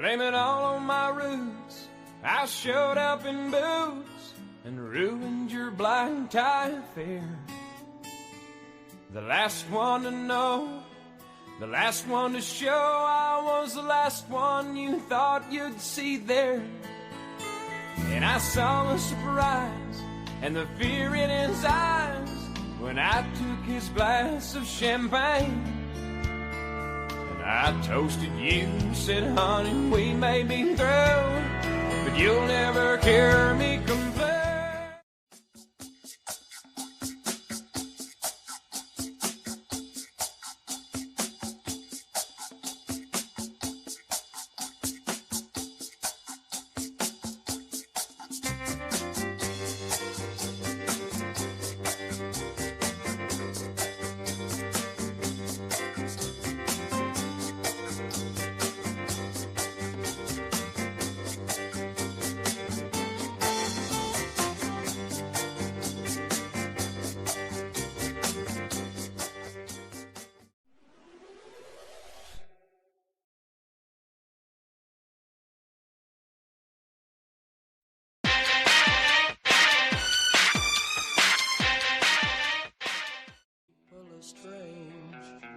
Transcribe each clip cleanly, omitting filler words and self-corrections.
Blame it all on my roots. I showed up in boots and ruined your black tie affair. The last one to know, the last one to show, I was the last one you thought you'd see there. And I saw the surprise and the fear in his eyes when I took his glass of champagne. And I toasted you, said, honey, we may be through, but you'll never hear me complain.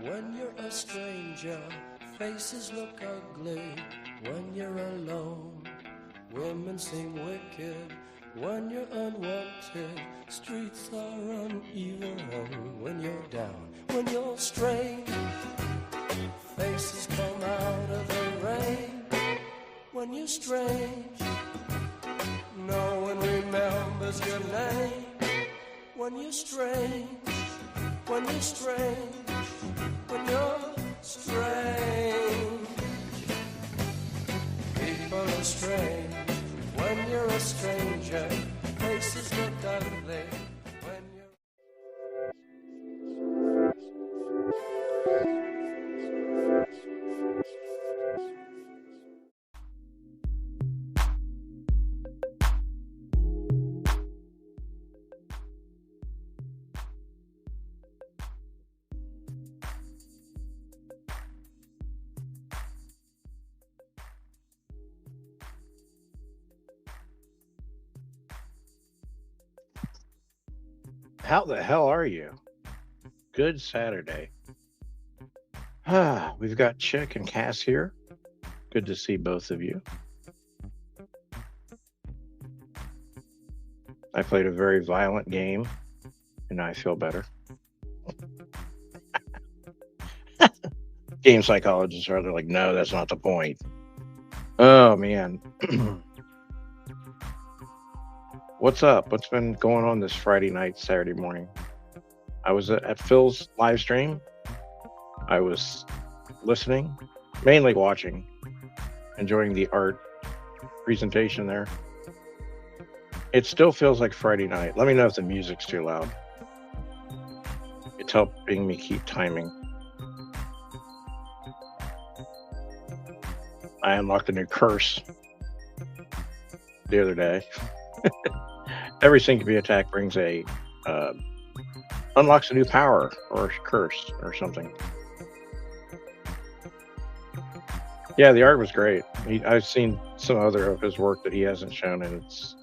When you're a stranger, faces look ugly. When you're alone, women seem wicked. When you're unwanted, streets are uneven. When you're down, when you're strange, faces come out of the rain. When you're strange, no one remembers your name. When you're strange, when you're strange, when you're strange, people are strange. When you're a stranger, faces look ugly. When you're How the hell are you? Good Saturday. We've got Chick and Cass here. Good to see both of you. I played a very violent game, and I feel better. Game psychologists are like, no, that's not the point. Oh, man. What's up? What's been going on this Friday night, Saturday morning? I was at Phil's live stream. I was listening, mainly watching, enjoying the art presentation there. It still feels like Friday night. Let me know if the music's too loud. It's helping me keep timing. I unlocked a new curse the other day. Every syncope attack brings a unlocks a new power or curse or something. Yeah, the art was great. I've seen some other of his work that he hasn't shown, and it's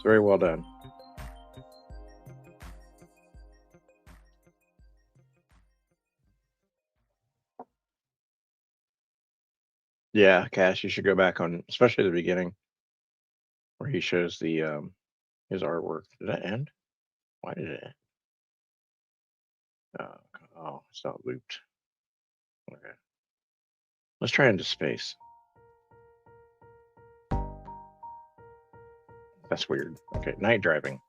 very well done. Yeah, Cash, you should go back on, especially the beginning, where he shows the his artwork. Did that end? Why did it end? Oh, it's not looped. Okay. Let's try into space. That's weird. Okay, night driving.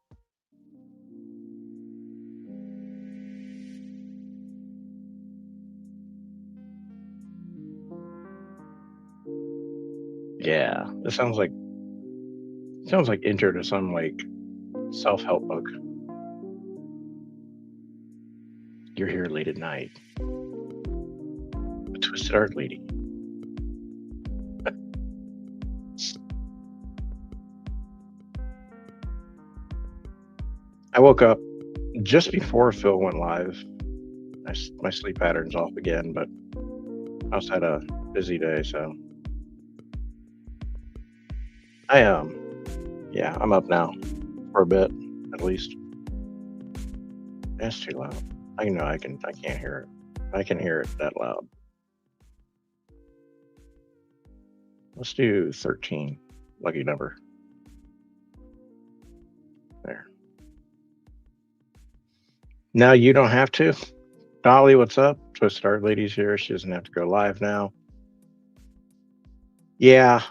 Yeah, this sounds like intro to some like self-help book. You're here late at night. A twisted art lady. I woke up just before Phil went live. My sleep pattern's off again, but I also had a busy day, so I yeah, I'm up now for a bit at least. That's too loud. I know I can. I can't hear it. I can hear it that loud. Let's do 13. Lucky number. There. Now you don't have to. Dolly, what's up? Twisted Art Lady's here. She doesn't have to go live now. Yeah,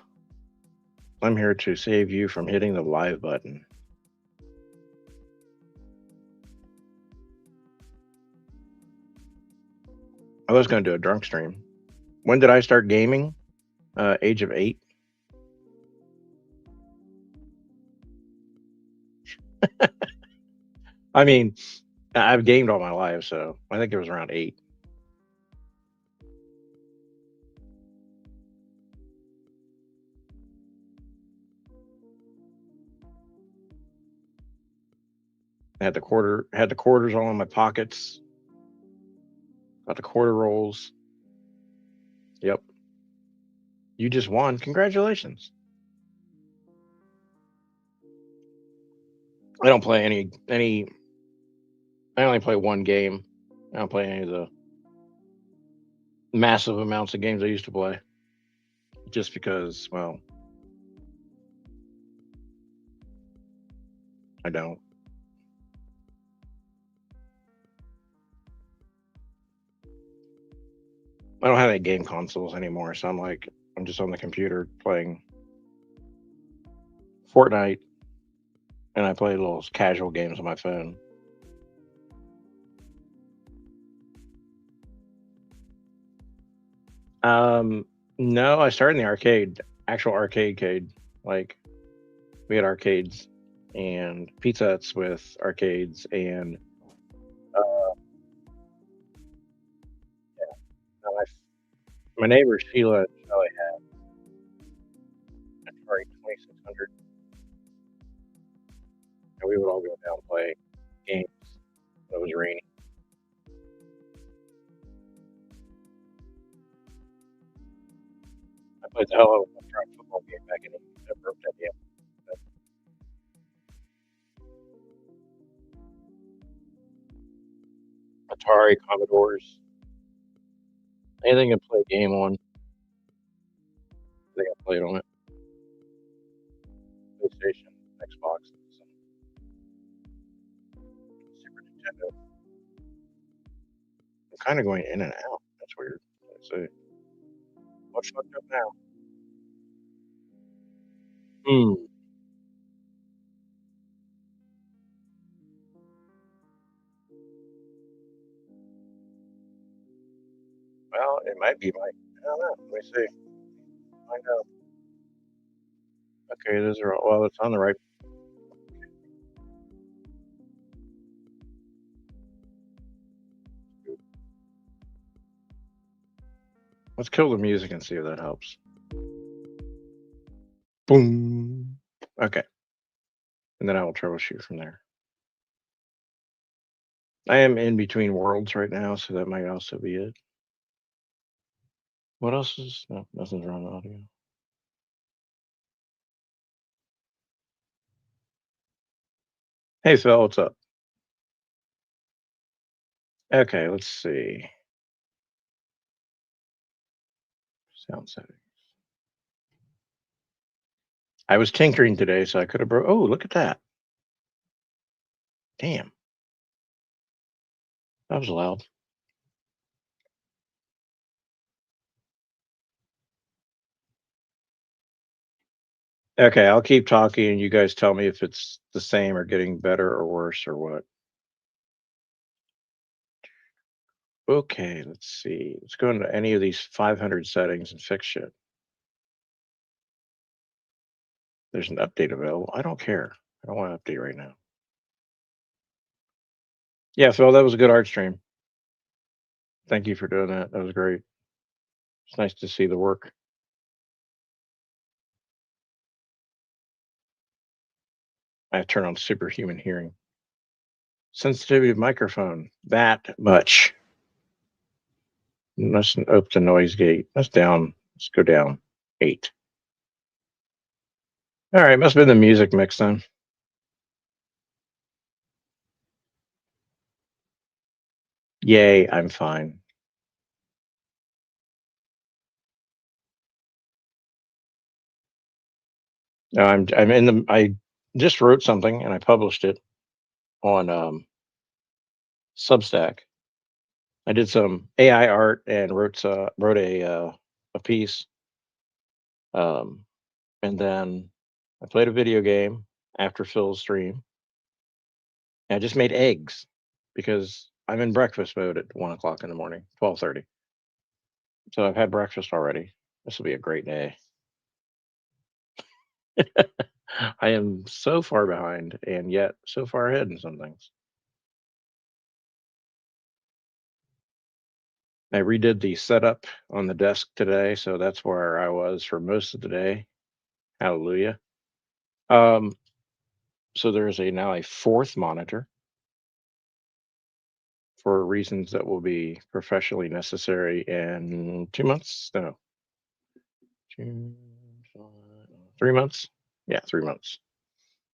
I'm here to save you from hitting the live button. I was going to do a drunk stream. When did I start gaming? Age of 8. I mean, I've gamed all my life, so I think it was around 8. I had the quarters all in my pockets. Got the quarter rolls. Yep. You just won. Congratulations. I don't play any I only play one game. I don't play any of the massive amounts of games I used to play. Just because, well, I don't. I don't have any game consoles anymore, so I'm just on the computer playing Fortnite, and I play little casual games on my phone. No, I started in the arcade, actual arcade. Like, we had arcades and Pizza Huts with arcades, and my neighbor Sheila and Shelly had Atari 2600, and we would all go down and play games when it was raining. I played the hell out of a track football game back in the broke that game. Atari, Commodores, anything I play a game on, I think I played on it. PlayStation, Xbox, some Super Nintendo. I'm kind of going in and out. That's weird. Let's see. What's fucked up now? Hmm. Well, it might be my. I don't know. Let me see. I know. Okay, those are all. Well, it's on the right. Let's kill the music and see if that helps. Boom. Okay. And then I will troubleshoot from there. I am in between worlds right now, so that might also be it. What else is no? Nothing's wrong with audio. Hey Phil, what's up? Okay, let's see. Sound settings. I was tinkering today, so I could have broke. Oh, look at that! Damn, that was loud. Okay, I'll keep talking, and you guys tell me if it's the same or getting better or worse or what. Okay, let's see. Let's go into any of these 500 settings and fix shit. There's an update available. I don't care. I don't want to update right now. Yeah, Phil, that was a good art stream. Thank you for doing that. That was great. It's nice to see the work. I have to turn on superhuman hearing. Sensitivity of microphone, that much. Let's open the noise gate. That's down. Let's go down 8. All right, must have been the music mix then. Yay, I'm fine. No, I'm in the I just wrote something and I published it on Substack. I did some AI art and wrote a piece. Um, and then I played a video game after Phil's stream. And I just made eggs because I'm in breakfast mode at 1 o'clock in the morning, 12:30. So I've had breakfast already. This will be a great day. I am so far behind and yet so far ahead in some things. I redid the setup on the desk today, so that's where I was for most of the day. Hallelujah. Um, so there is a now a fourth monitor for reasons that will be professionally necessary in 2 months. No, June, July, 3 months. Yeah, 3 months.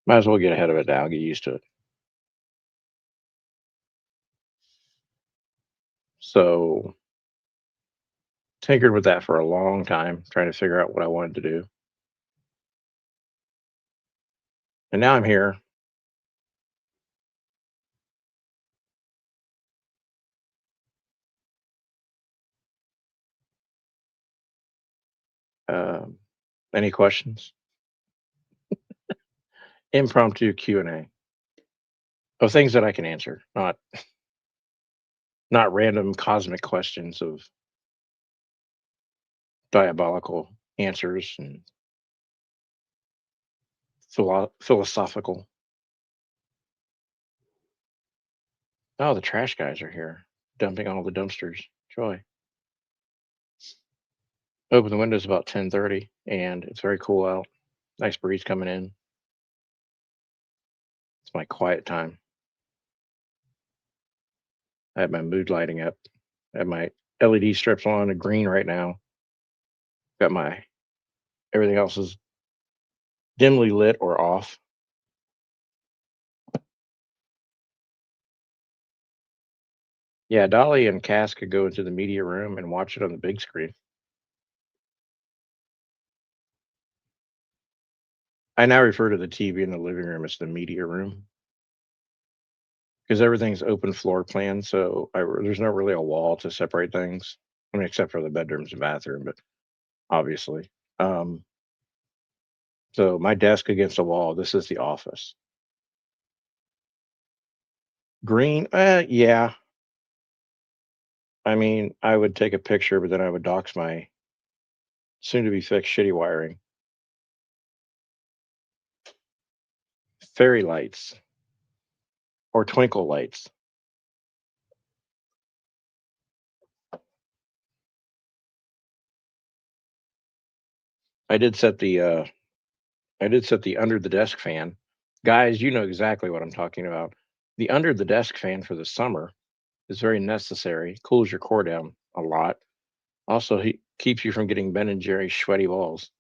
Might as well get ahead of it now. Get used to it. So tinkered with that for a long time, trying to figure out what I wanted to do, and now I'm here. Um, any questions? Impromptu Q&A of things that I can answer, not random cosmic questions of diabolical answers and philosophical. Oh, the trash guys are here, dumping all the dumpsters. Joy. Open the windows about 10:30, and it's very cool out. Nice breeze coming in. It's my quiet time. I have my mood lighting up. I have my LED strips on, a green right now. Got my everything else is dimly lit or off. Yeah, Dolly and Cass could go into the media room and watch it on the big screen. I now refer to the TV in the living room as the media room because everything's open floor plan. So there's not really a wall to separate things. I mean, except for the bedrooms and bathroom, but obviously. Um, so my desk against the wall. This is the office. Green, yeah. I mean, I would take a picture, but then I would dox my soon to be fixed shitty wiring. Fairy lights or twinkle lights. I did set the under the desk fan. Guys, you know exactly what I'm talking about. The under the desk fan for the summer is very necessary. Cools your core down a lot. Also, he keeps you from getting Ben and Jerry's sweaty balls.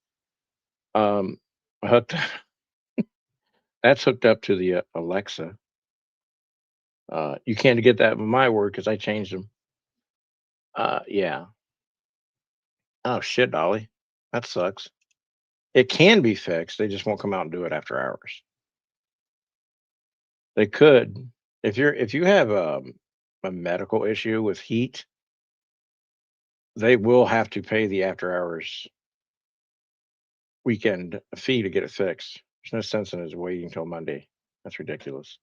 Um, hooked, that's hooked up to the Alexa. You can't get that with my word because I changed them. Yeah. Oh shit, Dolly. That sucks. It can be fixed. They just won't come out and do it after hours. They could. If you have a medical issue with heat, they will have to pay the after hours weekend fee to get it fixed. There's no sense in us waiting till Monday. That's ridiculous.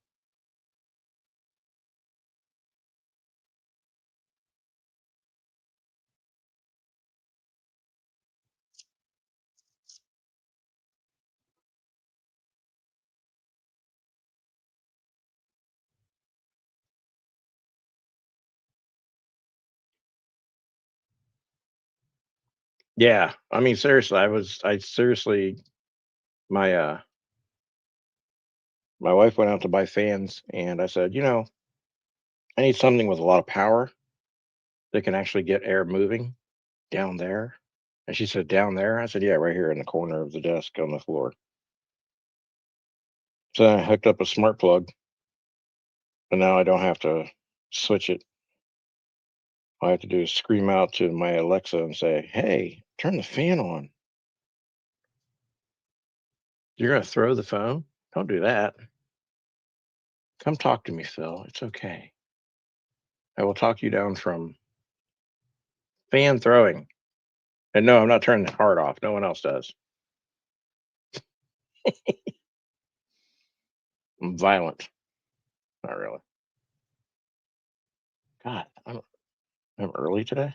Yeah, I mean seriously, I seriously my my wife went out to buy fans and I said, I need something with a lot of power that can actually get air moving down there. And she said, down there? I said, yeah, right here in the corner of the desk on the floor. So then I hooked up a smart plug, and now I don't have to switch it. All I have to do is scream out to my Alexa and say, "Hey, turn the fan on." You're gonna throw the phone? Don't do that. Come talk to me, Phil. It's okay. I will talk you down from fan throwing. And no, I'm not turning the heart off. No one else does. I'm violent. Not really. God, I'm early today.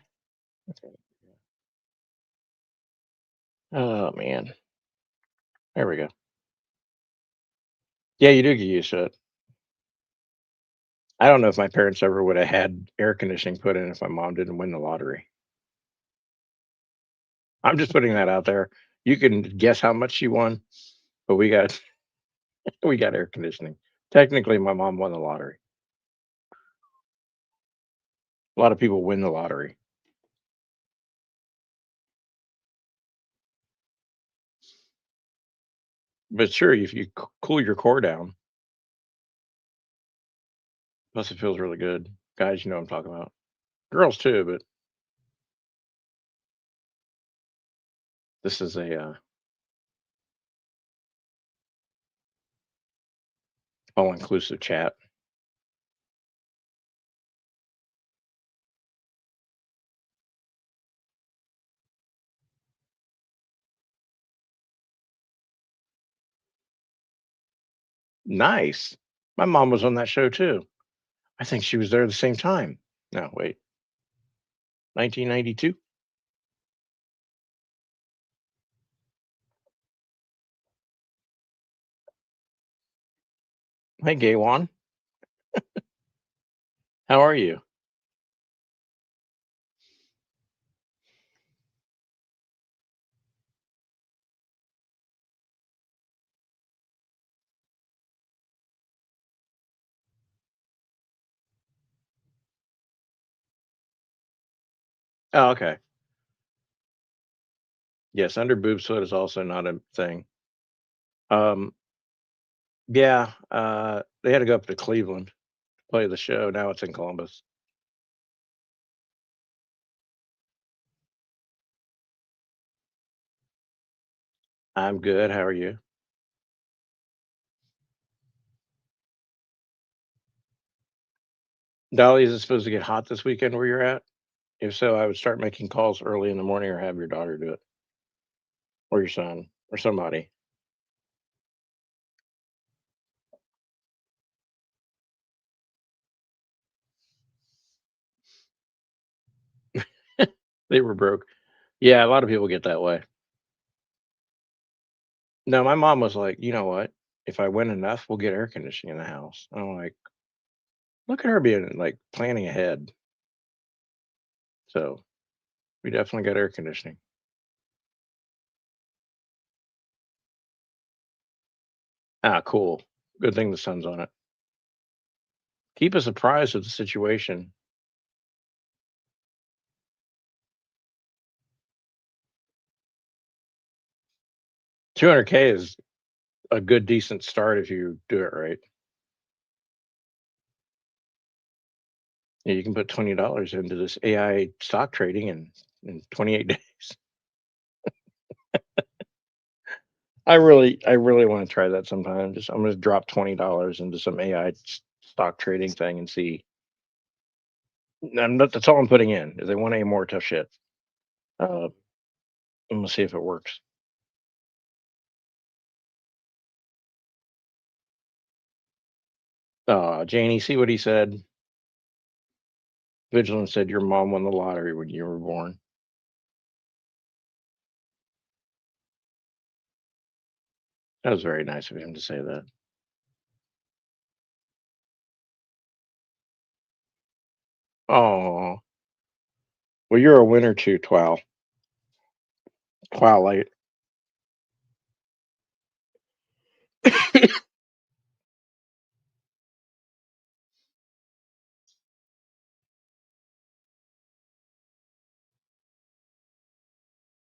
Okay. Oh man. There we go. Yeah, you do get used to it. I don't know if my parents ever would have had air conditioning put in if my mom didn't win the lottery. I'm just putting that out there. You can guess how much she won, but we got we got air conditioning. Technically, my mom won the lottery. A lot of people win the lottery. But sure, if you cool your core down, plus it feels really good. Guys, you know what I'm talking about. Girls too, but this is a all-inclusive chat. Nice. My mom was on that show too. I think she was there at the same time. No, wait, 1992. Hey, Gaywan, how are you? Oh, okay. Yes, under boob sweat is also not a thing. Um, yeah, they had to go up to Cleveland to play the show. Now it's in Columbus. I'm good. How are you? Dolly, is it supposed to get hot this weekend where you're at? If so, I would start making calls early in the morning or have your daughter do it or your son or somebody. They were broke. Yeah, a lot of people get that way. No, my mom was like, you know what? If I win enough, we'll get air conditioning in the house. I'm like, look at her being like planning ahead. So we definitely got air conditioning. Ah, cool. Good thing the sun's on it. Keep us apprised of the situation. 200K is a good, decent start if you do it right. Yeah, you can put $20 into this AI stock trading in 28 days. I really want to try that sometime. Just I'm gonna drop $20 into some AI stock trading thing and see. That's all I'm putting in. Is they want any more tough shit. I'm gonna see if it works. Janie, see what he said? Vigilant said your mom won the lottery when you were born. That was very nice of him to say that. Oh, well, you're a winner too, Twilight.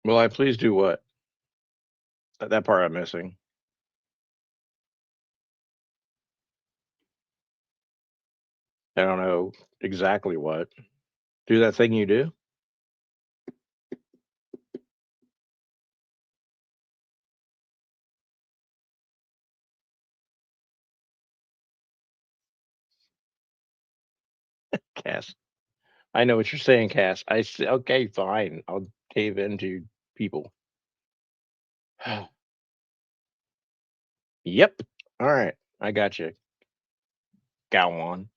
Will I please do what? That part I'm missing. I don't know exactly what. Do that thing you do? Cass. I know what you're saying, Cass. Okay, fine. I'll cave into people. Yep. All right. I got you. Go on.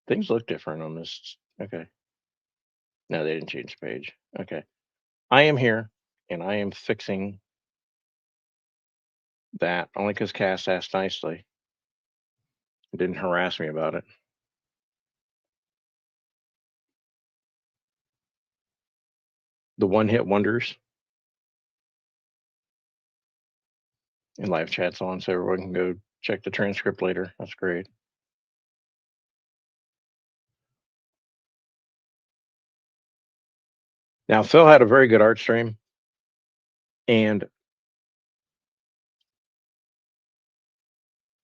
Things look different on this. Okay. No, they didn't change the page. Okay. I am here and I am fixing that only because Cass asked nicely. Didn't harass me about it. The one hit wonders and live chat's on so everyone can go check the transcript later. That's great. Now, Phil had a very good art stream and a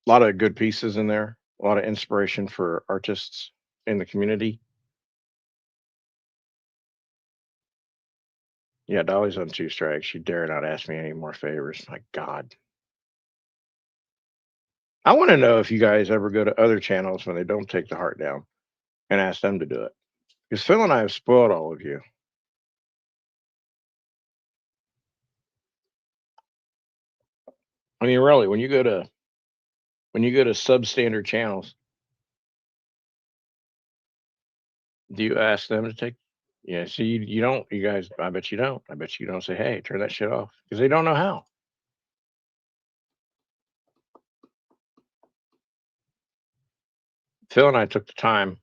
lot of good pieces in there, a lot of inspiration for artists in the community. Yeah, Dolly's on two strikes. She dare not ask me any more favors. My God. I want to know if you guys ever go to other channels when they don't take the heart down and ask them to do it. Because Phil and I have spoiled all of you. I mean, really, when you go to substandard channels, do you ask them to take? Yeah, see, you don't. You guys, I bet you don't. I bet you don't say, "Hey, turn that shit off," because they don't know how. Phil and I took the time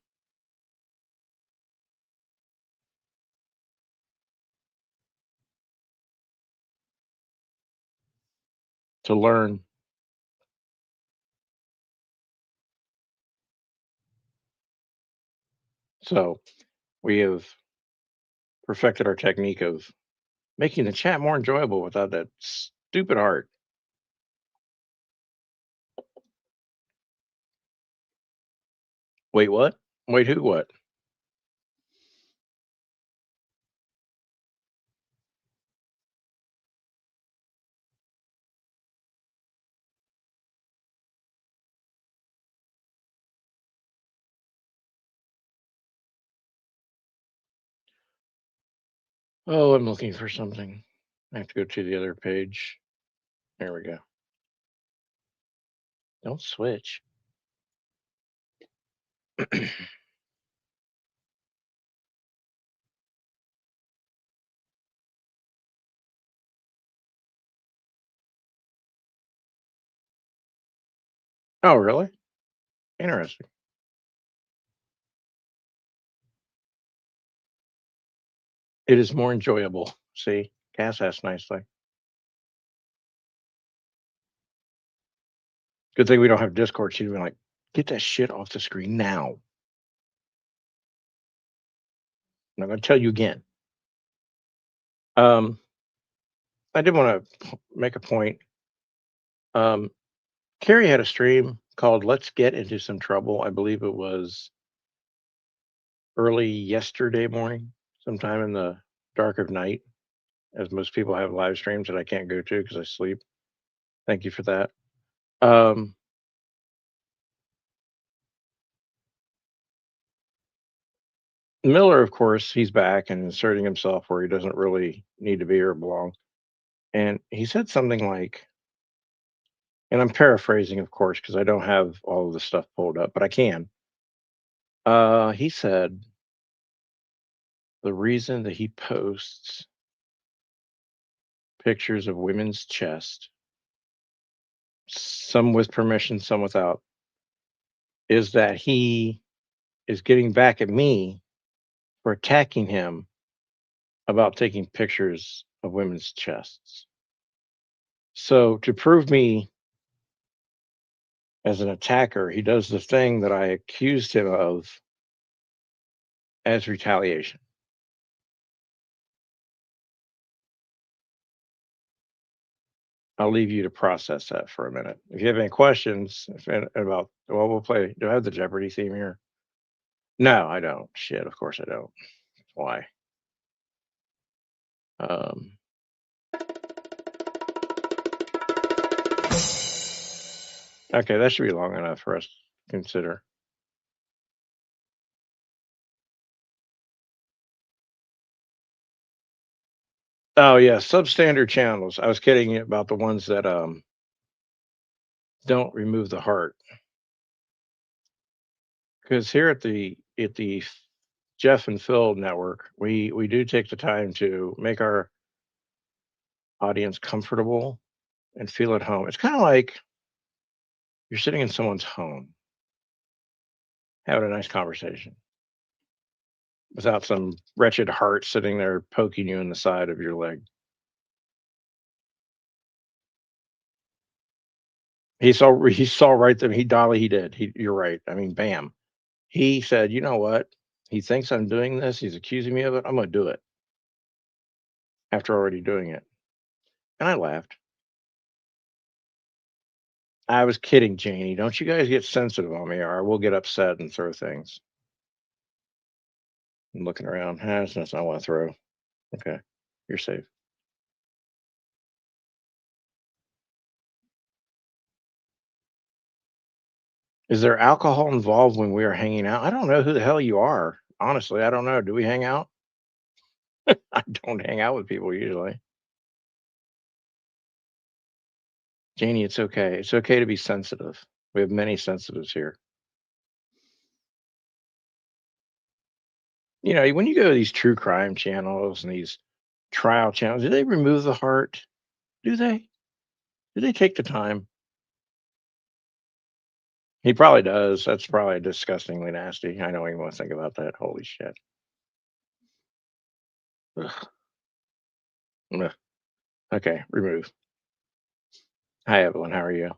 to learn. So we have perfected our technique of making the chat more enjoyable without that stupid art. Wait, what? Wait, who? What? Oh, I'm looking for something. I have to go to the other page. There we go. Don't switch. Oh, really? Interesting. It is more enjoyable. See, Cass asked nicely. Good thing we don't have Discord. She'd be like, "Get that shit off the screen now." I'm not going to tell you again. Um, I did want to make a point. Carrie had a stream called "Let's Get Into Some Trouble." I believe it was early yesterday morning, sometime in the dark of night, as most people have live streams that I can't go to because I sleep. Thank you for that. Um, Miller, of course, he's back and inserting himself where he doesn't really need to be or belong. And he said something like, and I'm paraphrasing, of course, because I don't have all of the stuff pulled up, but I can. He said the reason that he posts pictures of women's chest, some with permission, some without, is that he is getting back at me for attacking him about taking pictures of women's chests. So to prove me as an attacker, he does the thing that I accused him of as retaliation. I'll leave you to process that for a minute. If you have any questions about, well, we'll play. Do I have the Jeopardy theme here? No, I don't. Shit, of course I don't. Why? Um, okay, that should be long enough for us to consider. Oh yeah, substandard channels. I was kidding you about the ones that don't remove the heart. Because here at the Jeff and Phil network, we do take the time to make our audience comfortable and feel at home. It's kind of like you're sitting in someone's home, having a nice conversation without some wretched heart sitting there poking you in the side of your leg. He saw right there. He did. You're right. I mean, bam. He said, you know what? He thinks I'm doing this. He's accusing me of it. I'm gonna do it after already doing it. And I laughed. I was kidding, Janie. Don't you guys get sensitive on me, or I will get upset and throw things. I'm looking around. That's nothing I want to throw. Okay, you're safe. Is there alcohol involved when we are hanging out? I don't know who the hell you are. Honestly, I don't know. Do we hang out? I don't hang out with people usually. Janie, it's okay. It's okay to be sensitive. We have many sensitives here. You know, when you go to these true crime channels and these trial channels, do they remove the heart? Do they? Do they take the time? He probably does. That's probably disgustingly nasty. I don't even want to think about that. Holy shit. Ugh. Ugh. Okay, remove. Hi, Evelyn. How are you?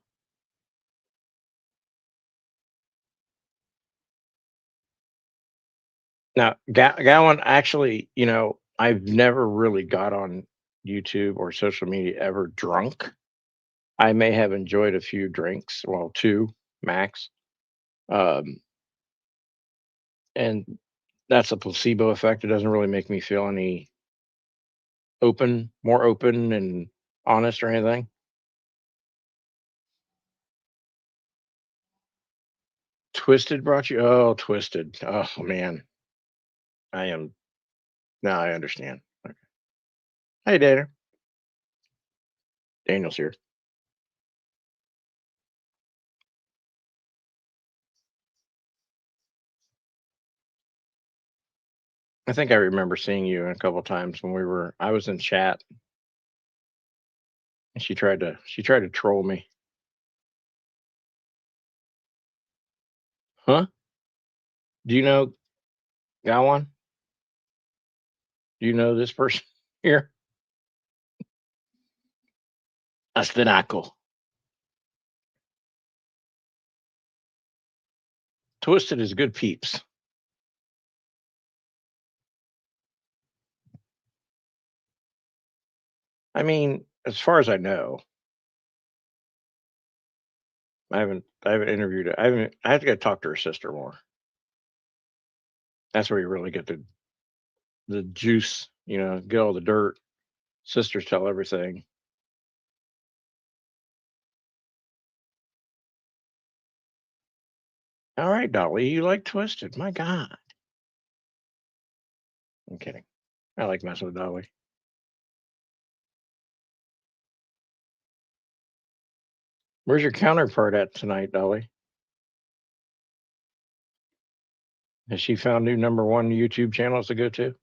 Now, Gowan, actually, I've never really got on YouTube or social media ever drunk. I may have enjoyed a few drinks, well, two max. Um, and that's a placebo effect. It doesn't really make me feel any more open and honest or anything. Twisted brought you? Oh, Twisted. Oh, man. I am. Now I understand. Okay. Hey, Dana. Daniel's here. I think I remember seeing you a couple times when I was in chat and she tried to troll me. Huh? Do you know Gowan? Do you know this person here? Astinaco. Twisted is good peeps. I mean, as far as I know, I haven't interviewed her. I have to go talk to her sister more. That's where you really get the juice, get all the dirt. Sisters tell everything. All right, Dolly, you like Twisted. My God. I'm kidding. I like messing with Dolly. Where's your counterpart at tonight, Dolly? Has she found new number one YouTube channels to go to?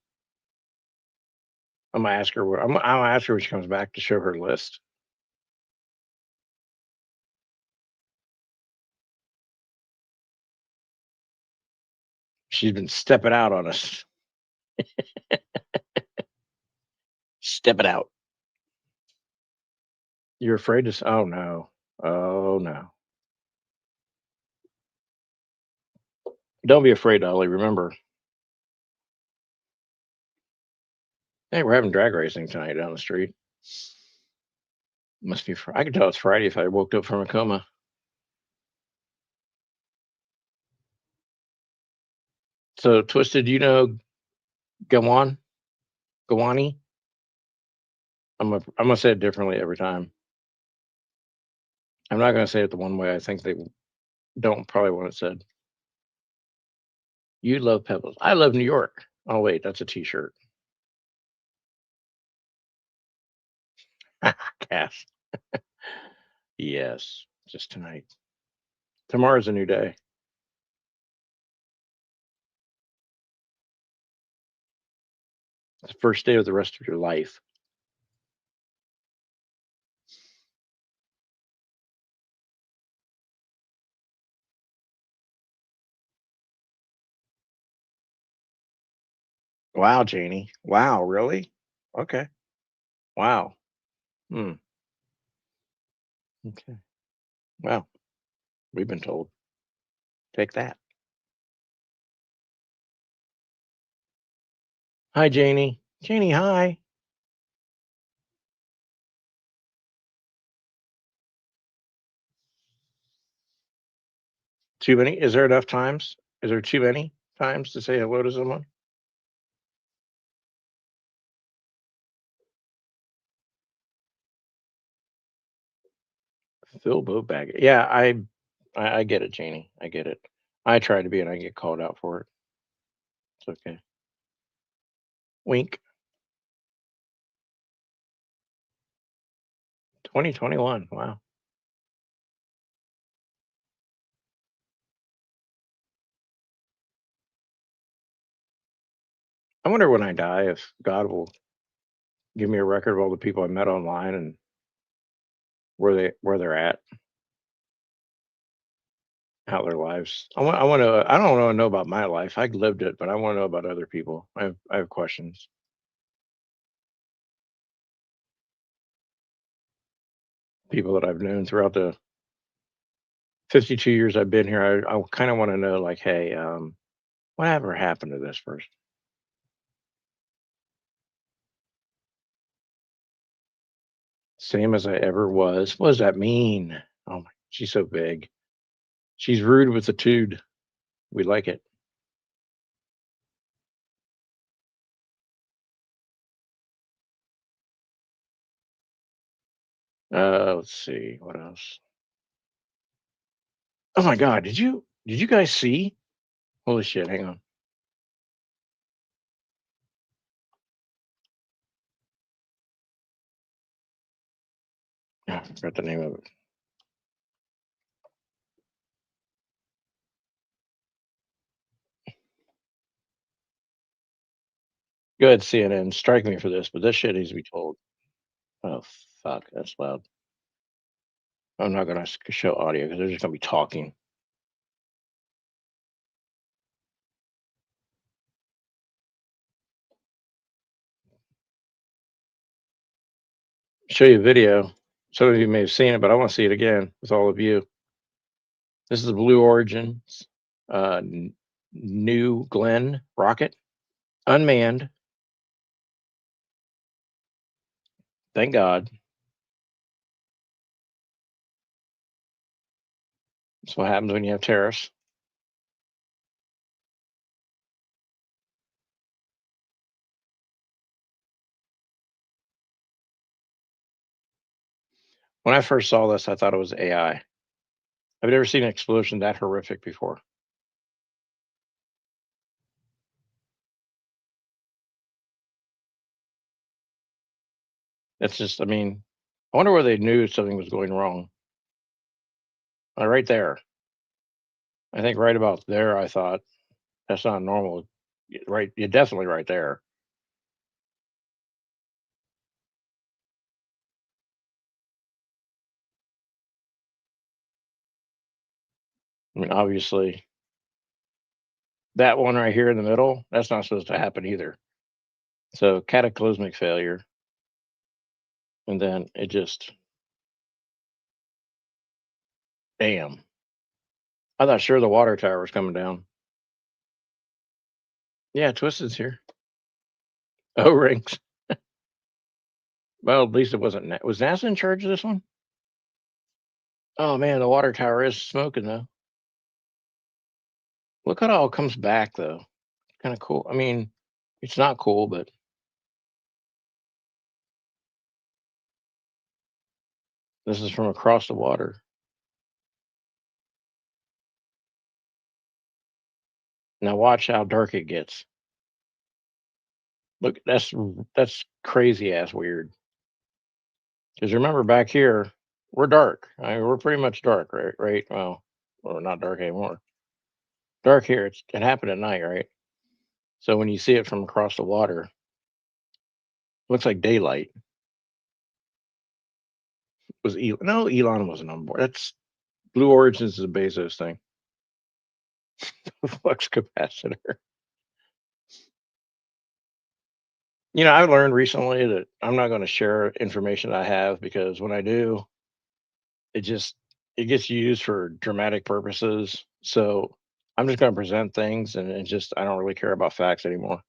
I'm gonna ask her. I'm gonna ask her when she comes back to show her list. She's been stepping out on us. Step it out. You're afraid to? Oh no. Oh no. Don't be afraid, Dolly. Remember, hey, we're having drag racing tonight down the street. Must be. I can tell it's Friday if I woke up from a coma. So, Twisted, you know Gawan? Gawani? I'm gonna say it differently every time. I'm not gonna say it the one way I think they don't probably want it said. You love Pebbles. I love New York. Oh wait, that's a T-shirt. Cass. Yes, just tonight. Tomorrow's a new day. It's the first day of the rest of your life. Wow, Janie. Wow, really? Okay. Wow. Hmm. Okay. Well, we've been told. Take that. Hi, Janie. Janie, hi. Too many? Is there enough times? Is there too many times to say hello to someone? Phil Bobag. Yeah, I get it, Janie. I get it. I try to be and I get called out for it. It's okay. Wink. 2021. Wow. I wonder when I die if God will give me a record of all the people I met online and where they're at, how their lives. I want to. I don't want to know about my life. I lived it, but I want to know about other people. I have questions. People that I've known throughout the 52 years I've been here. I kind of want to know, like, hey, whatever happened to this person? Same as I ever was. What does that mean? Oh my, she's so big. She's rude with the tude. We like it. Let's see what else. Oh my God, did you guys see? Holy shit! Hang on. Ah, I forgot the name of it. Go ahead, CNN. Strike me for this, but this shit needs to be told. Oh fuck, that's loud. I'm not gonna show audio because they're just gonna be talking. Show you a video. Some of you may have seen it, but I want to see it again with all of you. This is the Blue Origin's New Glenn rocket, unmanned. Thank God. That's what happens when you have tariffs. When I first saw this, I thought it was AI. I've never seen an explosion that horrific before. It's just, I mean, I wonder where they knew something was going wrong. Right there. I think right about there, I thought that's not normal. Right, you're definitely right there. I mean, obviously, that one right here in the middle, that's not supposed to happen either. So cataclysmic failure, and then it just, damn. I thought sure the water tower was coming down. Yeah, Twisted's here. O rings. Well, at least it wasn't. Was NASA in charge of this one? Oh man, the water tower is smoking though. Look how it all comes back though. Kind of cool. I mean, it's not cool, but this is from across the water. Now watch how dark it gets. Look, that's crazy ass weird. Because remember back here, we're dark. I mean, we're pretty much dark, right? Right. Well, we're not dark anymore. Dark here. It happened at night, right? So when you see it from across the water, it looks like daylight. Was Elon? No, Elon wasn't on board. That's Blue Origins is a Bezos thing. Flux capacitor. I learned recently that I'm not going to share information I have because when I do, it just it gets used for dramatic purposes. So I'm just going to present things, and just I don't really care about facts anymore.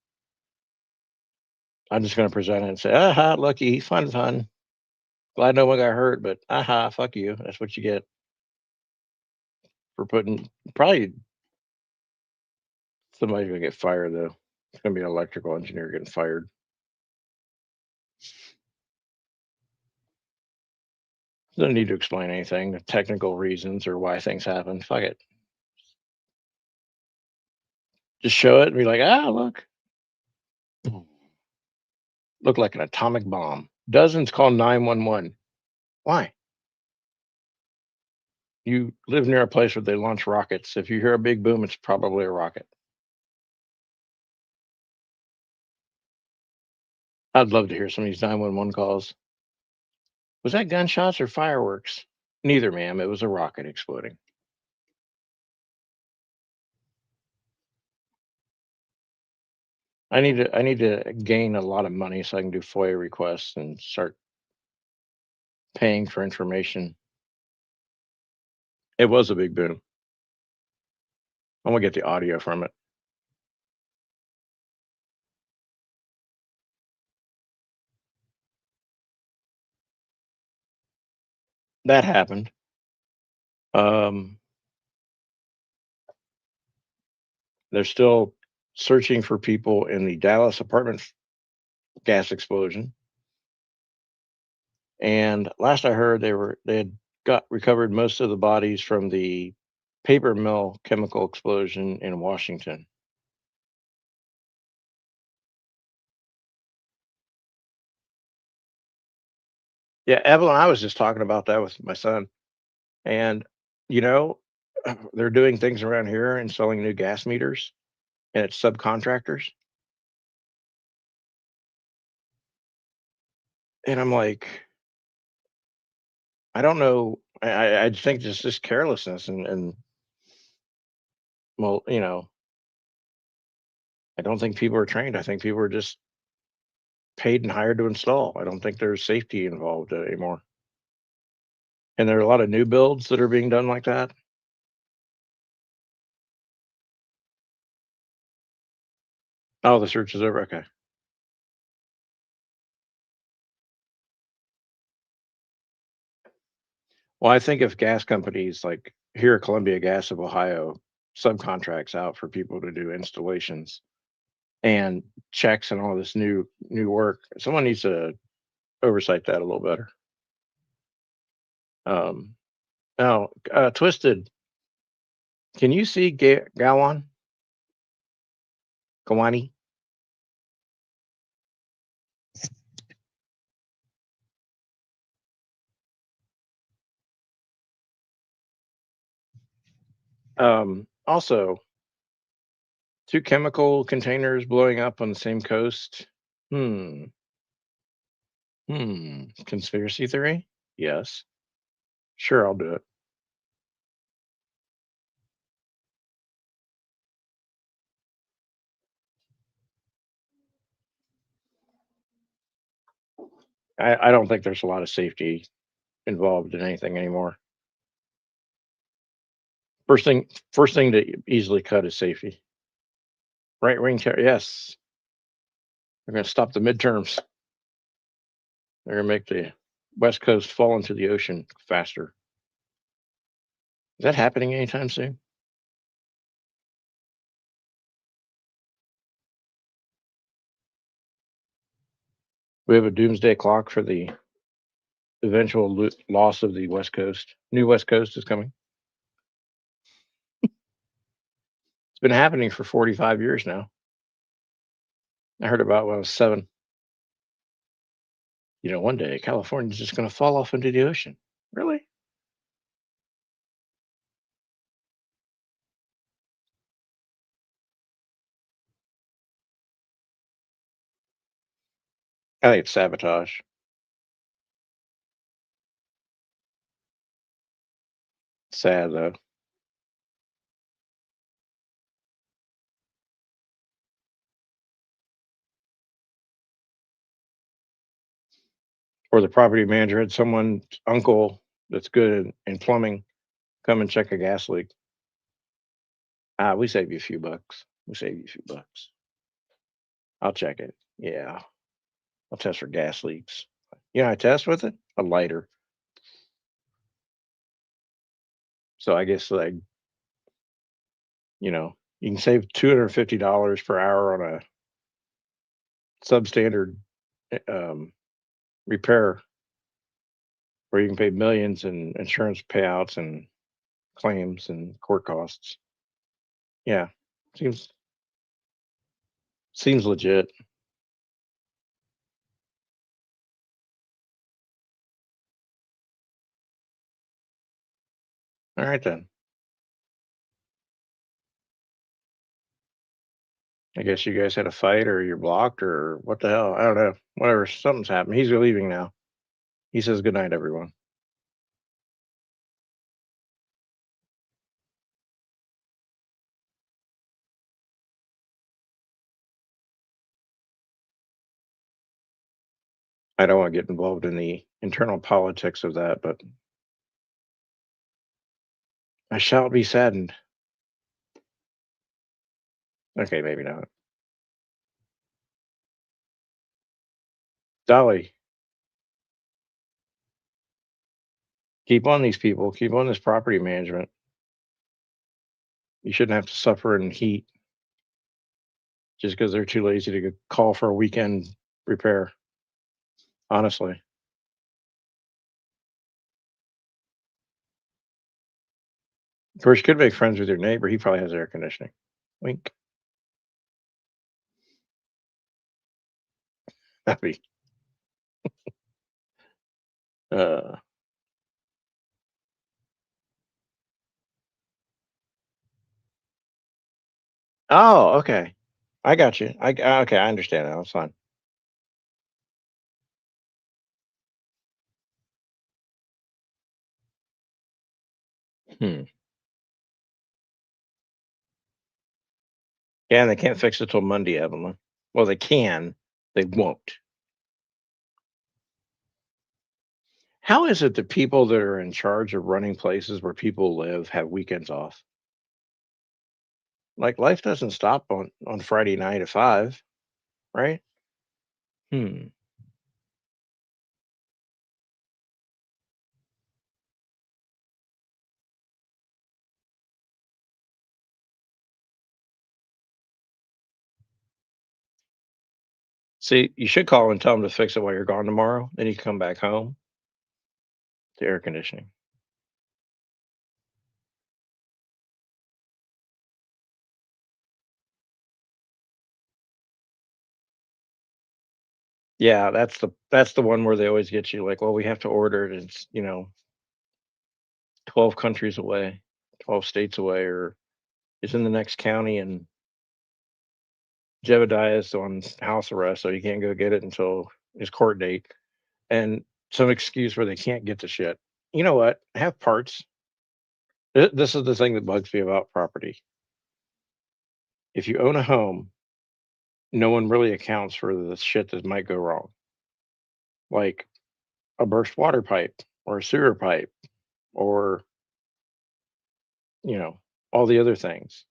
I'm just going to present it and say, "Aha, lucky, fun, fun. Glad no one got hurt, but aha, fuck you. That's what you get for putting." Probably somebody's going to get fired though. It's going to be an electrical engineer getting fired. Don't need to explain anything, the technical reasons or why things happen. Fuck it. Just show it and be like, look. Look like an atomic bomb. Dozens call 911. Why? You live near a place where they launch rockets. If you hear a big boom, it's probably a rocket. I'd love to hear some of these 911 calls. Was that gunshots or fireworks? Neither, ma'am. It was a rocket exploding. I need to gain a lot of money so I can do FOIA requests and start paying for information. It was a big boom. I'm gonna get the audio from it. That happened. Um, they're still searching for people in the Dallas apartment gas explosion. And last I heard, they had got recovered most of the bodies from the paper mill chemical explosion in Washington. Yeah, Evelyn, I was just talking about that with my son, and you know, they're doing things around here, installing new gas meters, and it's subcontractors. And I'm like, I don't know. I think it's just carelessness, and well, I don't think people are trained. I think people are just paid and hired to install. I don't think there's safety involved anymore. And there are a lot of new builds that are being done like that. Oh, the search is over. Okay. Well, I think if gas companies like here, Columbia Gas of Ohio, subcontracts out for people to do installations and checks and all this new work, someone needs to oversight that a little better. Now, Twisted, can you see Gawan? Kawani? Also, two chemical containers blowing up on the same coast. Hmm. Conspiracy theory? Yes. Sure, I'll do it. I don't think there's a lot of safety involved in anything anymore. First thing to easily cut is safety. Right wing terror. Yes, they're going to stop the midterms. They're gonna make the West Coast fall into the ocean faster. Is that happening anytime soon? We have a doomsday clock for the eventual loss of the West Coast. New West Coast is coming. It's been happening for 45 years now. I heard about it when I was 7. One day California's just going to fall off into the ocean. Really? I think it's sabotage. Sad though. Or the property manager had someone's uncle that's good in plumbing come and check a gas leak. We save you a few bucks. We save you a few bucks. I'll check it. Yeah. I'll test for gas leaks. I test with it? A lighter. So I guess you can save $250 per hour on a substandard repair where you can pay millions in insurance payouts and claims and court costs. Yeah. Seems legit. All right then. I guess you guys had a fight or you're blocked or what the hell? I don't know. Whatever. Something's happened. He's leaving now. He says good night, everyone. I don't want to get involved in the internal politics of that, but I shall be saddened. Okay, maybe not. Dolly, keep on these people. Keep on this property management. You shouldn't have to suffer in heat just because they're too lazy to call for a weekend repair. Honestly, of course, you could make friends with your neighbor. He probably has air conditioning. Wink. Happy. Uh, oh, okay. I got you. Okay. I understand now. It's fine. Hmm. Yeah, and they can't fix it till Monday, Evelyn. Well, they can. They won't. How is it that people that are in charge of running places where people live have weekends off? Like life doesn't stop on Friday night at 5, right? Hmm. See, you should call and tell them to fix it while you're gone tomorrow. Then you can come back home to air conditioning. Yeah, that's the one where they always get you like, well, we have to order it. It's 12 countries away, 12 states away, or it's in the next county, and Jebediah is on house arrest, so you can't go get it until his court date, and some excuse where they can't get the shit. You know what? Have parts. This is the thing that bugs me about property. If you own a home, no one really accounts for the shit that might go wrong, like a burst water pipe or a sewer pipe or, you know, all the other things.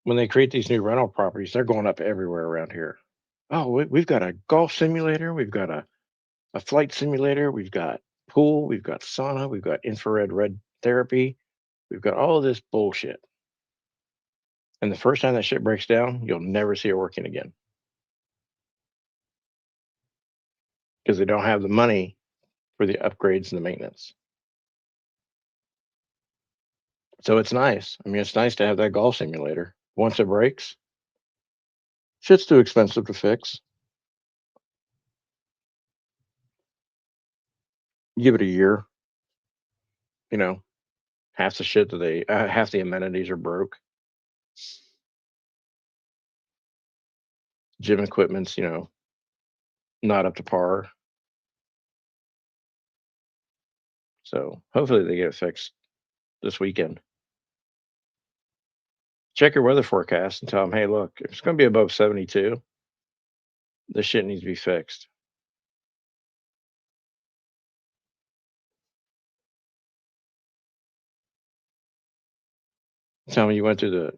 When they create these new rental properties, they're going up everywhere around here. Oh, we've got a golf simulator. We've got a a flight simulator, we've got pool, we've got sauna, we've got infrared red therapy, we've got all of this bullshit. And the first time that shit breaks down, you'll never see it working again because they don't have the money for the upgrades and the maintenance. So it's nice. I mean, it's nice to have that golf simulator. Once it breaks, shit's too expensive to fix. Give it a year, you know, half the shit that half the amenities are broke. Gym equipment's, not up to par. So hopefully they get it fixed this weekend. Check your weather forecast and tell them, hey, look, if it's going to be above 72, this shit needs to be fixed. Tell me you went through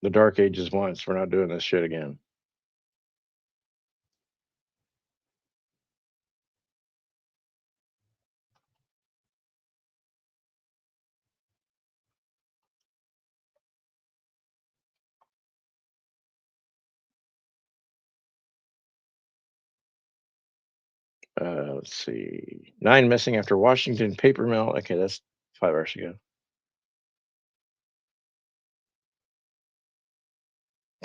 the dark ages once. We're not doing this shit again. Let's see. 9 missing after Washington paper mill. Okay, that's 5 hours ago.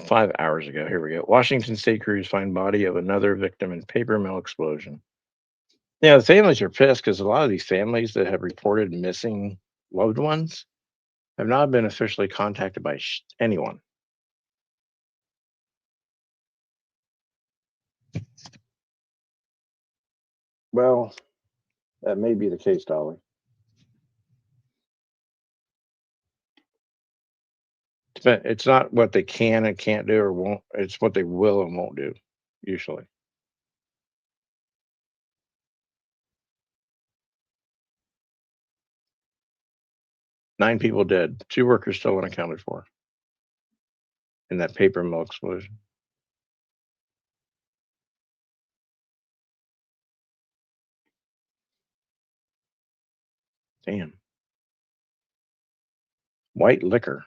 5 hours ago. Here we go. Washington state crews find body of another victim in paper mill explosion. Yeah, the families are pissed because a lot of these families that have reported missing loved ones have not been officially contacted by anyone. Well, that may be the case, Dolly. It's not what they can and can't do or won't. It's what they will and won't do, usually. Nine people dead. 2 workers still unaccounted for in that paper mill explosion. Damn. White liquor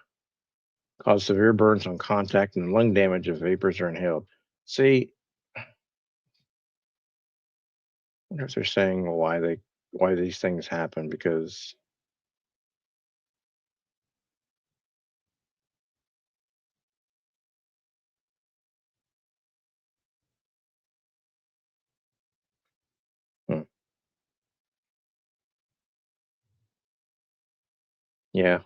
caused severe burns on contact and lung damage if vapors are inhaled. See, I wonder if they're saying why these things happen because hmm, yeah.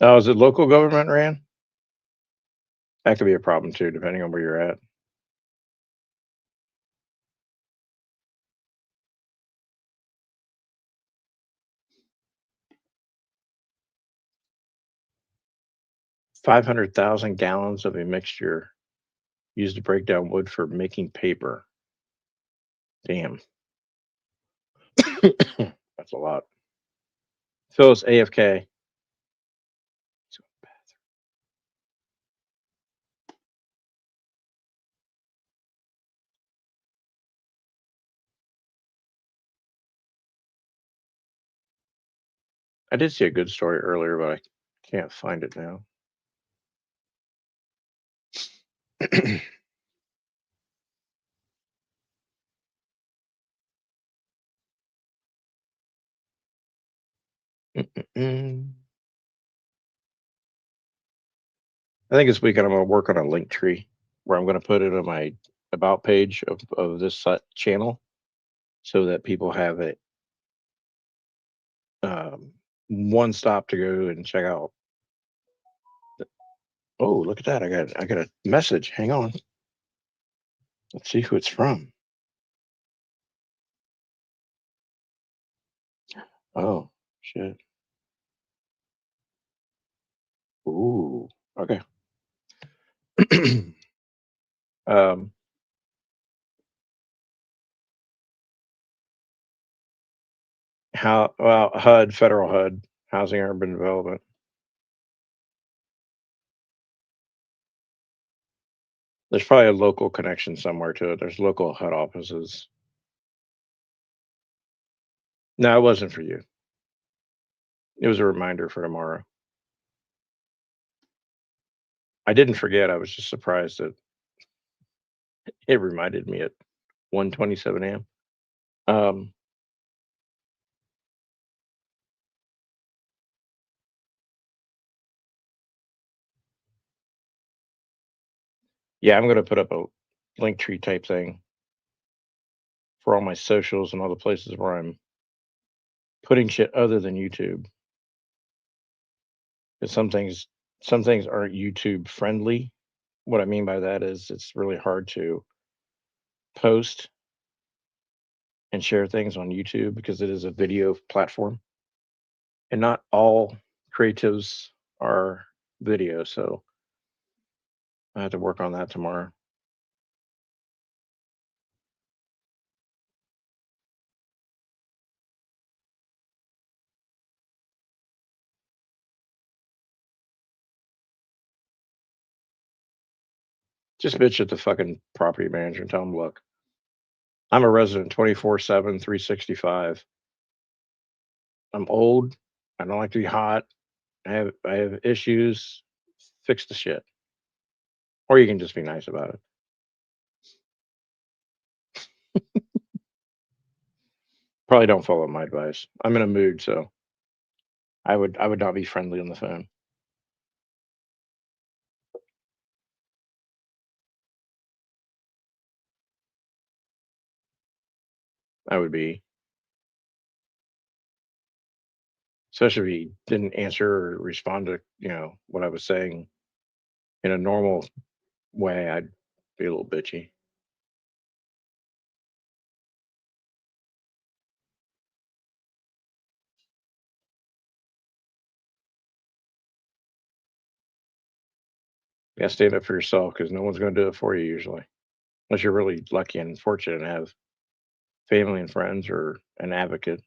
Oh, is it local government ran? That could be a problem too, depending on where you're at. $500,000 gallons of a mixture used to break down wood for making paper. Damn. That's a lot. Phyllis AFK. I did see a good story earlier, but I can't find it now. Mm-mm-mm. I think this weekend I'm going to work on a link tree where I'm going to put it on my about page of this channel so that people have it one stop to go and check out. Oh, look at that. I got a message. Hang on. Let's see who it's from. Oh, shit. Ooh. Okay. um HUD, federal HUD, Housing Urban Development. There's probably a local connection somewhere to it. There's local head offices. No, it wasn't for you. It was a reminder for tomorrow. I didn't forget. I was just surprised that it reminded me at 1:27 a.m. Um, yeah, I'm gonna put up a link tree type thing for all my socials and all the places where I'm putting shit other than YouTube. Because some things aren't YouTube friendly. What I mean by that is it's really hard to post and share things on YouTube because it is a video platform, and not all creatives are video. So I have to work on that tomorrow. Just bitch at the fucking property manager and tell him, look, I'm a resident 24/7, 365. I'm old. I don't like to be hot. I have issues. Fix the shit. Or you can just be nice about it. Probably don't follow my advice. I'm in a mood, so I would not be friendly on the phone. I would be, especially if he didn't answer or respond to what I was saying in a normal way. I'd be a little bitchy. You gotta stand up for yourself because no one's gonna do it for you usually, unless you're really lucky and fortunate and have family and friends or an advocate.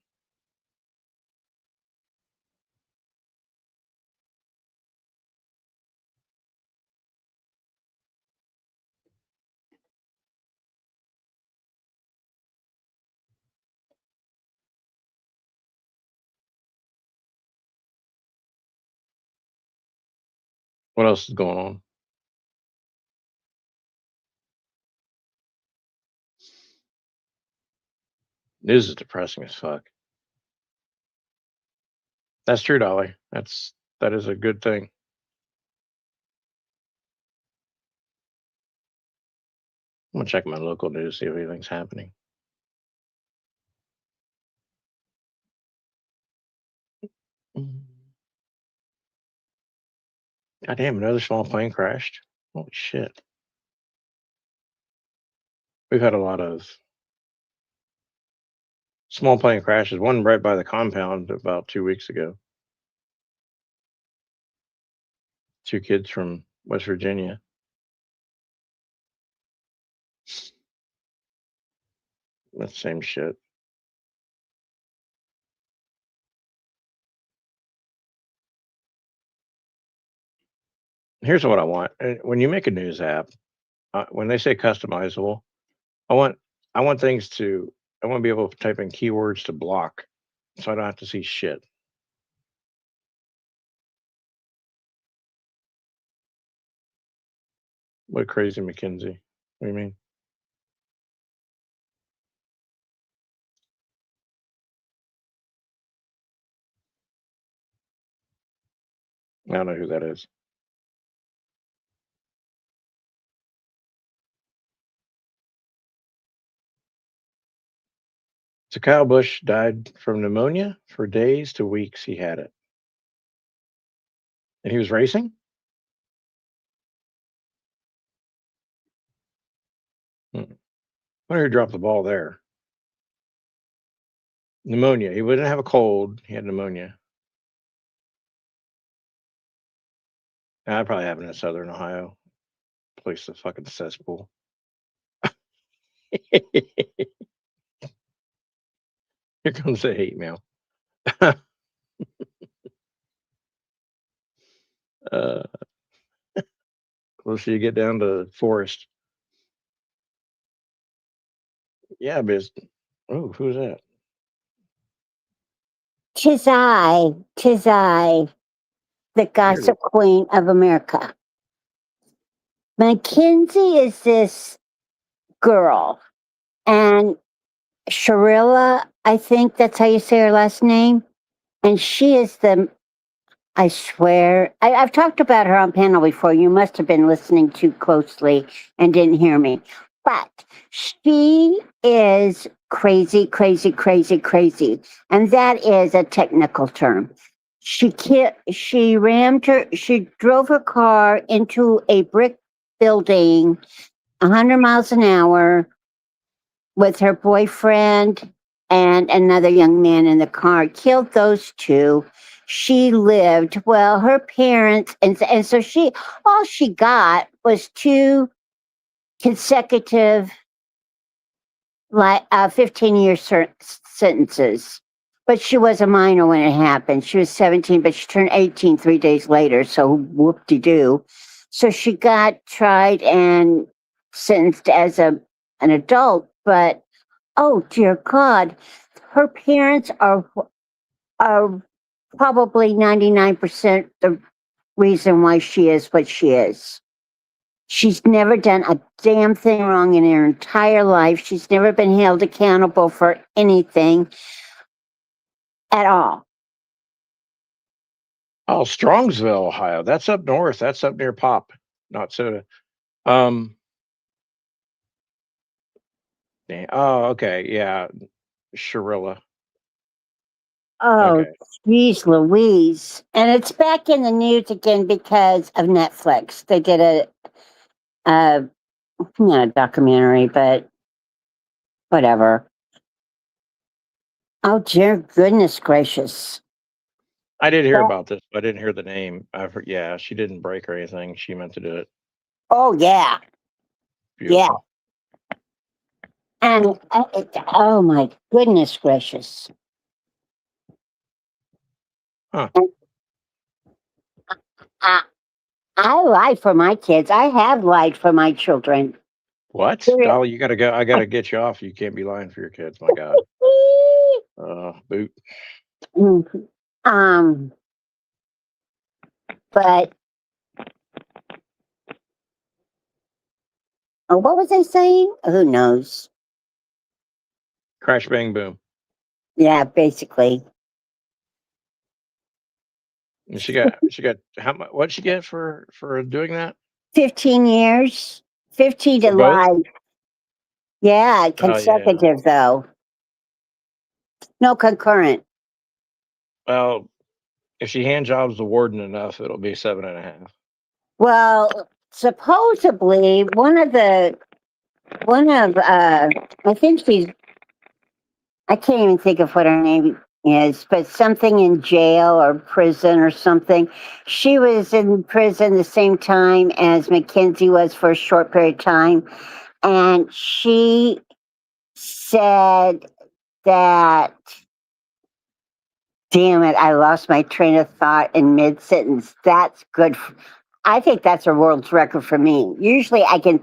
What else is going on? News is depressing as fuck. That's true, Dolly. That is a good thing. I'm gonna check my local news, see if anything's happening. Mm. God damn, another small plane crashed. Holy shit. We've had a lot of small plane crashes. One right by the compound about 2 weeks ago. Two kids from West Virginia. That's the same shit. Here's what I want. When you make a news app, when they say customizable, I want I want things to I want to be able to type in keywords to block, so I don't have to see shit. What crazy McKinsey? What do you mean? I don't know who that is. So Kyle Busch died from pneumonia. For days to weeks he had it. And he was racing? Hmm. Wonder who dropped the ball there. Pneumonia. He wouldn't have a cold. He had pneumonia. I probably have it in Southern Ohio. Place the fucking cesspool. Here comes the hate mail. uh, closer you get down to forest. Yeah, but oh, who's that? Tis I, the You're the gossip queen of America. Mackenzie is this girl, and Sharilla, I think that's how you say her last name. And she is I swear, I've talked about her on panel before. You must have been listening too closely and didn't hear me. But she is crazy, crazy, crazy, crazy. And that is a technical term. She drove her car into a brick building 100 miles an hour with her boyfriend and another young man in the car, killed those two. She lived, well, her parents, and so all she got was two consecutive, like 15-year sentences. But she was a minor when it happened. She was 17, but she turned 18 3 days later, so whoop-de-doo. So she got tried and sentenced as an adult, but oh dear God, her parents are probably 99% the reason why she is what she is. She's never done a damn thing wrong in her entire life. She's never been held accountable for anything at all. Oh, Strongsville, Ohio. That's up north. That's up near Pop, not Soda. Oh, okay. Yeah. Sharilla. Oh, Okay. geez, Louise. And it's back in the news again because of Netflix. They did a not a documentary, but whatever. Oh, dear goodness gracious. I did hear That- about this. But I didn't hear the name. I've heard, yeah, she didn't break or anything. She meant to do it. oh, yeah. Beautiful. And oh, my goodness gracious. Huh. And I lie for my kids. I have lied for my children. What? Dolly, you gotta go. I gotta get you off. You can't be lying for your kids. My God. Boot. But what was I saying? Who knows? Crash bang boom. Yeah, basically. And she got how much? What'd she get for doing that? 15 years. 15 to For both? life. Yeah, Oh yeah. consecutive though. No concurrent. Well, if she hand jobs the warden enough, it'll be 7.5. Well, supposedly I think I can't even think of what her name is, but something in jail or prison or something. She was in prison the same time as Mackenzie was for a short period of time. And she said that, damn it, I lost my train of thought in mid sentence. That's good. I think that's a world's record for me. Usually I can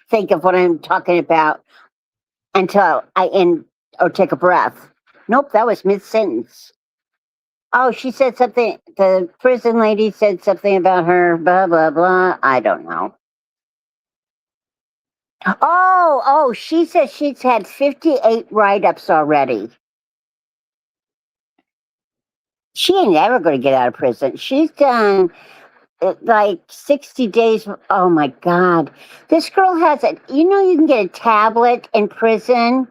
think of what I'm talking about until I end or take a breath. Nope, that was mid sentence. Oh, she said something. The prison lady said something about her, blah, blah, blah. I don't know. Oh, she said she's had 58 write ups already. She ain't ever going to get out of prison. She's done like 60 days. Oh my God. This girl has you can get a tablet in prison,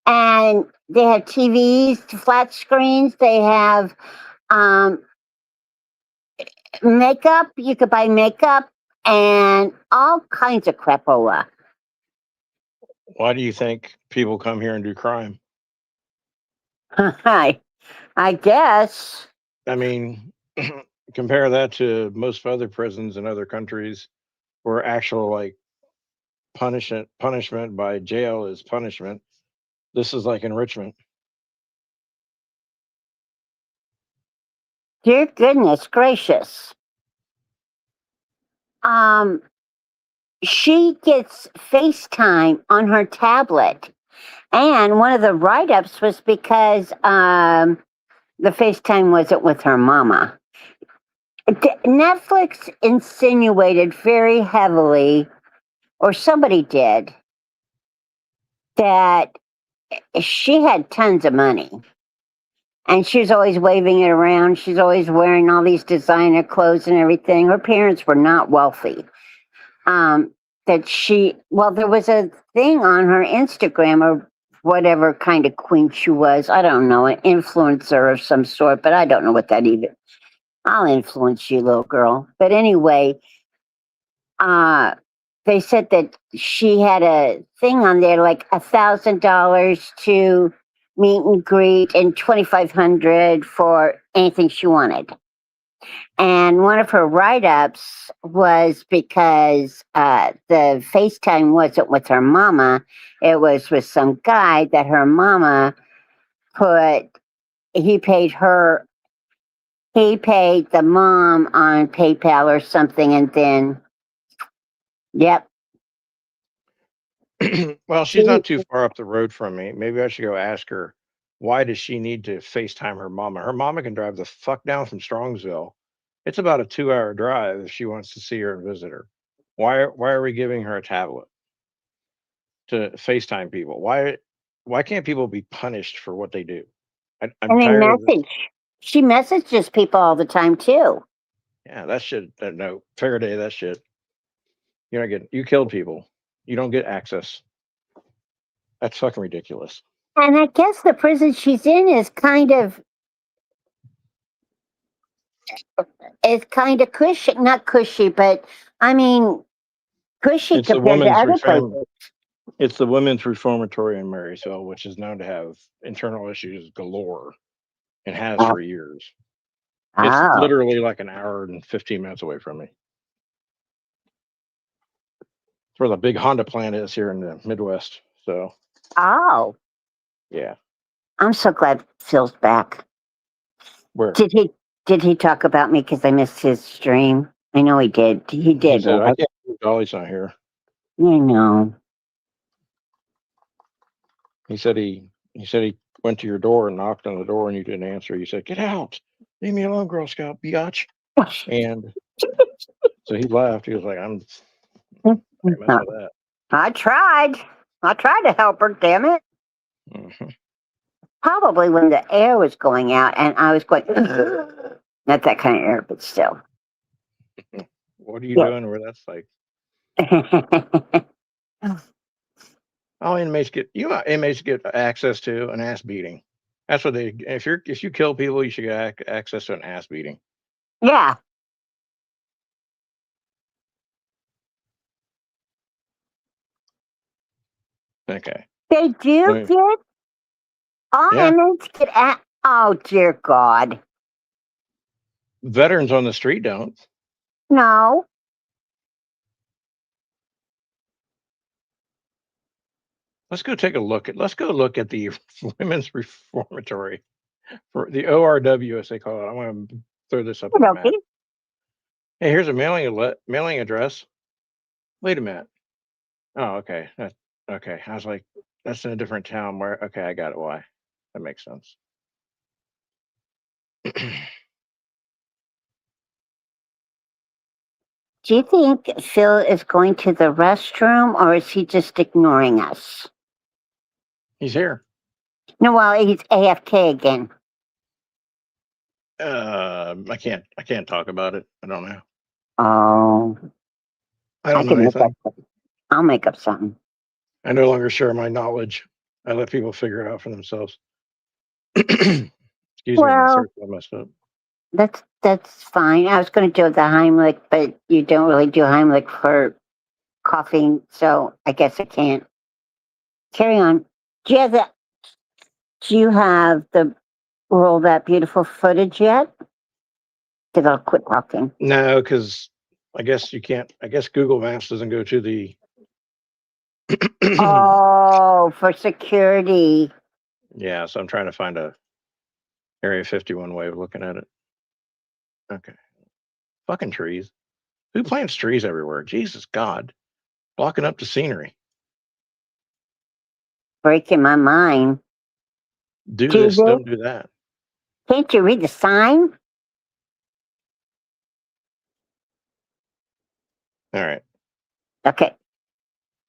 and they have TVs, flat screens. They have makeup. You could buy makeup and all kinds of crapola. Why do you think people come here and do crime? I guess. I mean, compare that to most other prisons in other countries where actual like punishment by jail is punishment. This is like enrichment. Dear goodness gracious. She gets FaceTime on her tablet And one of the write-ups was because the FaceTime wasn't with her mama. Netflix insinuated very heavily, or somebody did, that she had tons of money. And she's always waving it around. She's always wearing all these designer clothes and everything. Her parents were not wealthy. There was a thing on her Instagram or whatever kind of queen she was. I don't know, an influencer of some sort, but I don't know what that even. I'll influence you, little girl. But anyway, they said that she had a thing on there like $1,000 to meet and greet and $2,500 for anything she wanted. And one of her write-ups was because the FaceTime wasn't with her mama; it was with some guy that her mama put. He paid her. He paid the mom on PayPal or something, and then, yep. Well, she's not too far up the road from me. Maybe I should go ask her, why does she need to FaceTime her mama? Her mama can drive the fuck down from Strongsville. It's about a 2-hour drive if she wants to see her and visit her. Why are we giving her a tablet to FaceTime people? Why can't people be punished for what they do? I'm And they tired of this. message. She messages people all the time too. Yeah, that shit. No, Faraday, that shit. You're not getting. You killed people. You don't get access. That's fucking ridiculous. And I guess the prison she's in is kind of cushy, not cushy, but I mean cushy It's the compared to women's other reform. places. It's the women's reformatory in Marysville, which is known to have internal issues galore, and has Oh, for years. It's oh, literally like an hour and 15 minutes away from me. It's where the big Honda plant is here in the Midwest. So oh. yeah, I'm so glad Phil's back. where Did he talk about me because I missed his stream? I know he did. He he did, said, "I right? can't believe Dolly's not here." I know. He said he went to your door and knocked on the door and you didn't answer. You said, "Get out, leave me alone, Girl Scout biatch." And so he left. He was like, "I'm not gonna mess with that." I tried. I tried to help her, damn it. Mhm. Probably when the air was going out and I was going, not that kind of air, but still. What are you Yeah. doing where that's like? Oh, inmates get access to an ass beating. That's what they. If you kill people, you should get access to an ass beating. Yeah. Okay. They do Let me- get, all Yeah. inmates get at, oh dear God. Veterans on the street don't. No. Let's go take a look at. Let's go look at the women's reformatory for the ORW, as they call it. I want to throw this up on the map. Okay. Hey, here's a mailing address. Wait a minute. Oh, okay. Okay. I was like, that's in a different town. Where? Okay, I got it. Why? That makes sense. Do you think Phil is going to the restroom or is he just ignoring us? He's here. No, well, he's AFK again. I can't talk about it. I don't know. Oh, I don't know can make anything. up. I'll make up something. I no longer share my knowledge. I let people figure it out for themselves. Excuse me, my Well, circle messed up. that's fine. I was going to do the Heimlich, but you don't really do Heimlich for coughing, so I guess I can't. Carry on. Do you have the roll that beautiful footage yet? Because I'll quit talking. No, because I guess you can't. I guess Google Maps doesn't go to the. Oh, for security. Yeah, so I'm trying to find a Area 51 way of looking at it. Okay. Fucking trees. Who plants trees everywhere? Jesus God. Blocking up the scenery. breaking my mind. Do Do this, they? don't do that. Can't you read the sign? All right. Okay.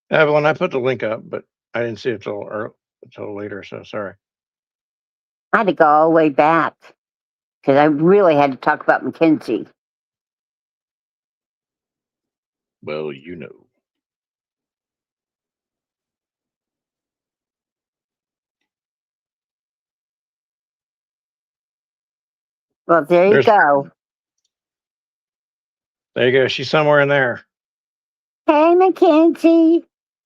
Evelyn, I put the link up, but I didn't see it till later, so sorry. I had to go all the way back because I really had to talk about Mackenzie. Well, you know. Well, there you There's go. there you go. She's somewhere in there. Hey, Mackenzie.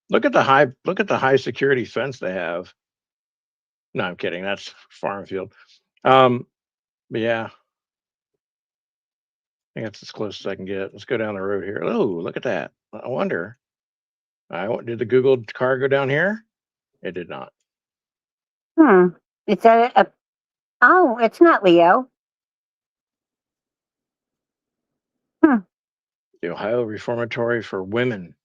Look at the high security fence they have. No, I'm kidding. That's farm field. But yeah, I think that's as close as I can get. Let's go down the road here. Oh, look at that. I wonder. Did the Google car go down here? It did not. Is that a? Oh, it's not Leo. The Ohio Reformatory for Women.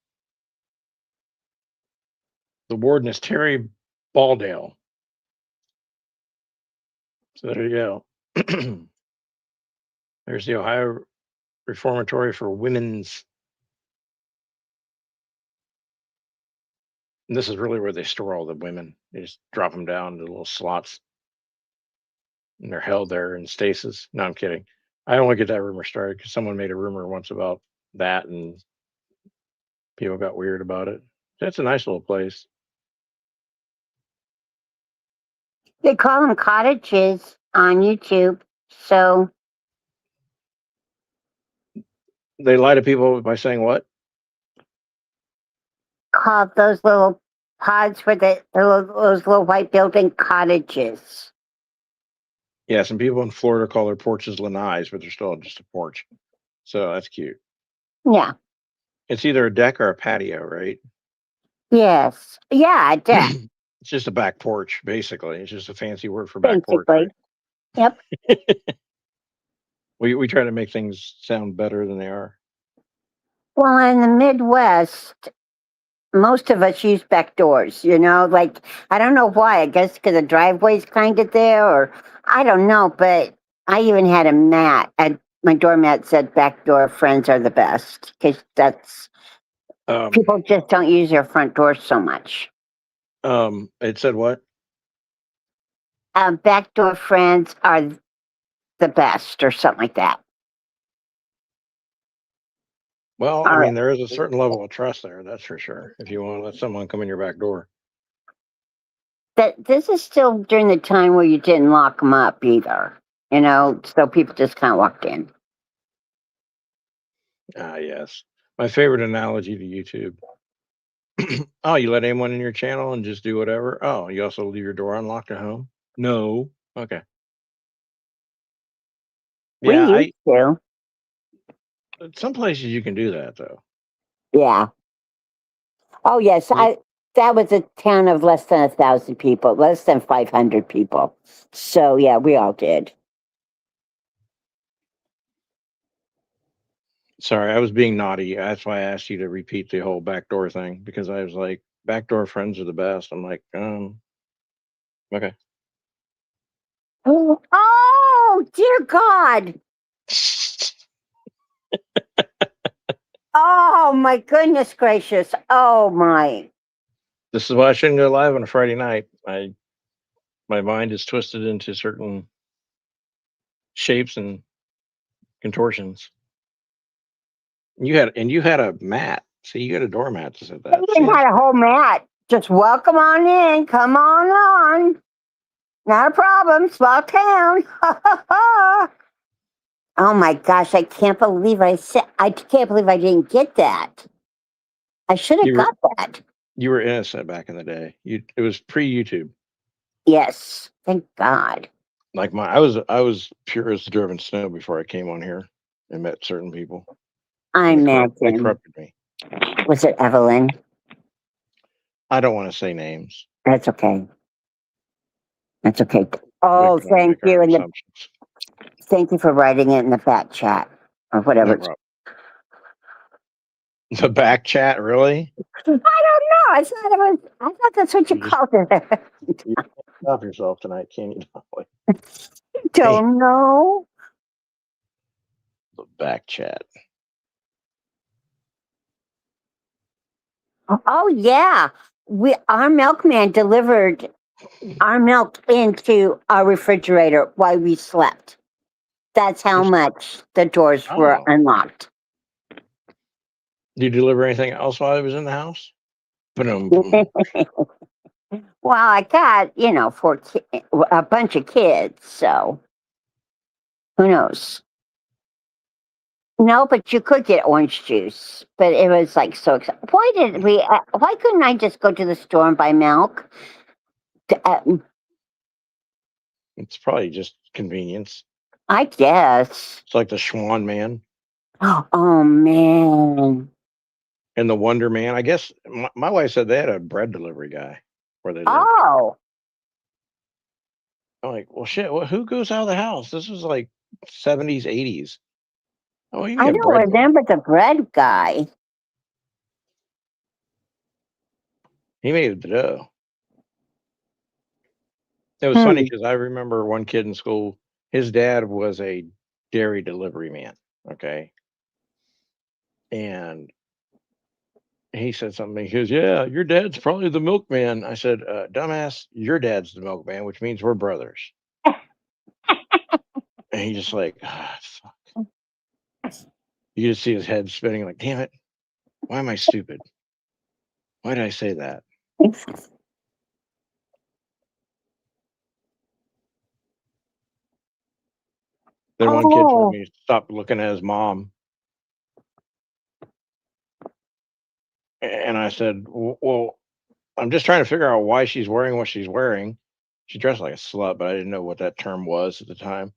The warden is Terry Baldale. So there you go. There's the Ohio Reformatory for Women's. And this is really where they store all the women. They just drop them down to little slots. And they're held there in stasis. No, I'm kidding. I don't want to get that rumor started because someone made a rumor once about that and people got weird about it. That's a nice little place. They call them cottages on YouTube. So They lie to people by saying what? called those little pods for those little white building cottages. Yeah, some people in Florida call their porches lanais, but they're still just a porch. So that's cute. Yeah. It's either a deck or a patio, right? Yes. Yeah, a deck, It's just a back porch, basically. It's just a fancy word for back porch. basically. Right? Yep. We try to make things sound better than they are. Well, in the Midwest, most of us use back doors, like, I don't know why. I guess because the driveway's kind of there, or I don't know, but I even had a mat. My doormat said back door friends are the best because that's people just don't use their front doors so much. It said what? Backdoor friends are the best, or something like that. Well, I mean, there is a certain level of trust there, that's for sure. If you want to let someone come in your back door. That this is still during the time where you didn't lock them up either, so people just kind of walked in. Ah, yes. My favorite analogy to YouTube. Oh, you let anyone in your channel and just do whatever? Oh, you also leave your door unlocked at home? No. Okay. Yeah, We used to. Some places you can do that though. Yeah. Oh yes, that was a town of less than 1,000 people, less than 500 people. So yeah, we all did. Sorry, I was being naughty. That's why I asked you to repeat the whole backdoor thing because I was like, backdoor friends are the best. I'm like, okay. Oh dear God. Oh my goodness gracious. Oh my. This is why I shouldn't go live on a Friday night. My mind is twisted into certain shapes and contortions. You had a mat. See, you had a doormat that said that. I even had a whole mat. Just welcome on in. Come on. Not a problem. Small town. Oh my gosh, I can't believe I can't believe I didn't get that. I should have got that. You were innocent back in the day. It was pre-YouTube. Yes, thank God. Like I was pure as the driven snow before I came on here and met certain people. I imagine. They corrupted me. Was it Evelyn? I don't want to say names. That's okay. Oh, thank you. And thank you for writing it in the fat chat or whatever. No The back chat, really? I don't know. I thought it was. I thought that's what you You just called it. you can't stop yourself tonight, can you, Dolly? Hey, Don't know. the back chat. Oh yeah, our milkman delivered our milk into our refrigerator while we slept. That's how much the doors were Oh, unlocked. did you deliver anything else while I was in the house? Boom. Well, I got a bunch of kids, so who knows? No, but you could get orange juice, but it was like so exciting. Why did we? Why couldn't I just go to the store and buy milk? It's probably just convenience. I guess. It's like the Schwan Man Oh man. and the Wonder Man. I guess my wife said they had a bread delivery guy where they live. Oh, I'm like, well, shit. Well, who goes out of the house? This was like 70s, 80s. Oh, you can I get don't bread. remember the bread guy. He made the dough. It was funny Hmm. because I remember one kid in school. His dad was a dairy delivery man. Okay, and he said something. He goes, "Yeah, your dad's probably the milkman." I said, "Dumbass, your dad's the milkman, which means we're brothers." And he just like, fuck. You just see his head spinning. Like, damn it, why am I stupid? Why did I say that? Then one kid told Oh, me to stop looking at his mom, and I said, "Well, I'm just trying to figure out why she's wearing what she's wearing. She dressed like a slut, but I didn't know what that term was at the time."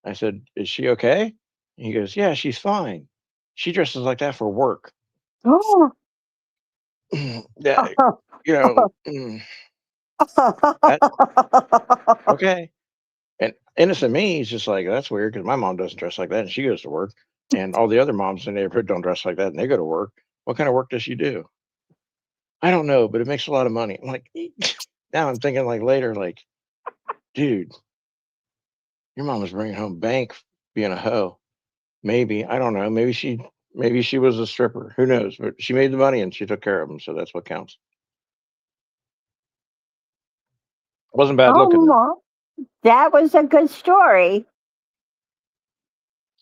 I said, "Is she okay?" He goes, "Yeah, she's fine. She dresses like that for work." oh, Yeah, oh, that okay. And innocent me is just like, that's weird because my mom doesn't dress like that and she goes to work. And all the other moms in the neighborhood don't dress like that and they go to work. What kind of work does she do? I don't know, but it makes a lot of money. I'm like, now I'm thinking like later, like, dude, your mom was bringing home bank being a hoe. Maybe, I don't know. Maybe she was a stripper. Who knows? But she made the money and she took care of them. So that's what counts. Wasn't bad looking though. oh, that was a good story.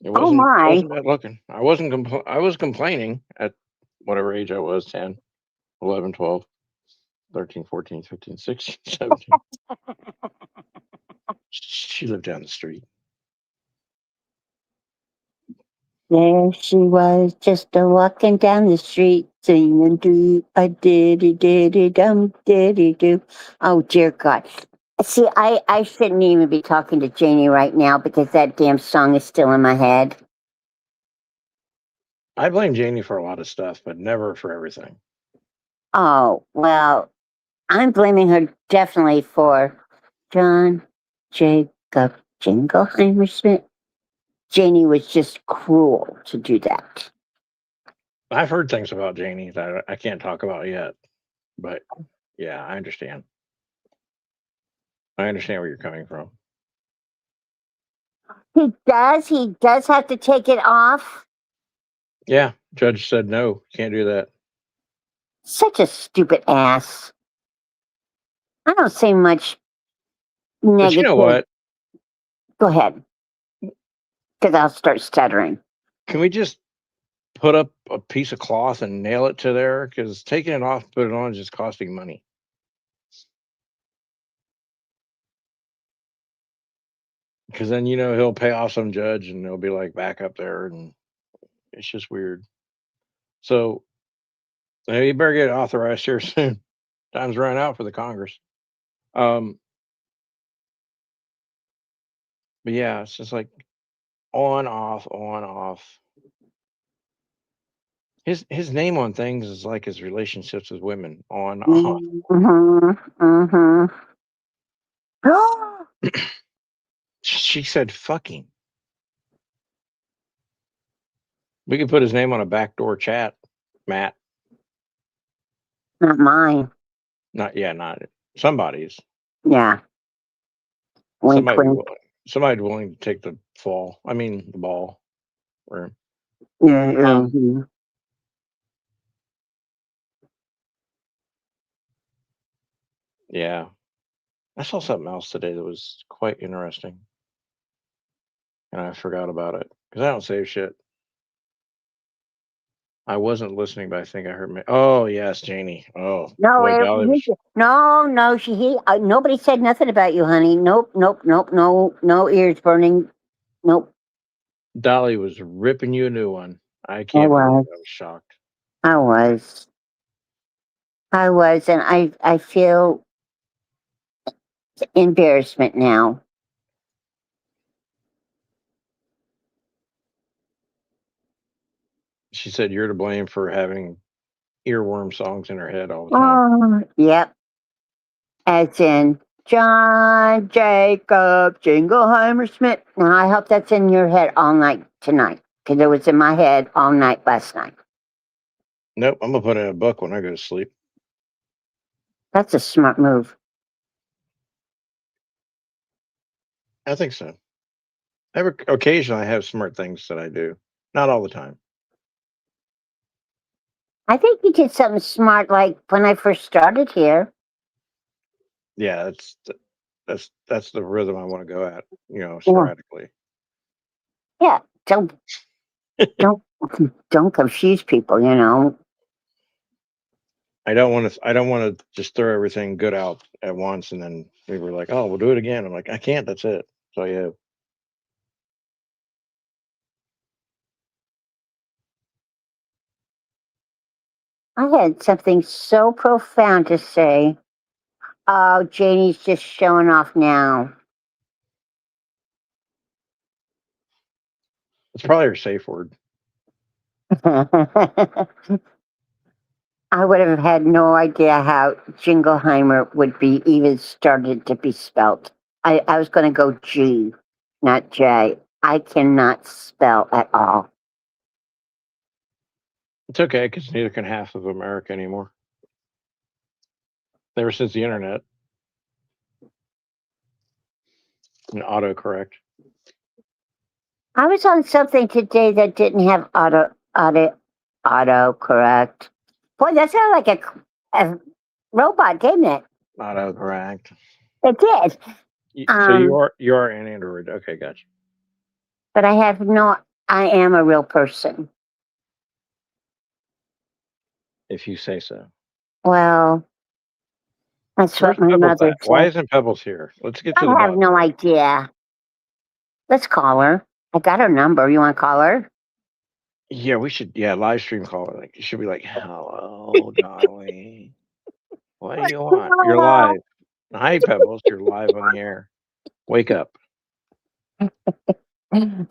It Oh my. wasn't bad looking. I was complaining at whatever age I was, 10, 11, 12, 13, 14, 15, 16, 17. She lived down the street. There she was, just a walking down the street, singing do a diddy diddy dum diddy do. Oh dear God! See, I shouldn't even be talking to Janie right now because that damn song is still in my head. I blame Janie for a lot of stuff, but never for everything. Oh well, I'm blaming her definitely for John Jacob Jingleheimer Smith. Janie was just cruel to do that. I've heard things about Janie that I can't talk about yet, but yeah, I understand. I understand where you're coming from. He does. He does have to take it off. Yeah, judge said no, can't do that. Such a stupid ass. I don't say much But you know negative. what? Go ahead, because I'll start stuttering. Can we just put up a piece of cloth and nail it to there? Because taking it off, put it on is just costing money. Because then he'll pay off some judge and they'll be like back up there, and it's just weird. So you better get it authorized here soon. Time's running out for the Congress. But yeah, it's just like on off on off. His name on things is like his relationships with women on off. Mm-hmm. Mm-hmm. She said fucking. We could put his name on a backdoor chat. Matt. Not mine. Not somebody's. Yeah. Wink, Somebody wink. somebody willing to take the fall. I mean the ball. Or Yeah. um, mhm. yeah. I saw something else today that was quite interesting, and I forgot about it because I don't save shit. I wasn't listening, but I think I heard me. Oh yes, Janie. Oh No, boy, Dolly was. no. Nobody said nothing about you, honey. Nope, nope, nope. No ears burning. Nope. Dolly was ripping you a new one. I I can't believe was. I was shocked. I was. I was, and I feel embarrassment now. She said you're to blame for having earworm songs in her head all the time. Oh, yep. As in John Jacob Jingleheimer Smith. Now I hope that's in your head all night tonight, because it was in my head all night last night. Nope, I'm gonna put it in a book when I go to sleep. That's a smart move. I think so. Occasionally I have smart things that I do. Not all the time. I think you did something smart, like when I first started here. Yeah, that's the rhythm I want to go at, Yeah. sporadically. Yeah, don't confuse people. I don't want to just throw everything good out at once and then we were like, "Oh, we'll do it again." I'm like, "I can't. That's it." So yeah. I had something so profound to say. Oh, Janie's just showing off now. It's probably her safe word. I would have had no idea how Jingleheimer would be even started to be spelt. I was going to go G, not J. I cannot spell at all. It's okay because neither can half of America anymore. Ever since the internet and autocorrect. I was on something today that didn't have auto correct. Boy, that sounded like a robot, didn't it? Autocorrect. It did. So you are an Android. Okay, gotcha. But I am a real person. If you say so. Well, that's Where's what my Pebbles mother at? Why said. isn't Pebbles here? Let's get to I the have bottom. no idea. Let's call her. I got her number. You want to call her? Yeah, we should. Yeah, live stream call it. Like, it should be like, "Hello, Dolly. What do you want? You're live. Hi, Pebbles. You're live on the air. Wake up." I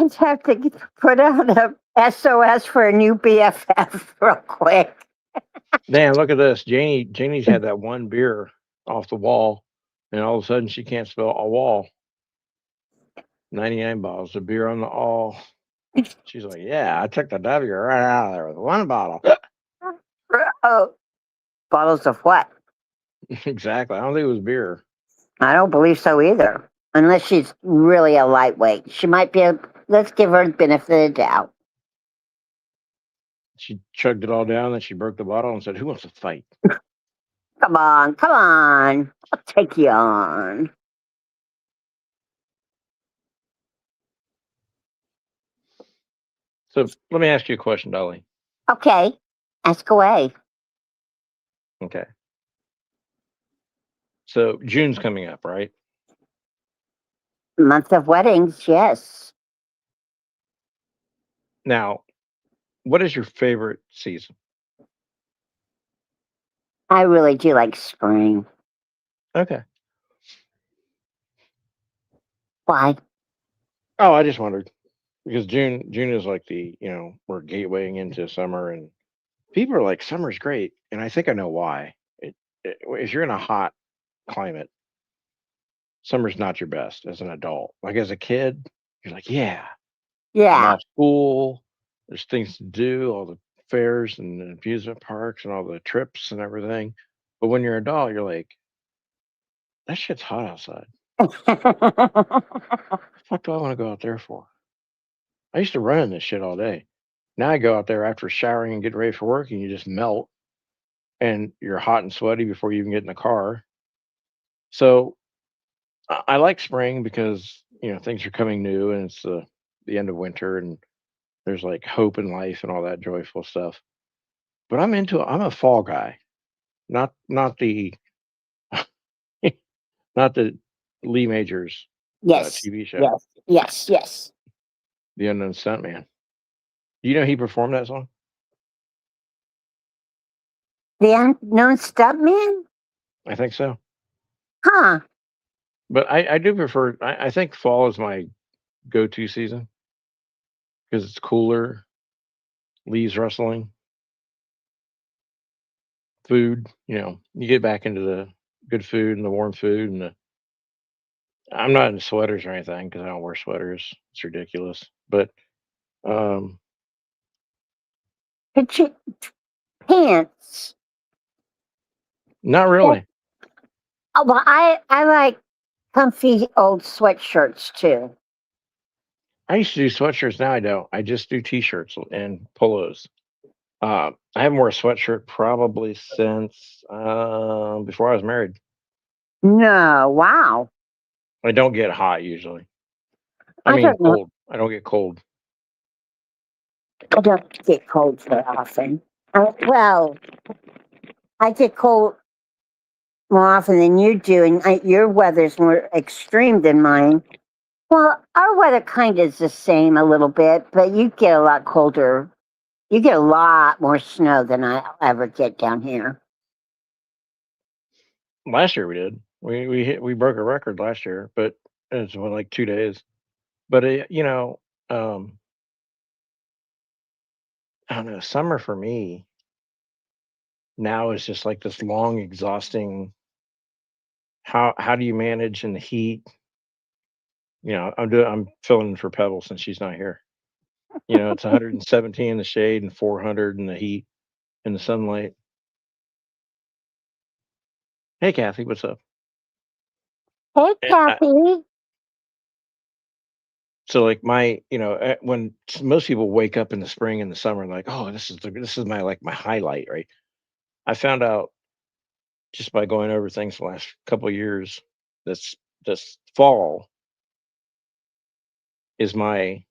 just have to put out a SOS for a new BFF real quick. Damn, look at this. Janie's had that one beer off the wall, and all of a sudden she can't spell a wall. 99 bottles of beer on the wall. She's like, "Yeah, I took the W right out of there with one bottle." Oh, bottles of what? Exactly. I don't think it was beer. I don't believe so either. Unless she's really a lightweight. She might be let's give her the benefit of the doubt. She chugged it all down, then she broke the bottle and said, "Who wants to fight?" Come on. I'll take you on. So let me ask you a question, Dolly. Okay. Ask away. Okay. So June's coming up, right? Month of weddings, yes. Now, what is your favorite season? I really do like spring. Okay. Why? Oh, I just wondered because June is like we're gatewaying into summer, and people are like, "Summer's great," and I think I know why. If you're in a hot climate, summer's not your best as an adult. Like as a kid, you're like, "Yeah, I'm Yeah. off school. There's things to do. All the fairs and the amusement parks and all the trips and everything. But when you're an adult, you're like, that shit's hot outside. The fuck do I want to go out there for? I used to run in this shit all day. Now I go out there after showering and getting ready for work, and you just melt, and you're hot and sweaty before you even get in the car. So I like spring because things are coming new, and it's the end of winter, and there's like hope in life and all that joyful stuff. But I'm a fall guy, not the not the Lee Majors Yes, TV show, yes, yes, yes. The Unknown Stuntman. Do you know he performed that song? The Unknown Stuntman? I think so. Huh. But I do prefer. I think fall is my go-to season because it's cooler, leaves rustling, food. You get back into the good food and the warm food, and I'm not in sweaters or anything because I don't wear sweaters. It's ridiculous. But um, But you, pants. not Yeah. really. Oh, well, I like comfy old sweatshirts too. I used to do sweatshirts. Now I don't. I just do t-shirts and polos. I haven't worn a sweatshirt probably since before I was married. No, wow. I don't get hot usually. I I mean don't know. cold. I don't get cold. I don't get cold very often. Well, I get cold more often than you do, and your weather's more extreme than mine. Well, our weather kind of is the same a little bit, but you get a lot colder. You get a lot more snow than I ever get down here. Last year we did. We broke a record last year, but it's like 2 days. But um, I don't know. Summer for me now is just like this long, exhausting. How do you manage in the heat? I'm filling in for Pebble since she's not here. It's 117 in the shade and 400 in the heat in the sunlight. Hey, Kathy, what's up? Hey, Eh, Kathy. So like when most people wake up in the spring and the summer and like, oh, this is my like my highlight, right? I found out just by going over things the last couple of years, this fall is my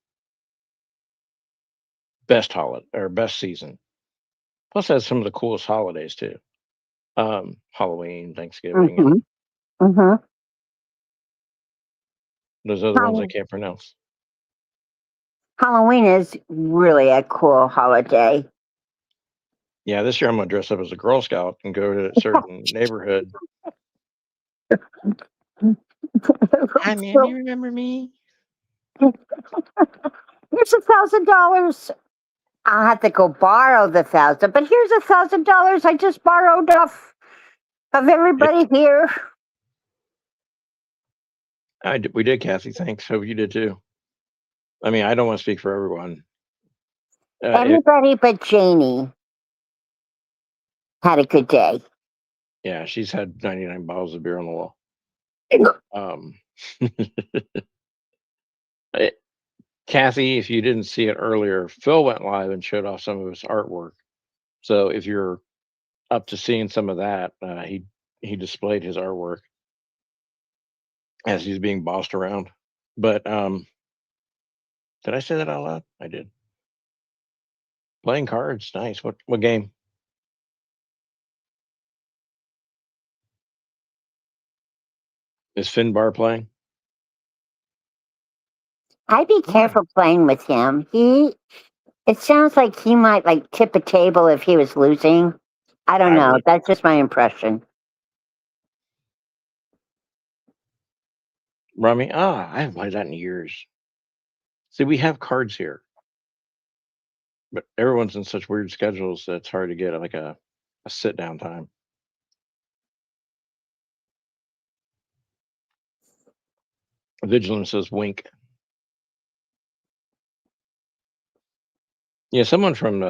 best holiday or best season. Plus, it has some of the coolest holidays too. Halloween, Thanksgiving, and Mm-hmm. Mm-hmm. those other ones I can't pronounce. Halloween is really a cool holiday. Yeah, this year I'm gonna dress up as a Girl Scout and go to a certain neighborhood. Hi, man, you remember me? Here's $1,000. I'll have to go borrow the 1,000, but here's $1,000 I just borrowed off of everybody here. We did, Kathy. Thanks. Hope you did too. I mean, I don't want to speak for everyone. Everybody but Janie had a good day. Yeah, she's had 99 bottles of beer on the wall. Um, Kathy, if you didn't see it earlier, Phil went live and showed off some of his artwork. So if you're up to seeing some of that, he displayed his artwork as he's being bossed around. But did I say that out loud? I did. Playing cards, nice. What game? Is Finbar playing? I'd be careful playing with him. It sounds like he might like tip a table if he was losing. I don't know. That's just my impression. Rummy? I haven't played that in years. See, we have cards here, but everyone's in such weird schedules that it's hard to get like a sit down time. Vigilant says wink. Yeah, someone from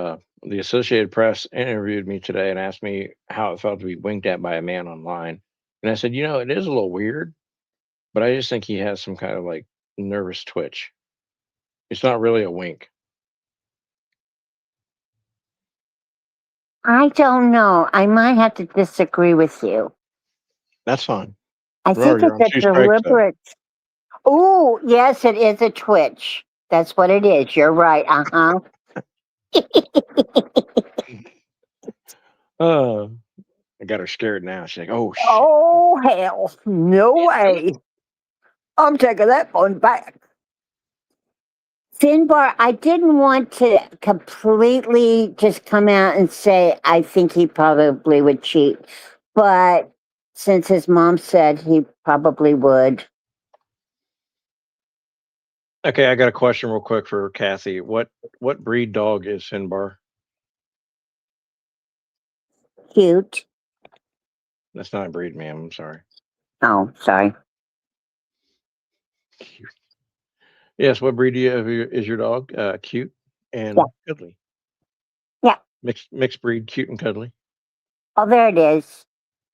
the Associated Press interviewed me today and asked me how it felt to be winked at by a man online. And I said, it is a little weird, but I just think he has some kind of like nervous twitch. It's not really a wink. I don't know. I might have to disagree with you. That's fine. I Remember, think you're on it's a 2 strikes, though. deliberate. Oh, yes, it is a twitch. That's what it is. You're right. Uh-huh. I got her scared now. She's like, "Oh shit!" Oh, hell. No way. I'm taking that one back. Finbar, I didn't want to completely just come out and say I think he probably would cheat, but since his mom said he probably would. Okay, I got a question real quick for Kathy. What breed dog is Finbar? Cute. That's not a breed, ma'am. I'm sorry. Oh, sorry. Cute. Yes, what breed is your dog? Cute and Yeah. cuddly. Yeah. Mixed breed, cute and cuddly. Oh, there it is.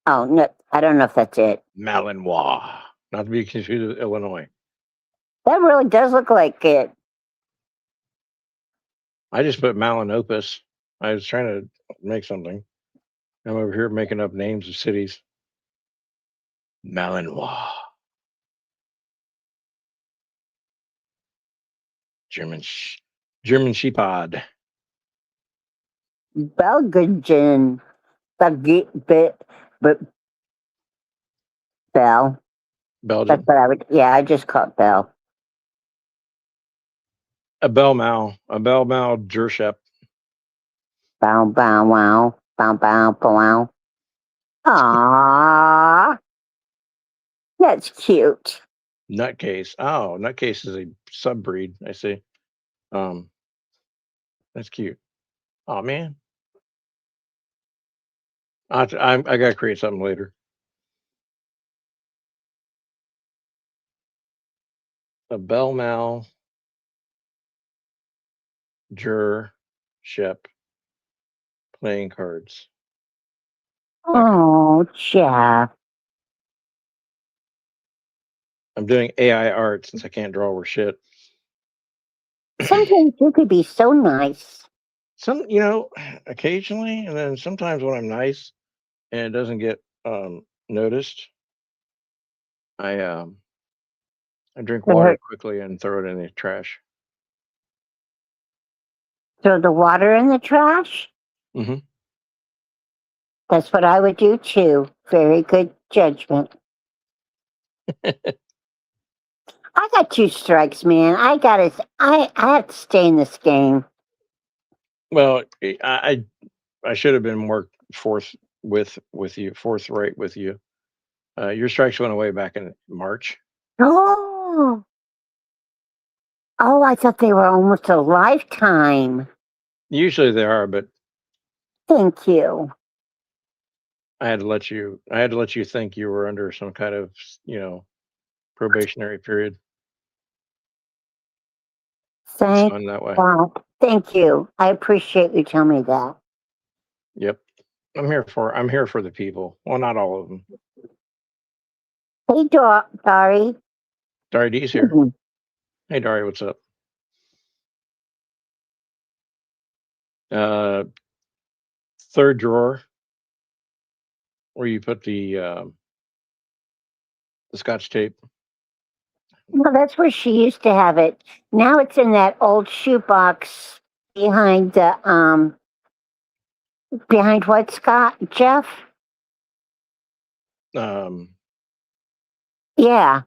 Oh, no, I don't know if that's it. Malinois, not to be confused with Illinois. That really does look like it. I just put Malinopus. I was trying to make something. I'm over here making up names of cities. Malinois. German sheepod. Belgian. But Bell. That's Belgian. what I would, yeah, I just call it Bell. A Belmau. A Belmau Jershep. Bow, bow, wow. Bow, bow, bow, wow. Aww. That's cute. Nutcase. Oh, Nutcase is a subbreed. I see. That's cute. Oh man. I gotta create something later. A Belmau Jershep playing cards. Oh, Jeff. I'm doing AI art since I can't draw or shit. Sometimes you could be so nice. Some, occasionally, and then sometimes when I'm nice and it doesn't get noticed, I drink It water hurt. quickly and throw it in the trash. Throw the water in the trash. Hmm. That's what I would do too. Very good judgment. I got 2 strikes, man. I have to stay in this game. Well, I should have been more forthright with you. Your strikes went away back in March. Oh. Oh, I thought they were almost a lifetime. Usually they are, but Thank you. I had to let you think you were under some kind of, probationary period. It's Thank fun that way. wow. Thank you. I appreciate you telling me that. Yep. I'm here for the people. Well, not all of them. Hey, Dari. Dari D's here. Hey, Dari, what's up? Third drawer where you put the Scotch tape. Well, that's where she used to have it. Now it's in that old shoebox behind the behind what, Scott? Jeff? Um, Yeah.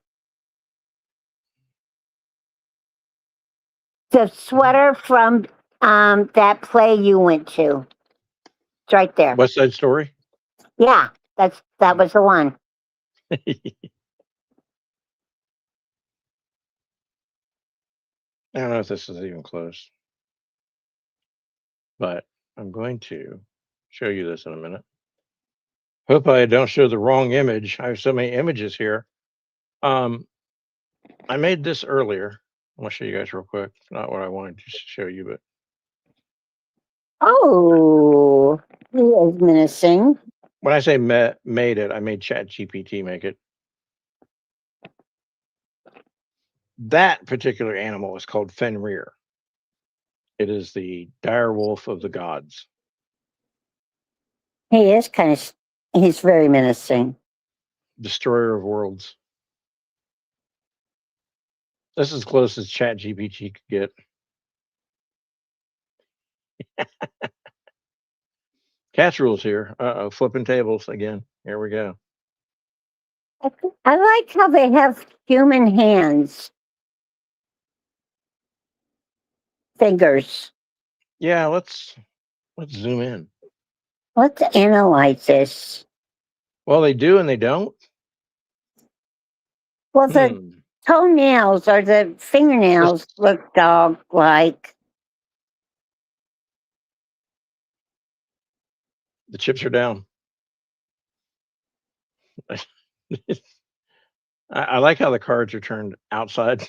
The sweater from that play you went to. It's right there. West Side Story. Yeah, that was the one. I don't know if this is even close, but I'm going to show you this in a minute. Hope I don't show the wrong image. I have so many images here. I made this earlier. I'm gonna show you guys real quick. Not what I wanted to show you, but Oh, he is menacing. When I say made it, I made Chat GPT make it. That particular animal is called Fenrir. It is the dire wolf of the gods. He is kind of, he's very menacing. Destroyer of worlds. This is as close as Chat GPT could get. Cat's rules here. Uh-oh, flipping tables again. Here we go. I like how they have human hands, fingers. Yeah, let's zoom in. Let's analyze this. Well, they do and they don't. Well, the Hmm. toenails or the fingernails look dog-like. The chips are down. I like how the cards are turned outside.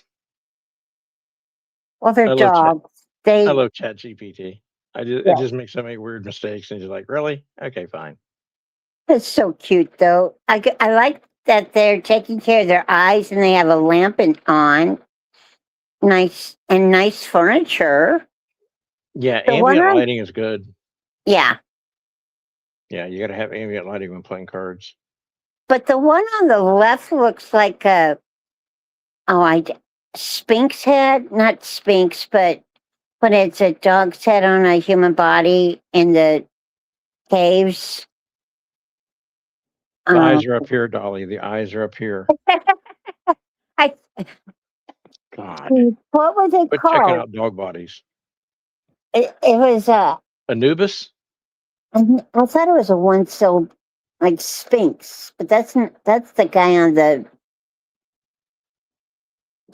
Well, they're I love Chat, dogs. They I love Chat GPT. It Yeah. just makes so many weird mistakes, and you're like, really? Okay, fine. It's so cute, though. I like that they're taking care of their eyes and they have a lamp on. Nice furniture. Yeah, The one ambient on, lighting is good. yeah, Yeah, you got to have ambient lighting when playing cards. but the one on the left looks like a Sphinx head, not Sphinx, but it's a dog's head on a human body in the caves. The eyes are up here, Dolly. The eyes are up here. I God. what was it Quit checking called? out dog bodies. It was Anubis? I thought it was a one-celled like Sphinx, but that's the guy on the.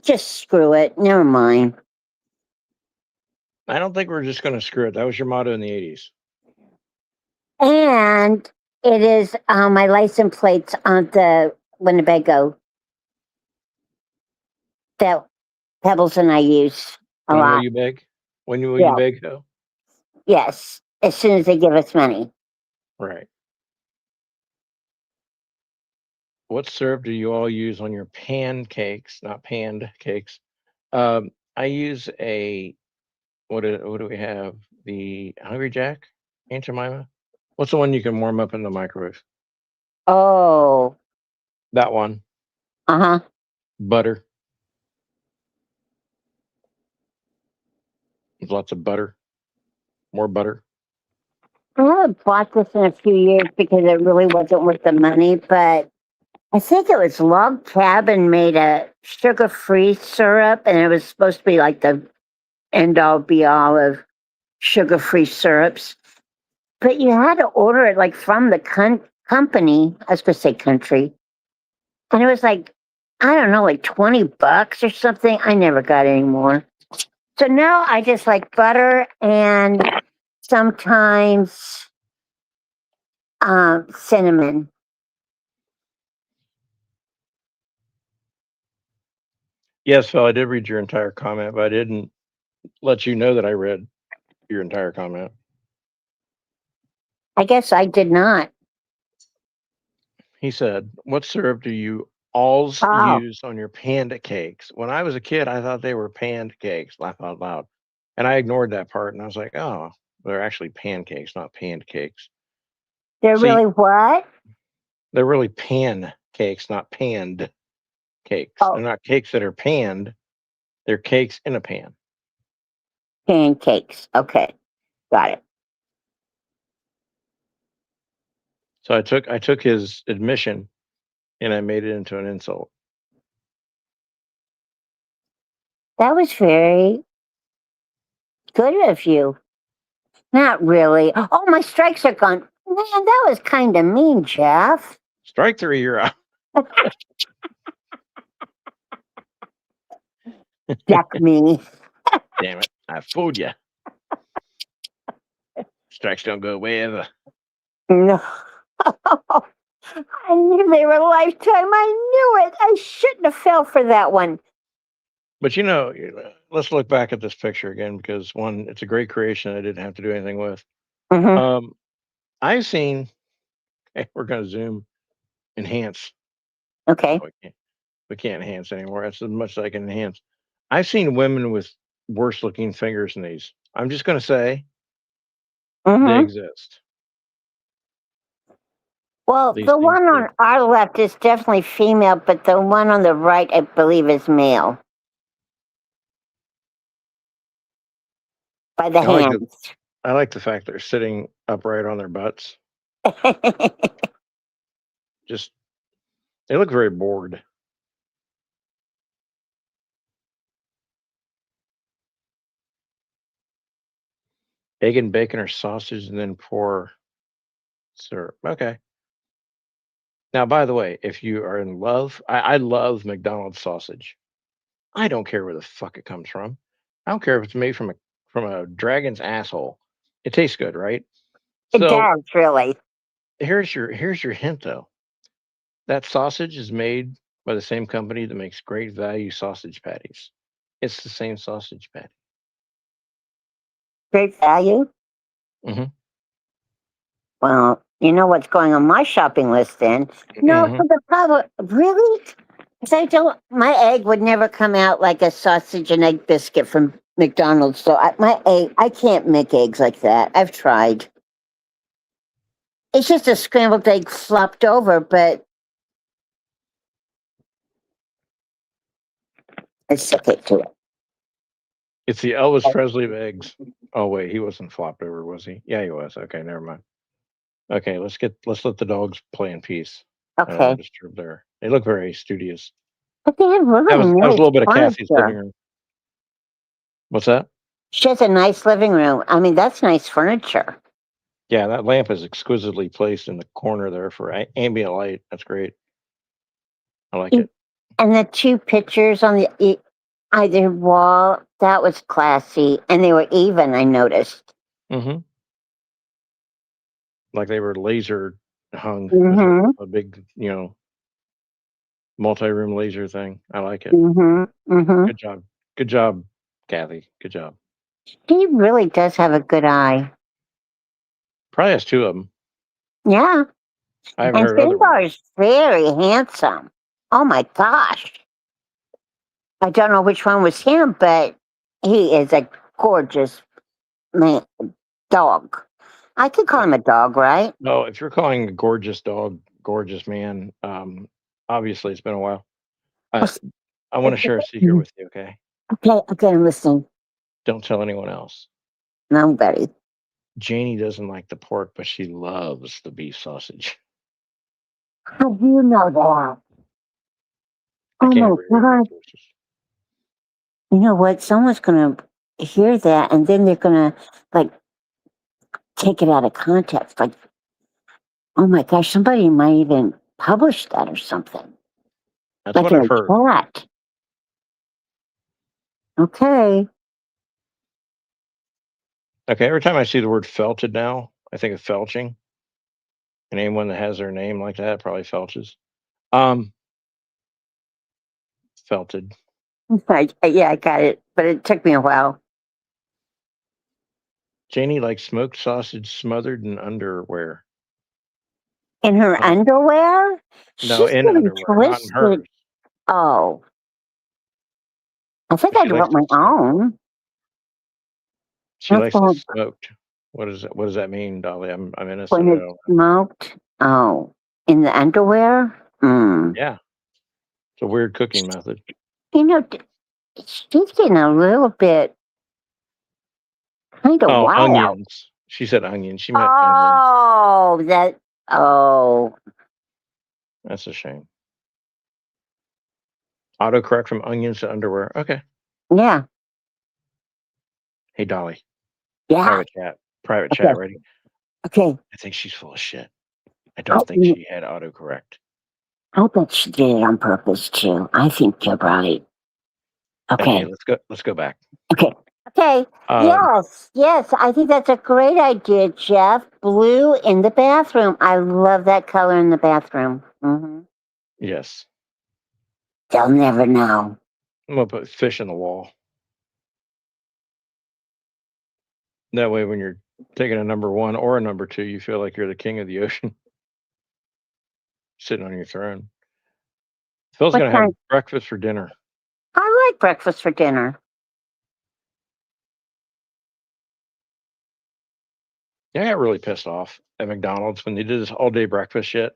Just screw it. Never mind. I don't think we're just going to screw it. That was your motto in the 80s. And it is my license plates on the Winnebago that Pebbles and I use a When will lot. you beg? When will Yeah. you beg, though? Yes, as soon as they give us money. Right. What syrup do you all use on your pancakes? Not panned cakes. I use what do we have? The Hungry Jack, Aunt Jemima. What's the one you can warm up in the microwave? Oh, That one. uh-huh. Butter. There's lots of butter. More butter. I haven't bought this in a few years because it really wasn't worth the money, but I think it was Log Cabin made a sugar-free syrup, and it was supposed to be like the end-all be-all of sugar-free syrups. But you had to order it like from the company. I was going to say country. And it was like, I don't know, like $20 or something. I never got any more. So now I just like butter and sometimes cinnamon. Yes, Phil, I did read your entire comment, but I didn't let you know that I read your entire comment. I guess I did not. He said, "What syrup do you alls Oh. use on your panda cakes?" When I was a kid, I thought they were panned cakes. Laugh out loud, and I ignored that part, and I was like, "Oh, they're actually pancakes, not panned cakes." They're See, really what? they're really pan cakes, not panned cakes. Oh. They're not cakes that are panned. They're cakes in a pan. Pancakes. Okay. Got it. So I took his admission, and I made it into an insult. That was very good of you. Not really. Oh, my strikes are gone. Man, that was kind of mean, Jeff. Strike three, you're out. Duck me. Damn it, I fooled you. Strikes don't go away ever. No. I knew they were a lifetime. I knew it. I shouldn't have fell for that one. But let's look back at this picture again because one, it's a great creation. I didn't have to do anything with. Hmm. Um, I've seen. Hey, we're gonna zoom, enhance. Okay. Oh, we can't enhance anymore. That's as much as I can enhance. I've seen women with worse looking fingers than these. I'm just gonna say they Hmm. exist. Well, These the things one do. on our left is definitely female, but the one on the right, I believe, is male by the I like the hands. I like the fact they're sitting upright on their butts. Just they look very bored. Egg and bacon or sausage, and then pour syrup. Okay. Now, by the way, if you are in love, I love McDonald's sausage. I don't care where the fuck it comes from. I don't care if it's made from a dragon's asshole. It tastes good, right? It So does, really. here's your hint though. That sausage is made by the same company that makes great value sausage patties. It's the same sausage patty. Great value. Hmm. Well, you know what's going on my shopping list then? No, Hmm. for the problem, really? 'Cause I don't, my egg would never come out like a sausage and egg biscuit from McDonald's. So my egg, I can't make eggs like that. I've tried. It's just a scrambled egg flopped over, but it's stick to it. It's the Elvis Presley of eggs. Oh wait, he wasn't flopped over, was he? Yeah, he was. Okay, never mind. Okay, let's let the dogs play in peace. I don't Okay. want to disturb their. They look very studious. But they have That really was that was a nice little bit of Kathy's living furniture. room. What's that? She has a nice living room. I mean, that's nice furniture. Yeah, that lamp is exquisitely placed in the corner there for ambient light. That's great. I like it. And the two pictures on the either wall, that was classy. And they were even, I noticed. Hmm. Like they were laser hung. There's Mm-hmm. a big, multi-room laser thing. I like it. Mm-hmm. Mm-hmm. Good job. Good job, Kathy. Good job. He really does have a good eye. Probably has two of them. Yeah. I haven't And heard Finbar otherwise. is very handsome. Oh my gosh. I don't know which one was him, but he is a gorgeous man, dog. I could call Yeah. him a dog, right? No, if you're calling a gorgeous dog, gorgeous man, obviously it's been a while. I I want to share a secret with you, okay? Okay, okay, I'm listening. Don't tell anyone else. Nobody. Janie doesn't like the pork, but she loves the beef sausage. How do you know that? I Oh can't my read her God. sources. You know what? Someone's going to hear that and then they're going to like take it out of context. Like, oh my gosh, somebody might even publish that or something. That's Like what in I've a heard. chat. Okay. Okay, every time I see the word felted now, I think of felching. And anyone that has their name like that probably felches. Um, Felted. Yeah, I got it. But it took me a while. Janie likes smoked sausage smothered in underwear. In her Uh, underwear? no, She's in getting underwear, not in twisted. hers. Oh, I think She I'd likes want it my smoked. own. She That's likes it all. smoked. What does that mean, Dolly? I'm When innocent. I it's don't. smoked. Oh, in the underwear? Mm. Yeah, it's a weird cooking method. You know, she's getting a little bit kind of Oh, wild. onions. She said onions. She meant onions. Oh, that. Oh, That's a shame. Autocorrect from onions to underwear. Okay. yeah, Hey, Dolly. yeah. Private chat. Private Okay, chat. Ready? okay. I think she's full of shit. I I, don't think she had autocorrect. I bet she did it on purpose too. I think you're right. Okay, Okay, let's go. Let's go back. okay, okay. Um, Yes, yes. I think that's a great idea, Jeff. Blue in the bathroom. I love that color in the bathroom. Hmm. yes. They'll never know. I'm gonna put fish in the wall. That way, when you're taking a number one or a number two, you feel like you're the king of the ocean, sitting on your throne. Phil's What gonna have time? breakfast for dinner. I like breakfast for dinner. Yeah, I got really pissed off at McDonald's when they did this all day breakfast shit.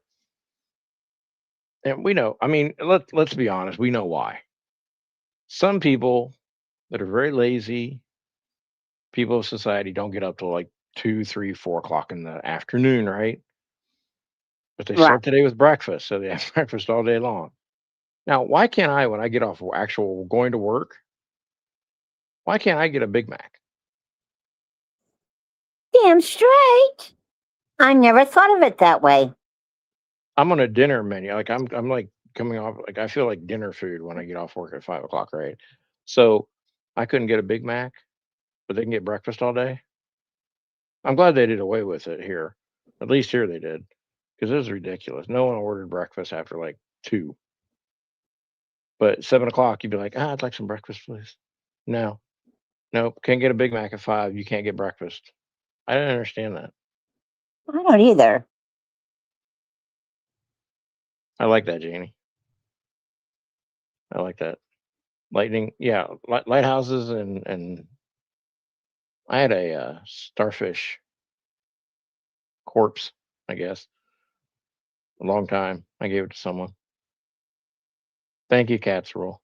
And we know, I mean, let's be honest, we know why. Some people that are very lazy, people of society, don't get up till like 2, 3, 4 o'clock in the afternoon, right? But they Right. start the day with breakfast, so they have breakfast all day long. Now, why can't I, when I get off actual going to work, why can't I get a Big Mac? Damn straight. I never thought of it that way. I'm on a dinner menu. Like I'm like coming off like I feel like dinner food when I get off work at 5 o'clock, right? So I couldn't get a Big Mac, but they can get breakfast all day. I'm glad they did away with it here. At least here they did. Because it was ridiculous. No one ordered breakfast after like 2. But 7 o'clock, you'd be like, I'd like some breakfast, please. No, nope, can't get a Big Mac at 5. You can't get breakfast. I didn't understand that. I don't either. I like that, Janie. I like that. Lightning, yeah, lighthouses and I had a starfish corpse, I guess, a long time. I gave it to someone. Thank you, Cat's Rule.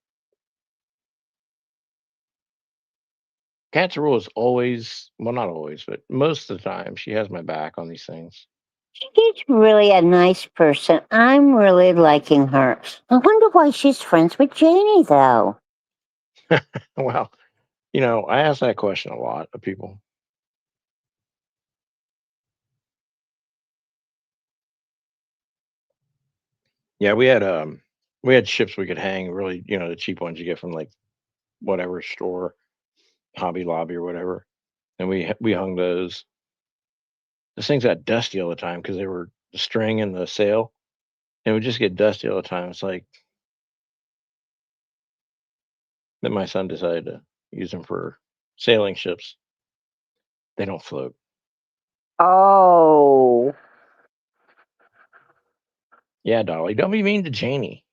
Cat's Rule is always, well, not always, but most of the time, she has my back on these things. She's really a nice person. I'm really liking her. I wonder why she's friends with Janie, though. Well, I ask that question a lot of people. Yeah, we had ships we could hang, really, the cheap ones you get from like whatever store, Hobby Lobby or whatever, and we hung those. Those things got dusty all the time because they were the string and the sail, and it would just get dusty all the time. It's like then my son decided to use them for sailing ships. They don't float. Oh. Yeah, Dolly, don't be mean to Janie,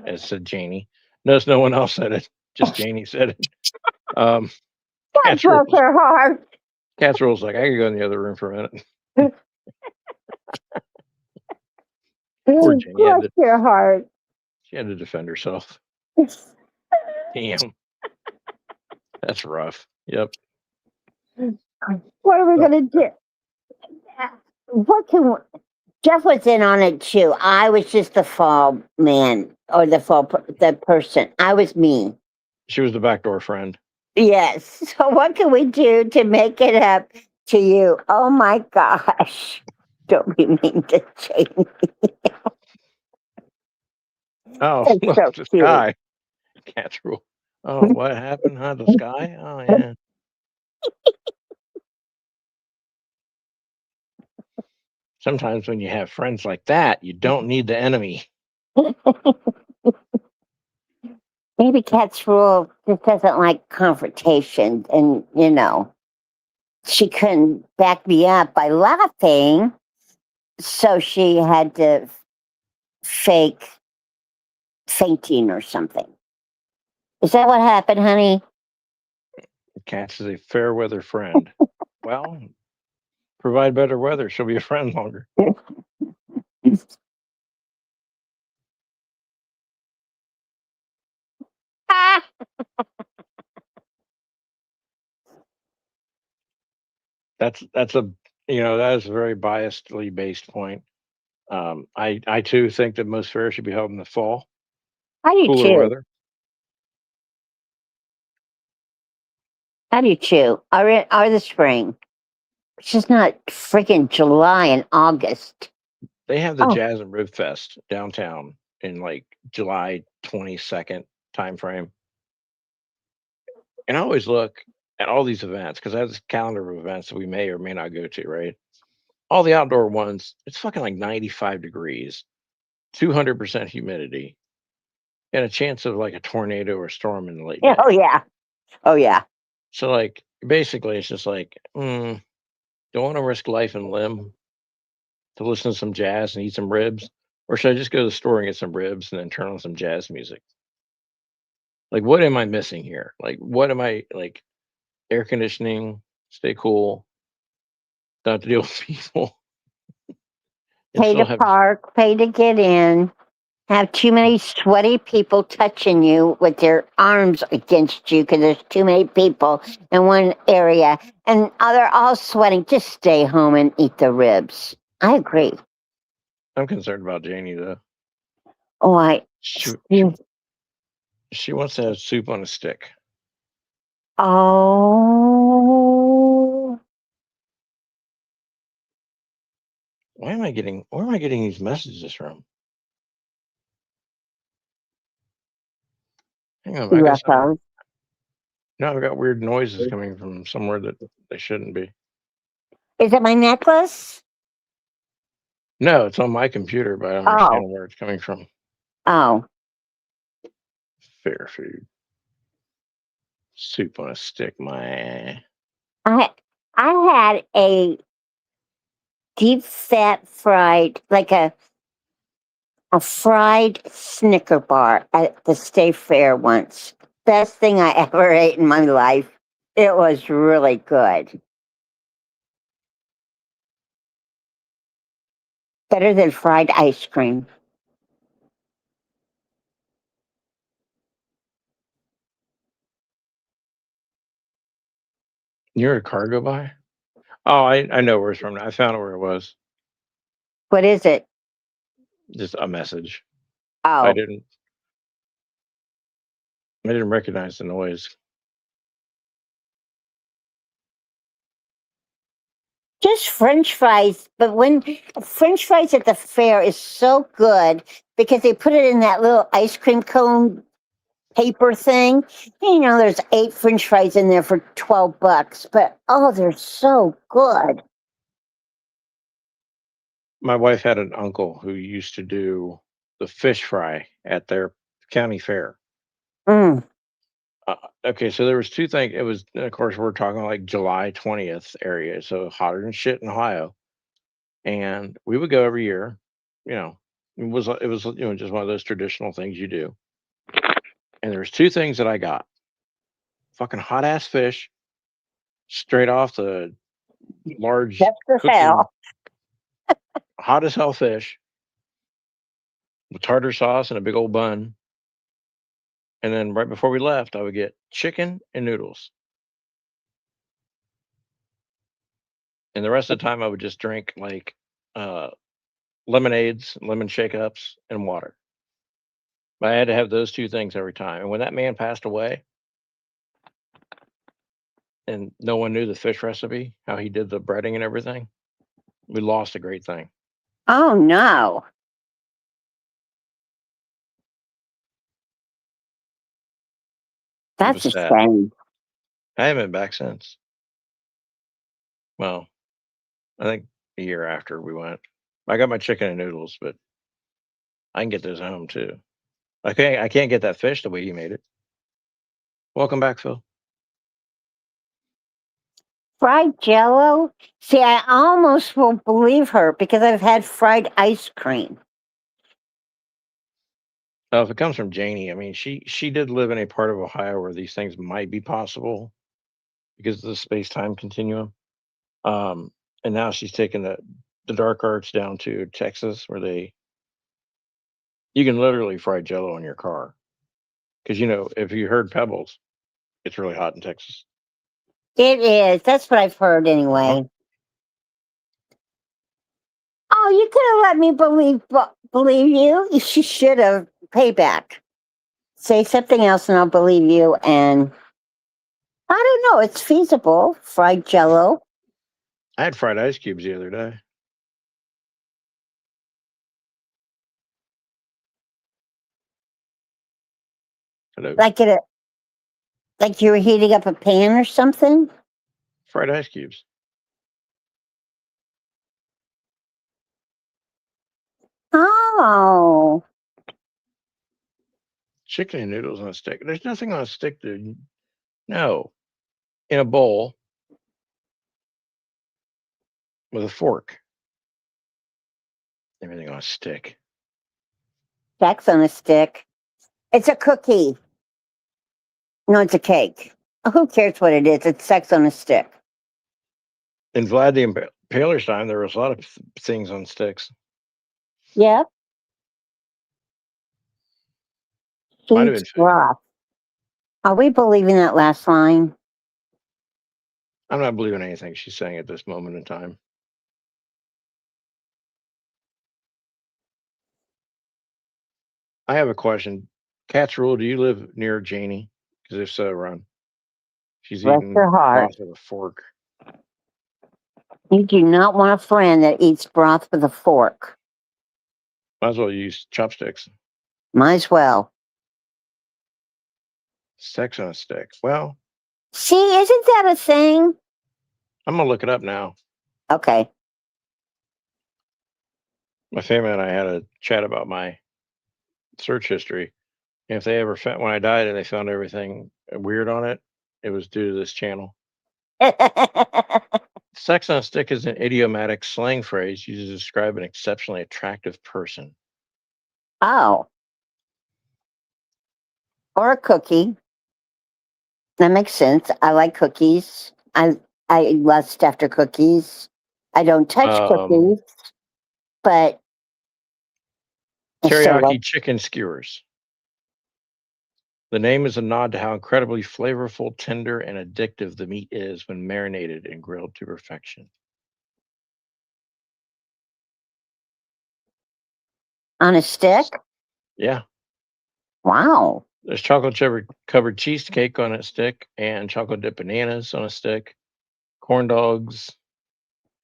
as said Janie. Notice no one else said it. Just Janie said it. That Cat's broke rules. her heart. Cat's rules. Like I could go in the other room for a minute. Poor Janie Bless your heart. she had to defend herself. Damn, that's rough. Yep. What are we going to do? What can Jeff was in on it too. I was just the fall man or the person. I was me. She was the backdoor friend. Yes. So what can we do to make it up to you? Oh my gosh. Don't be mean to Jamie. Oh, That's look, so the cute. sky. Cat's rule. Oh, what happened? Huh? The sky? Oh, yeah. Sometimes when you have friends like that, you don't need the enemy. Maybe Cat's Rule just doesn't like confrontation, and she couldn't back me up by laughing, so she had to fake fainting or something. Is that what happened, honey? Cat's is a fair weather friend. Well, provide better weather, she'll be a friend longer. Ah! That is a very biasedly based point. I too think that most fairs should be held in the fall, I do cooler too. weather. I do too. Or the spring. It's just not freaking July and August. They have the Oh. Jazz and Rib Fest downtown in like July 22nd time frame. And I always look at all these events because I have this calendar of events that we may or may not go to, right? All the outdoor ones, it's fucking like 95 degrees, 200% humidity. and a chance of like a tornado or storm in the late Yeah, day. oh yeah. Oh yeah. So like basically, it's just like, don't want to risk life and limb to listen to some jazz and eat some ribs, or should I just go to the store and get some ribs and then turn on some jazz music? Like, what am I missing here? Like, what am I like? Air conditioning, stay cool, don't have to deal with people, and Pay still to have. park, pay to get in, have too many sweaty people touching you with their arms against you because there's too many people in one area and they're all sweating. Just stay home and eat the ribs. I agree. I'm concerned about Janie though. Oh, I. She she, she wants to have soup on a stick. Oh. Why am I getting? Where am I getting these messages from? Hang on, I guess I'm. UFOs. No, I've got weird noises coming from somewhere that they shouldn't be. Is it my necklace? No, it's on my computer, but I don't Oh. understand where it's coming from. Oh. Fair food. Soup on a stick, my. I had a deep fat fried, like a fried Snicker bar at the State Fair once. Best thing I ever ate in my life. It was really good. Better than fried ice cream. You're a cargo buy? Oh, I know where it's from. I found out where it was. What is it? Just a message. I Oh, didn't. I didn't recognize the noise. just French fries. But when French fries at the fair is so good because they put it in that little ice cream cone paper thing. You know, there's 8 French fries in there for $12, but oh, they're so good. My wife had an uncle who used to do the fish fry at their county fair. Mm. Okay, so there was two things. It was, of course, we're talking like July 20th area, so hotter than shit in Ohio. And we would go every year. You know, it was just one of those traditional things you do. And there was two things that I got: fucking hot ass fish, straight off the large That's the cooking, hell. hot as hell fish with tartar sauce and a big old bun. And then right before we left, I would get chicken and noodles. And the rest of the time, I would just drink like uh, lemonades, lemon shake ups, and water. But I had to have those two things every time. And when that man passed away, and no one knew the fish recipe, how he did the breading and everything, we lost a great thing. Oh no. It That's was a sad. shame. I haven't been back since. Well, I think a year after we went. I got my chicken and noodles, but I can get those home too. I can't get that fish the way he made it. Welcome back, Phil. Fried jello? See, I almost won't believe her because I've had fried ice cream. If it comes from Janie, I mean, she did live in a part of Ohio where these things might be possible because of the space time continuum. Um, and now she's taken the dark arts down to Texas, where you can literally fry Jello in your car because if you heard Pebbles, it's really hot in Texas. It is. That's what I've heard Uh-huh. anyway. Oh, you could have let me believe you. You should have. Payback. Say something else and I'll believe you. And I don't know. It's feasible. Fried jello. I had fried ice cubes the other day. Hello, Like like you were heating up a pan or something. fried ice cubes. Oh. Chicken and noodles on a stick. There's nothing on a stick, dude. No. In a bowl with a fork. Everything on a stick. Sex on a stick. It's a cookie. No, it's a cake. Who cares what it is? It's sex on a stick. In Vlad the Impaler's time, there was a lot of things on sticks. Yeah. Might have been Sheep's food. broth. Are we believing that last line? I'm not believing anything she's saying at this moment in time. I have a question. Cat's Rule, do you live near Janie? Because if so, run. She's Bless eating her heart. broth with a fork. You do not want a friend that eats broth with a fork. Might as well use chopsticks. Might as well. Sex on a stick. Well, See, isn't that a thing? I'm gonna look it up now. Okay. My family and I had a chat about my search history. And if they ever found, when I died and they found everything weird on it, it was due to this channel. Sex on a stick is an idiomatic slang phrase used to describe an exceptionally attractive person. Oh. Or a cookie. That makes sense. I like cookies. I lust after cookies. I don't touch cookies, but I still love- Teriyaki chicken skewers. The name is a nod to how incredibly flavorful, tender, and addictive the meat is when marinated and grilled to perfection. on a stick. Yeah. Wow. There's chocolate covered cheesecake on a stick and chocolate dipped bananas on a stick, corn dogs.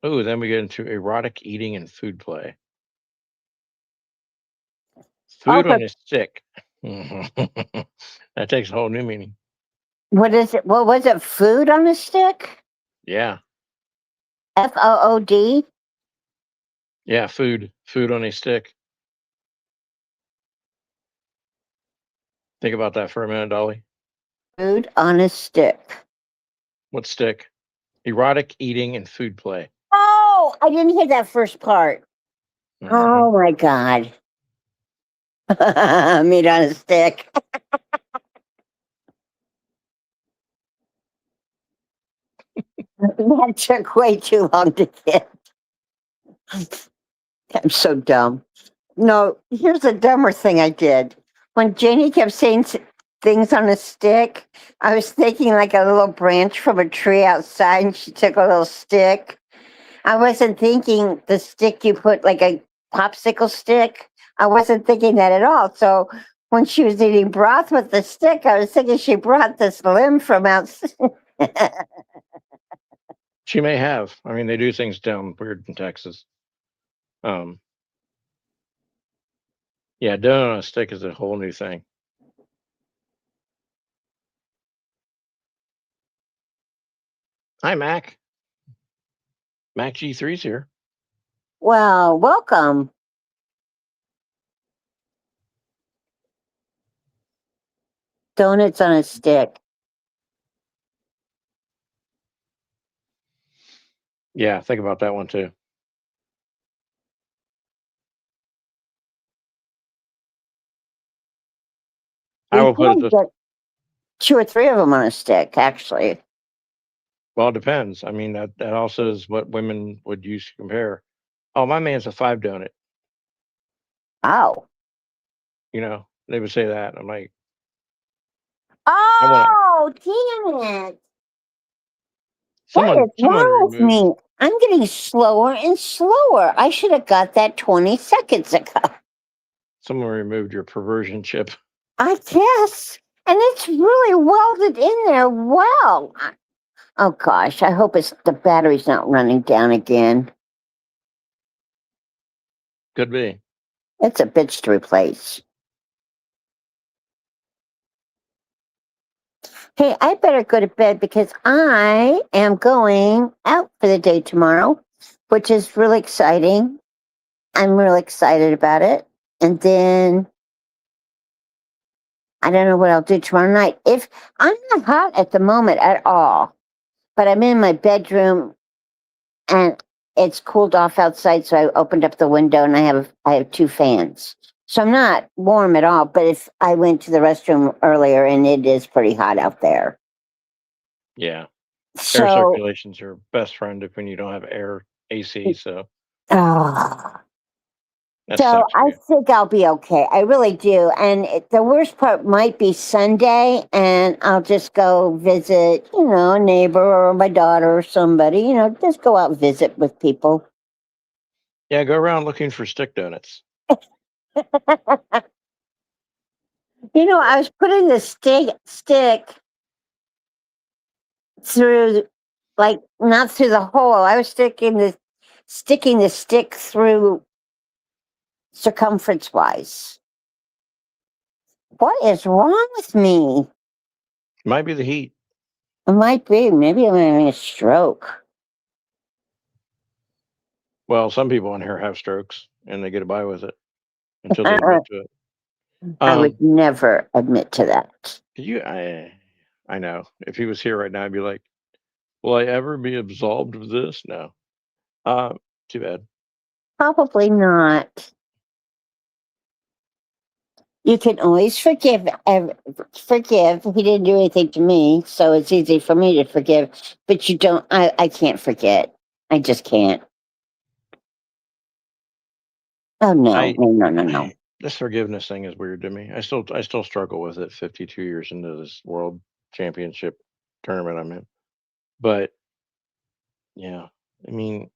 Oh, then we get into erotic eating and food play. Food Also, on a stick. That takes a whole new meaning. what is it? What was it? Food on a stick? Yeah. FOOD? Yeah, food. Food on a stick. Think about that for a minute, Dolly. Food on a stick. What stick? Erotic eating and food play. Oh, I didn't hear that first part. Mhm. Oh my God. Meat on a stick. That took way too long to get. I'm so dumb. No, here's a dumber thing I did. When Janie kept saying things on a stick, I was thinking like a little branch from a tree outside, and she took a little stick. I wasn't thinking the stick you put like a popsicle stick. I wasn't thinking that at all. So when she was eating broth with the stick, I was thinking she brought this limb from outside. She may have. I mean, they do things down weird in Texas. Yeah, donut on a stick is a whole new thing. Hi, Mac. Mac G3's here. Well, welcome. Donuts on a stick. Yeah, think about that one too. I We will put it could this. get 2 or 3 of them on a stick, actually. Well, it depends. I mean, that also is what women would use to compare. Oh, my man's a 5 donut. Oh. You know, they would say that. I'm like, Oh, damn it. What is someone wrong with removed. me? I'm getting slower and slower. I should have got that 20 seconds ago. Someone removed your perversion chip. I guess. And it's really welded in there well. Oh gosh, I hope the battery's not running down again. Could be. It's a bitch to replace. Hey, I better go to bed because I am going out for the day tomorrow, which is really exciting. I'm really excited about it. And then I don't know what I'll do tomorrow night. If I'm not hot at the moment at all, but I'm in my bedroom and it's cooled off outside, so I opened up the window and I have two fans. So I'm not warm at all, but if I went to the restroom earlier and it is pretty hot out there. Yeah. Air So circulation's your best friend if when you don't have air AC, so ah. that So sucks for I you. think I'll be okay. I really do. And the worst part might be Sunday, and I'll just go visit, a neighbor or my daughter or somebody, just go out and visit with people. Yeah, go around looking for stick donuts. I was putting the stick through, like, not through the hole. I was sticking the stick through circumference wise. What is wrong with me? Might be the heat. It might be. Maybe I'm having a stroke. Well, some people in here have strokes and they get by with it until they admit to it. I would Um, never admit to that. I know. If he was here right now, I'd be like, will I ever be absolved of this? No. Too bad. Probably not. You can always forgive. Forgive. He didn't do anything to me, so it's easy for me to forgive. But you don't. I can't forget. I just can't. Oh no, I, no. this forgiveness thing is weird to me. I still struggle with it 52 years into this world championship tournament I'm in. But yeah, I mean,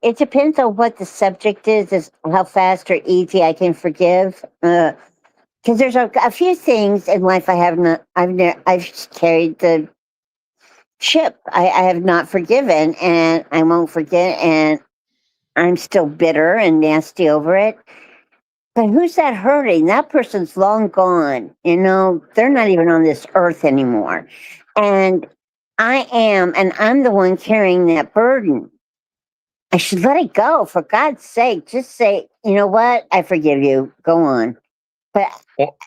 It depends on what the subject is how fast or easy I can forgive. Because there's a few things in life I have not. I've just carried the ship. I have not forgiven, and I won't forget, and I'm still bitter and nasty over it. But who's that hurting? That person's long gone. They're not even on this earth anymore. And I am, and I'm the one carrying that burden. I should let it go, for God's sake. Just say, you know what? I forgive you. Go on. But well,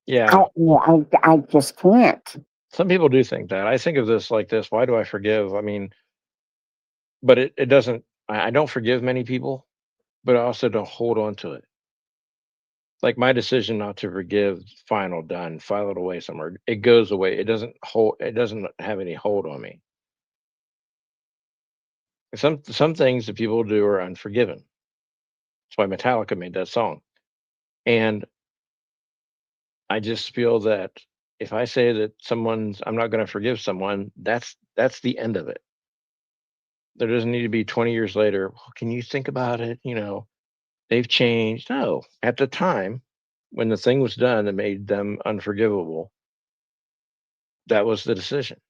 yeah, I just can't. some people do think that. I think of this like this. Why do I forgive? I mean, but it doesn't, I don't forgive many people, but I also don't hold on to it. Like my decision not to forgive, final, done, file it away somewhere. It goes away. It doesn't have any hold on me. Some things that people do are unforgiven. That's why Metallica made that song. And I just feel that if I say that I'm not going to forgive someone, that's the end of it. There doesn't need to be 20 years later. Well, can you think about it? They've changed. No, at the time when the thing was done that made them unforgivable, that was the decision.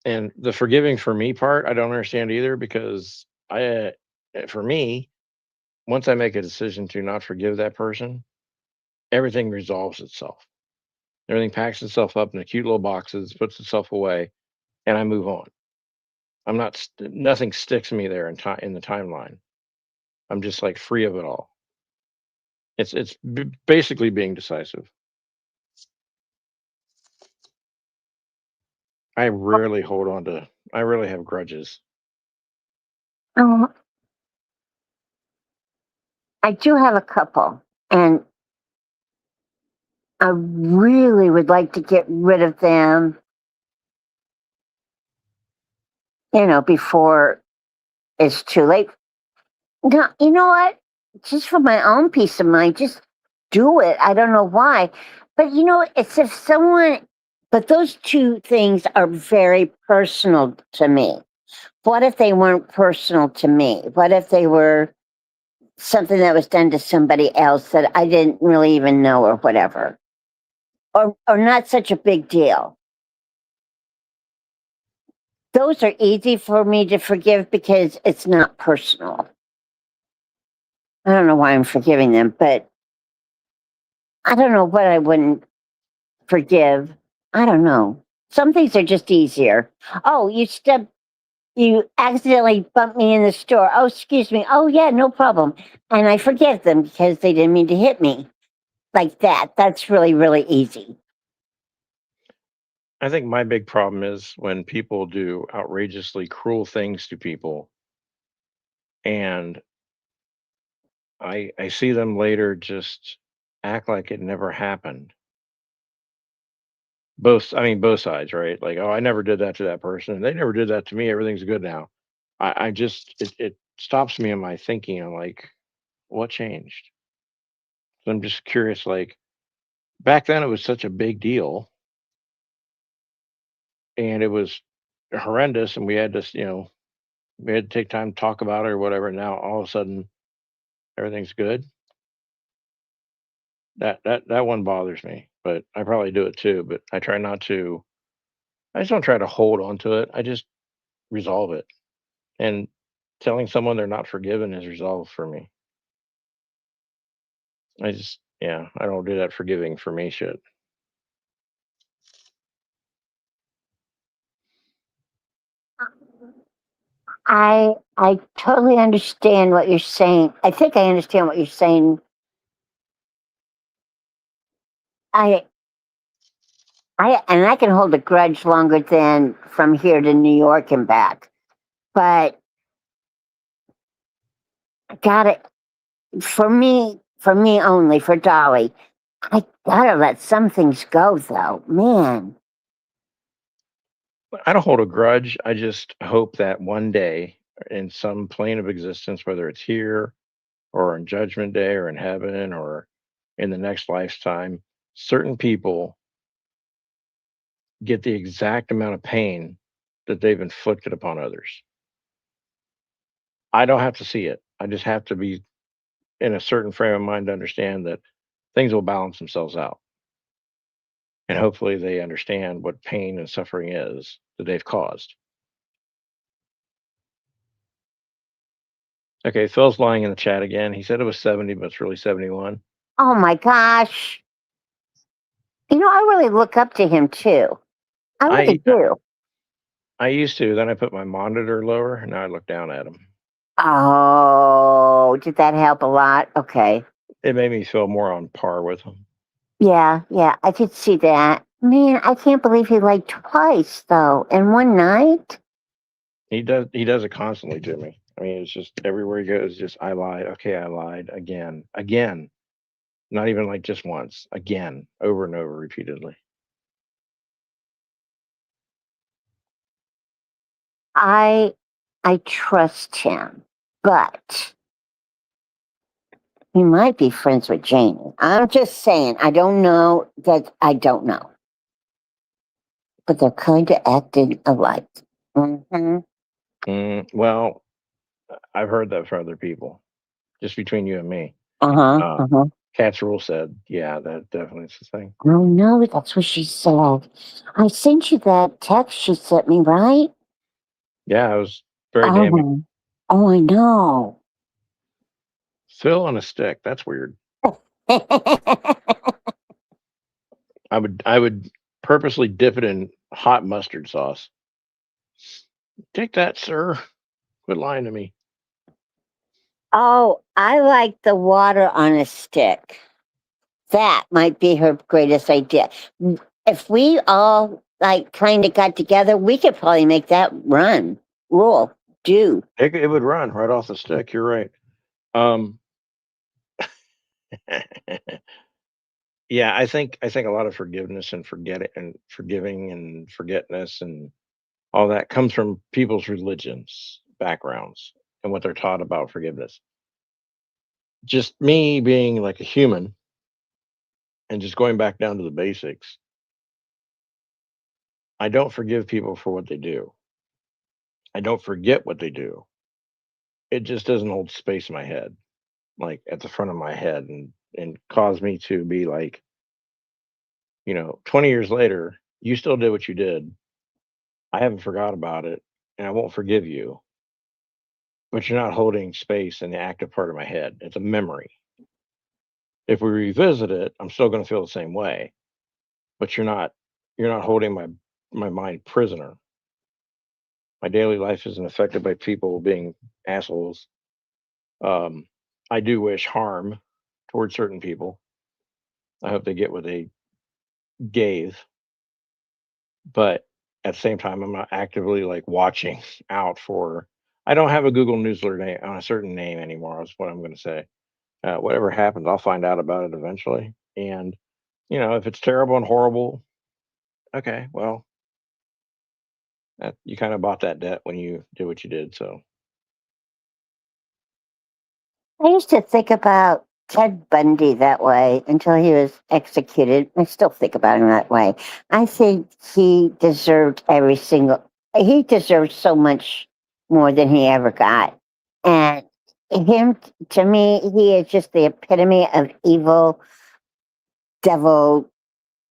And the forgiving for me part, I don't understand either because for me, once I make a decision to not forgive that person, everything resolves itself. Everything packs itself up in cute little boxes, puts itself away, and I move on. Nothing sticks me there in the timeline. I'm just like free of it all. It's basically being decisive. I rarely hold on to. I really have grudges. Oh, I do have a couple, and I really would like to get rid of them, before it's too late. No, you know what? Just for my own peace of mind, just do it. I don't know why. But it's if but those two things are very personal to me. What if they weren't personal to me? What if they were something that was done to somebody else that I didn't really even know or whatever? Or not such a big deal. Those are easy for me to forgive because it's not personal. I don't know why I'm forgiving them, but I don't know what I wouldn't forgive. I don't know. Some things are just easier. Oh, you accidentally bump me in the store. Oh, excuse me. Oh, yeah, no problem. And I forgive them because they didn't mean to hit me like that. That's really, really easy. I think my big problem is when people do outrageously cruel things to people, and I see them later just act like it never happened. Both sides, right? Like, oh, I never did that to that person. They never did that to me. Everything's good now. I just it stops me in my thinking. I'm like, what changed? So I'm just curious. Like back then, it was such a big deal, and it was horrendous, and we had to, we had to take time to talk about it or whatever. Now all of a sudden, everything's good. That one bothers me, but I probably do it too. But I try not to. I just don't try to hold on to it. I just resolve it. And telling someone they're not forgiven is resolved for me. Yeah, I don't do that forgiving for me shit. I totally understand what you're saying. I think I understand what you're saying. I I can hold a grudge longer than from here to New York and back. But got it for me only, for Dolly. I gotta let some things go though. Man. I don't hold a grudge. I just hope that one day in some plane of existence, whether it's here or on Judgment Day or in heaven or in the next lifetime, certain people get the exact amount of pain that they've inflicted upon others. I don't have to see it. I just have to be in a certain frame of mind to understand that things will balance themselves out. And hopefully they understand what pain and suffering is that they've caused. Okay, Phil's lying in the chat again. He said it was 70, but it's really 71. Oh my gosh. I really look up to him too. I really I do. I used to, then I put my monitor lower, and now I look down at him. Oh, did that help a lot? Okay. It made me feel more on par with him. Yeah, yeah, I could see that. Man, I can't believe he lied twice though in one night. He does it constantly to me. I mean, it's just everywhere he goes, just I lied. Okay, I lied again. Again. Not even like just once. Again. Over and over repeatedly. I I trust him, but he might be friends with Janie. I'm just saying, I don't know that I don't know. But they're kind of acting alike. Mm-hmm. Well, I've heard that from other people. Just between you and me. Uh-huh. Uh, Uh-huh. Cat's Rule said, yeah, that definitely is the thing. Oh no, that's what she said. I sent you that text she sent me, right? Yeah, it was very damning. Oh, I know. Phil on a stick. That's weird. I would purposely dip it in hot mustard sauce. Take that, sir. Quit lying to me. Oh, I like the water on a stick. That might be her greatest idea. If we all like kind of got together, we could probably make that do. It would run right off the stick. You're right. Um, yeah, I think a lot of forgiveness and forgiving and forgetness and all that comes from people's religions, backgrounds, and what they're taught about forgiveness. Just me being like a human and just going back down to the basics, I don't forgive people for what they do. I don't forget what they do. It just doesn't hold space in my head, like at the front of my head, and cause me to be like, 20 years later, you still did what you did. I haven't forgot about it, and I won't forgive you. But you're not holding space in the active part of my head. It's a memory. If we revisit it, I'm still going to feel the same way. But you're not holding my mind prisoner. My daily life isn't affected by people being assholes. Um, I do wish harm towards certain people. I hope they get what they gave, but at the same time, I'm not actively like watching out for. I don't have a Google News alert on a certain name anymore. Is what I'm going to say. Whatever happens, I'll find out about it eventually. And if it's terrible and horrible, okay, well, you kind of bought that debt when you did what you did. So I used to think about Ted Bundy that way until he was executed. I still think about him that way. I think he deserved he deserved so much more than he ever got. And him, to me, he is just the epitome of evil, devil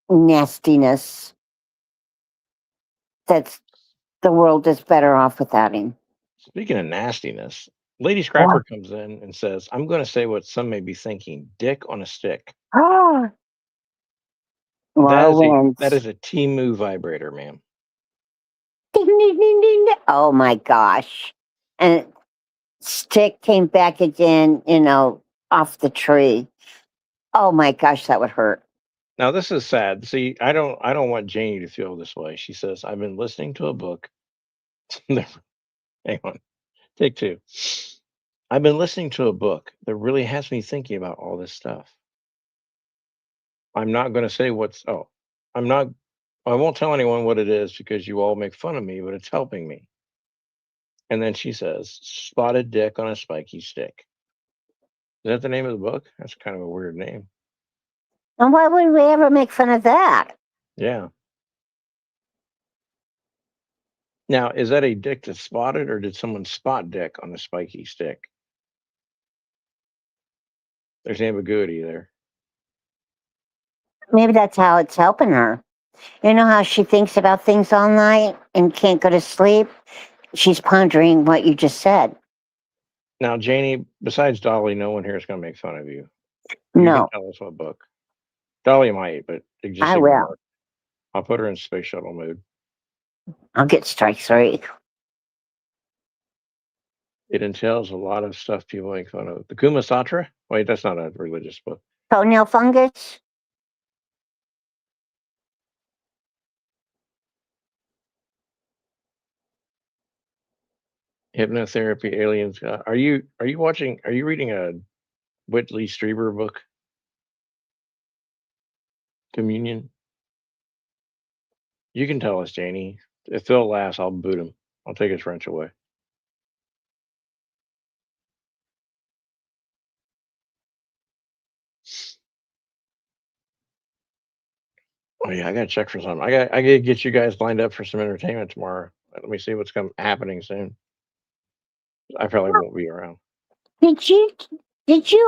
nastiness. That's the world is better off without him. speaking of nastiness, Lady Scrapper comes in and says, "I'm going to say what some may be thinking: dick on a stick." Ah, That is a Timu vibrator, ma'am. Ding, ding, ding, ding, ding. Oh my gosh. And stick came back again, off the tree. Oh my gosh, that would hurt. Now this is sad. See, I don't want Janie to feel this way. She says, "I've been listening to a book." Hang on, take two. I've been listening to a book that really has me thinking about all this stuff. I'm not going to say I'm not, I won't tell anyone what it is because you all make fun of me, but it's helping me. And then she says, "Spotted dick on a spiky stick." Is that the name of the book? That's kind of a weird name. And why would we ever make fun of that? Yeah. Now, is that a dick that's spotted or did someone spot dick on a spiky stick? There's ambiguity there. Maybe that's how it's helping her. You know how she thinks about things all night and can't go to sleep? She's pondering what you just said. Now, Janie, besides Dolly, no one here is going to make fun of you. You No, can tell us what book. Dolly might, but just I ignore will. her. I'll put her in space shuttle mode. I'll get strike 3. It entails a lot of stuff people make fun of. The Kuma Sutra? Wait, that's not a religious book. Toenail fungus? Hypnotherapy, aliens. Are you watching? Are you reading a Whitley Strieber book? Communion. You can tell us, Janie. If Phil laughs, I'll boot him. I'll take his wrench away. Oh yeah, I gotta check for something. I gotta get you guys lined up for some entertainment tomorrow. Let me see what's happening soon. I probably won't be around. Did you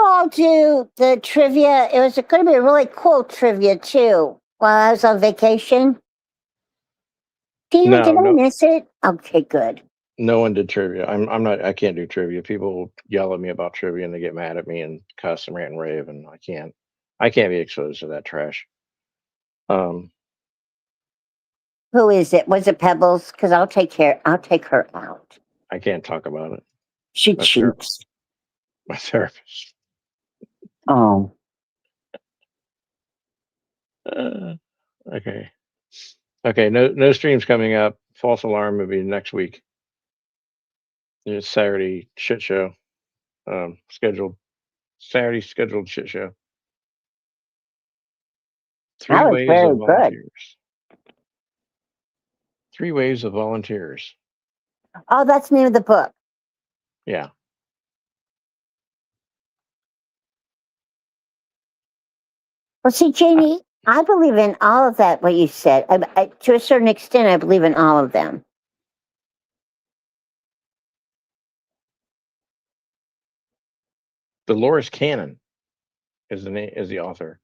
all do the trivia? It was going to be a really cool trivia too. While I was on vacation. Did I miss it? Okay, good. No one did trivia. I'm not. I can't do trivia. People yell at me about trivia and they get mad at me and cuss and rant and rave, and I can't. I can't be exposed to that trash. Who is it? Was it Pebbles? Because I'll take her out. I can't talk about it. She cheats. My therapist. Oh. Okay. Okay. No streams coming up. False alarm will be next week. It's Saturday shit show. Saturday scheduled shit show. 3 waves of volunteers. 3 waves of volunteers. Oh, that's the name of the book. Yeah. Well, see, Janie, I believe in all of that, what you said. To a certain extent, I believe in all of them. Dolores Cannon is the author.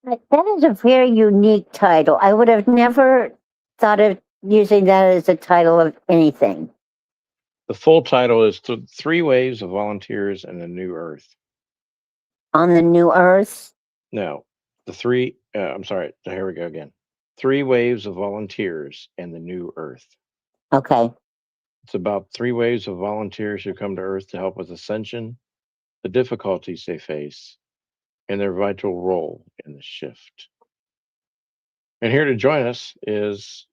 That is a very unique title. I would have never thought of using that as a title of anything. The full title is 3 Waves of Volunteers and the New Earth. On the New Earth? No, The three, I'm sorry, here we go again. 3 waves of volunteers and the new Earth. Okay. It's about 3 waves of volunteers who come to Earth to help with ascension, the difficulties they face, and their vital role in the shift. And here to join us is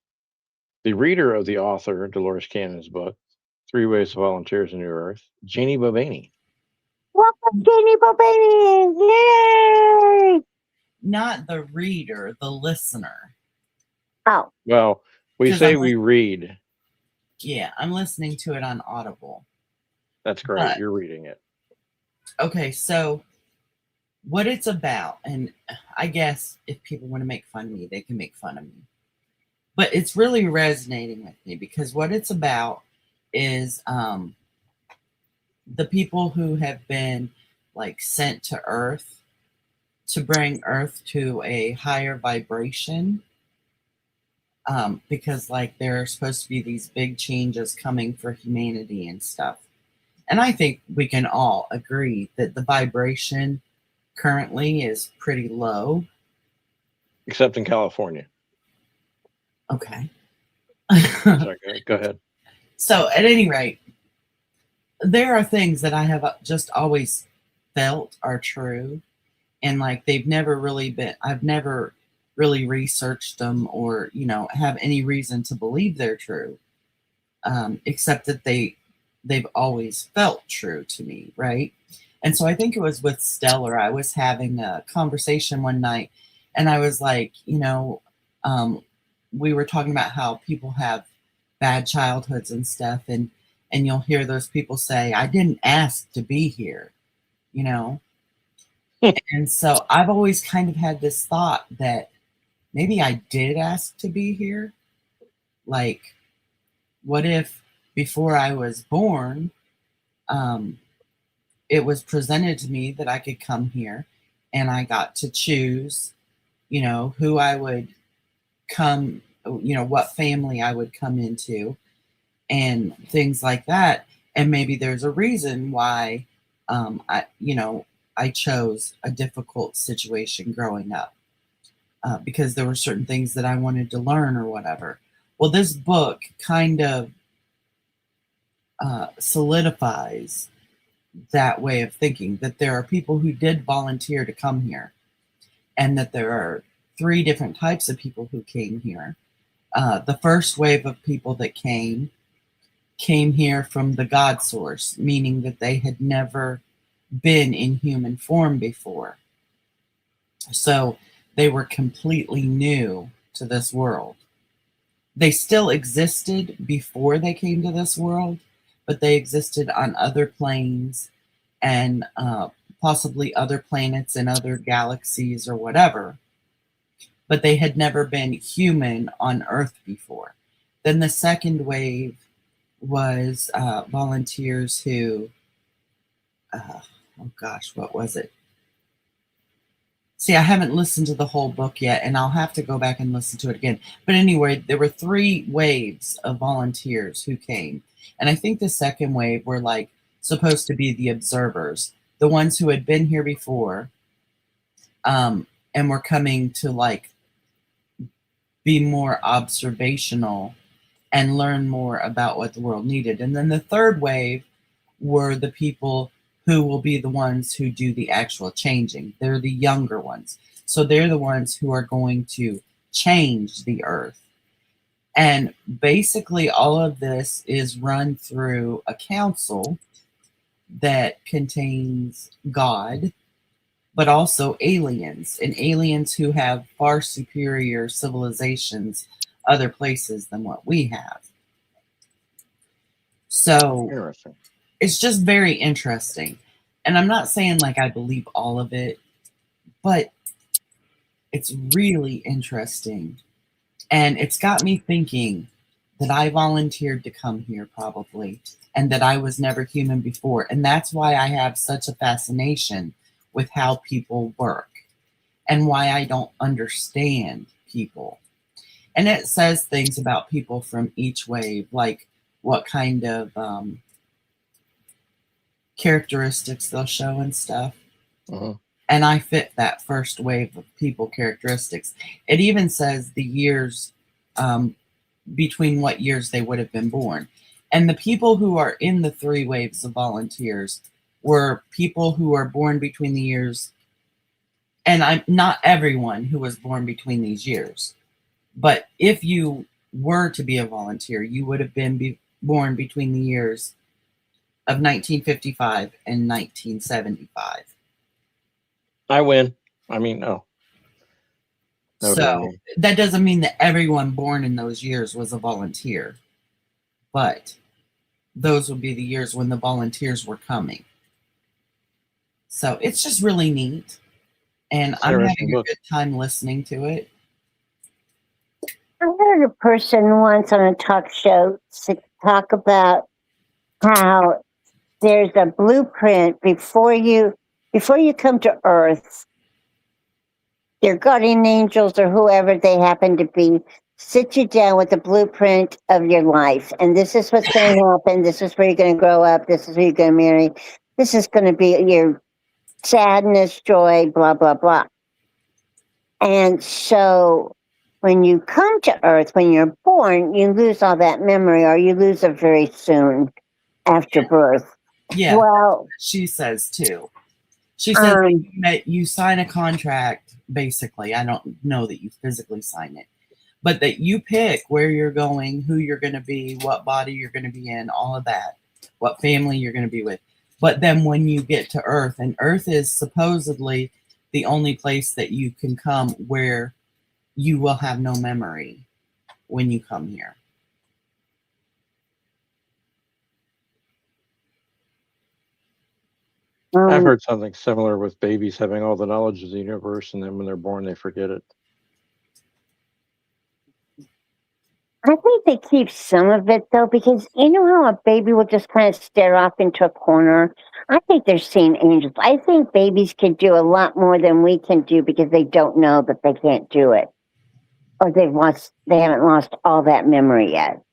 the reader of the author, Dolores Cannon's book, 3 Waves of Volunteers and New Earth, Jeannie Bobany. Welcome, Jeannie Bobany! Yay! Not the reader, the listener. Oh, Well, we 'Cause say I'm we read. Yeah, I'm listening to it on Audible. That's great. But- You're reading it. Okay, so what it's about, and I guess if people want to make fun of me, they can make fun of me. But it's really resonating with me because what it's about is the people who have been like sent to Earth to bring Earth to a higher vibration. Because like there are supposed to be these big changes coming for humanity and stuff. And I think we can all agree that the vibration currently is pretty low. Except in California. Okay. Sorry, go ahead. So at any rate, there are things that I have just always felt are true. And like they've never really been, I've never really researched them or, have any reason to believe they're true. Except that they've always felt true to me, right? And so I think it was with Stellar, I was having a conversation one night and I was like, we were talking about how people have bad childhoods and stuff, and you'll hear those people say, I didn't ask to be here, And so I've always kind of had this thought that maybe I did ask to be here. Like, what if before I was born, it was presented to me that I could come here and I got to choose, who I would come, what family I would come into and things like that. And maybe there's a reason why I chose a difficult situation growing up because there were certain things that I wanted to learn or whatever. Well, this book kind of solidifies that way of thinking, that there are people who did volunteer to come here and that there are 3 different types of people who came here. The first wave of people that came here from the God source, meaning that they had never been in human form before. So they were completely new to this world. They still existed before they came to this world, but they existed on other planes and possibly other planets and other galaxies or whatever. But they had never been human on Earth before. Then the second wave was volunteers who, what was it? See, I haven't listened to the whole book yet, and I'll have to go back and listen to it again. But anyway, there were 3 waves of volunteers who came. And I think the second wave were like supposed to be the observers, the ones who had been here before, and were coming to like be more observational and learn more about what the world needed. And then the third wave were the people who will be the ones who do the actual changing. They're the younger ones. So they're the ones who are going to change the Earth. And basically all of this is run through a council that contains God, but also aliens, and aliens who have far superior civilizations other places than what we have. So Interesting. it's just very interesting. And I'm not saying like I believe all of it, but it's really interesting. And it's got me thinking that I volunteered to come here probably, and that I was never human before. And that's why I have such a fascination with how people work and why I don't understand people. And it says things about people from each wave, like what kind of characteristics they'll show and stuff. Uh-huh. And I fit that first wave of people characteristics. It even says the years between what years they would have been born. And the people who are in the 3 waves of volunteers were people who are born between the years, and I'm not everyone who was born between these years, but if you were to be a volunteer, you would have been born between the years of 1955 and 1975. I win. I mean, no. No, So that doesn't mean that everyone born in those years was a volunteer, but those would be the years when the volunteers were coming. So it's just really neat, and I'm having a good time listening to it. I heard a person once on a talk show talk about how there's a blueprint before you come to Earth. Your guardian angels or whoever they happen to be sit you down with a blueprint of your life, and this is what's going to happen. This is where you're going to grow up. This is who you're going to marry. This is going to be your sadness, joy, blah blah blah. And so when you come to Earth, when you're born, you lose all that memory, or you lose it very soon after birth. Yeah. Well, she says too. She says that you sign a contract, basically. I don't know that you physically sign it, but that you pick where you're going, who you're going to be, what body you're going to be in, all of that, what family you're going to be with. But then when you get to Earth, and Earth is supposedly the only place that you can come where you will have no memory when you come here. I've heard something similar with babies having all the knowledge of the universe, and then when they're born, they forget it. I think they keep some of it, though, because you know how a baby will just kind of stare off into a corner? I think they're seeing angels. I think babies can do a lot more than we can do because they don't know that they can't do it. Or they haven't lost all that memory yet.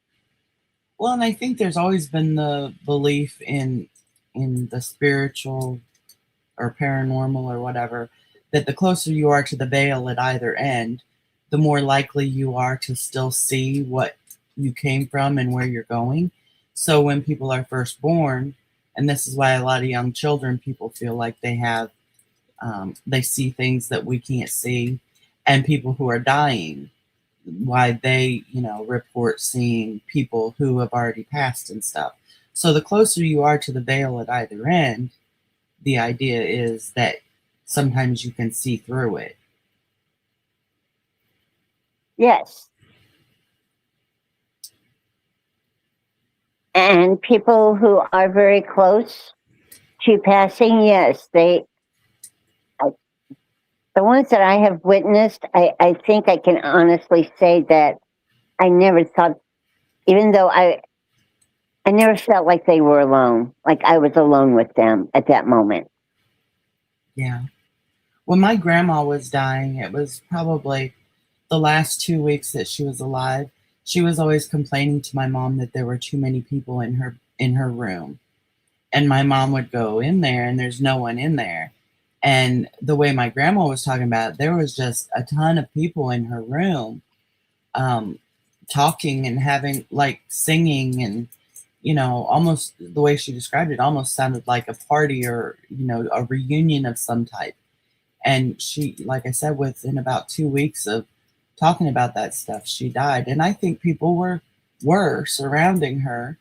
Well, and I think there's always been the belief in the spiritual or paranormal or whatever, that the closer you are to the veil at either end, the more likely you are to still see what you came from and where you're going. So when people are first born, and this is why a lot of young children, people feel like they have, they see things that we can't see, and people who are dying, why they, report seeing people who have already passed and stuff. So the closer you are to the veil at either end, the idea is that sometimes you can see through it. Yes. And people who are very close to passing, yes, the ones that I have witnessed, I think I can honestly say that I never thought, even though I never felt like they were alone, like I was alone with them at that moment. Yeah. When my grandma was dying, it was probably the last 2 weeks that she was alive. She was always complaining to my mom that there were too many people in her room. And my mom would go in there and there's no one in there. And the way my grandma was talking about it, there was just a ton of people in her room, talking and having, like, singing, and almost the way she described it almost sounded like a party or a reunion of some type. And she, like I said, within about 2 weeks of talking about that stuff, she died. And I think people were surrounding her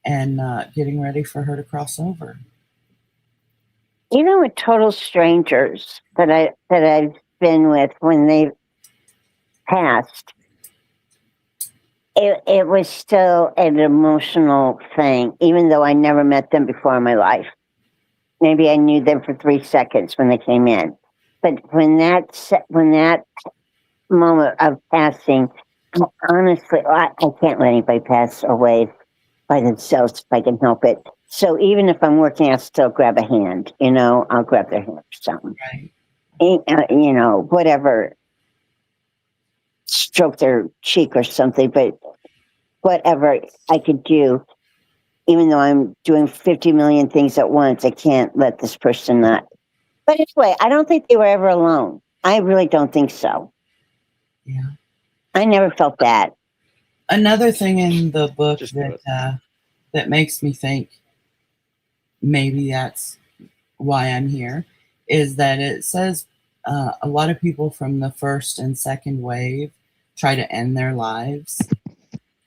and getting ready for her to cross over. Even with total strangers that I've been with, when they passed, it was still an emotional thing, even though I never met them before in my life. Maybe I knew them for 3 seconds when they came in. But when that moment of passing, honestly, I can't let anybody pass away by themselves if I can help it. So even if I'm working, I'll still grab a hand, I'll grab their hand or something. Right. Whatever, stroke their cheek or something, but whatever I could do, even though I'm doing 50 million things at once, I can't let this person not But anyway, I don't think they were ever alone. I really don't think so. Yeah. I never felt that. Another thing in the book Just do it. that makes me think maybe that's why I'm here is that it says a lot of people from the first and second wave try to end their lives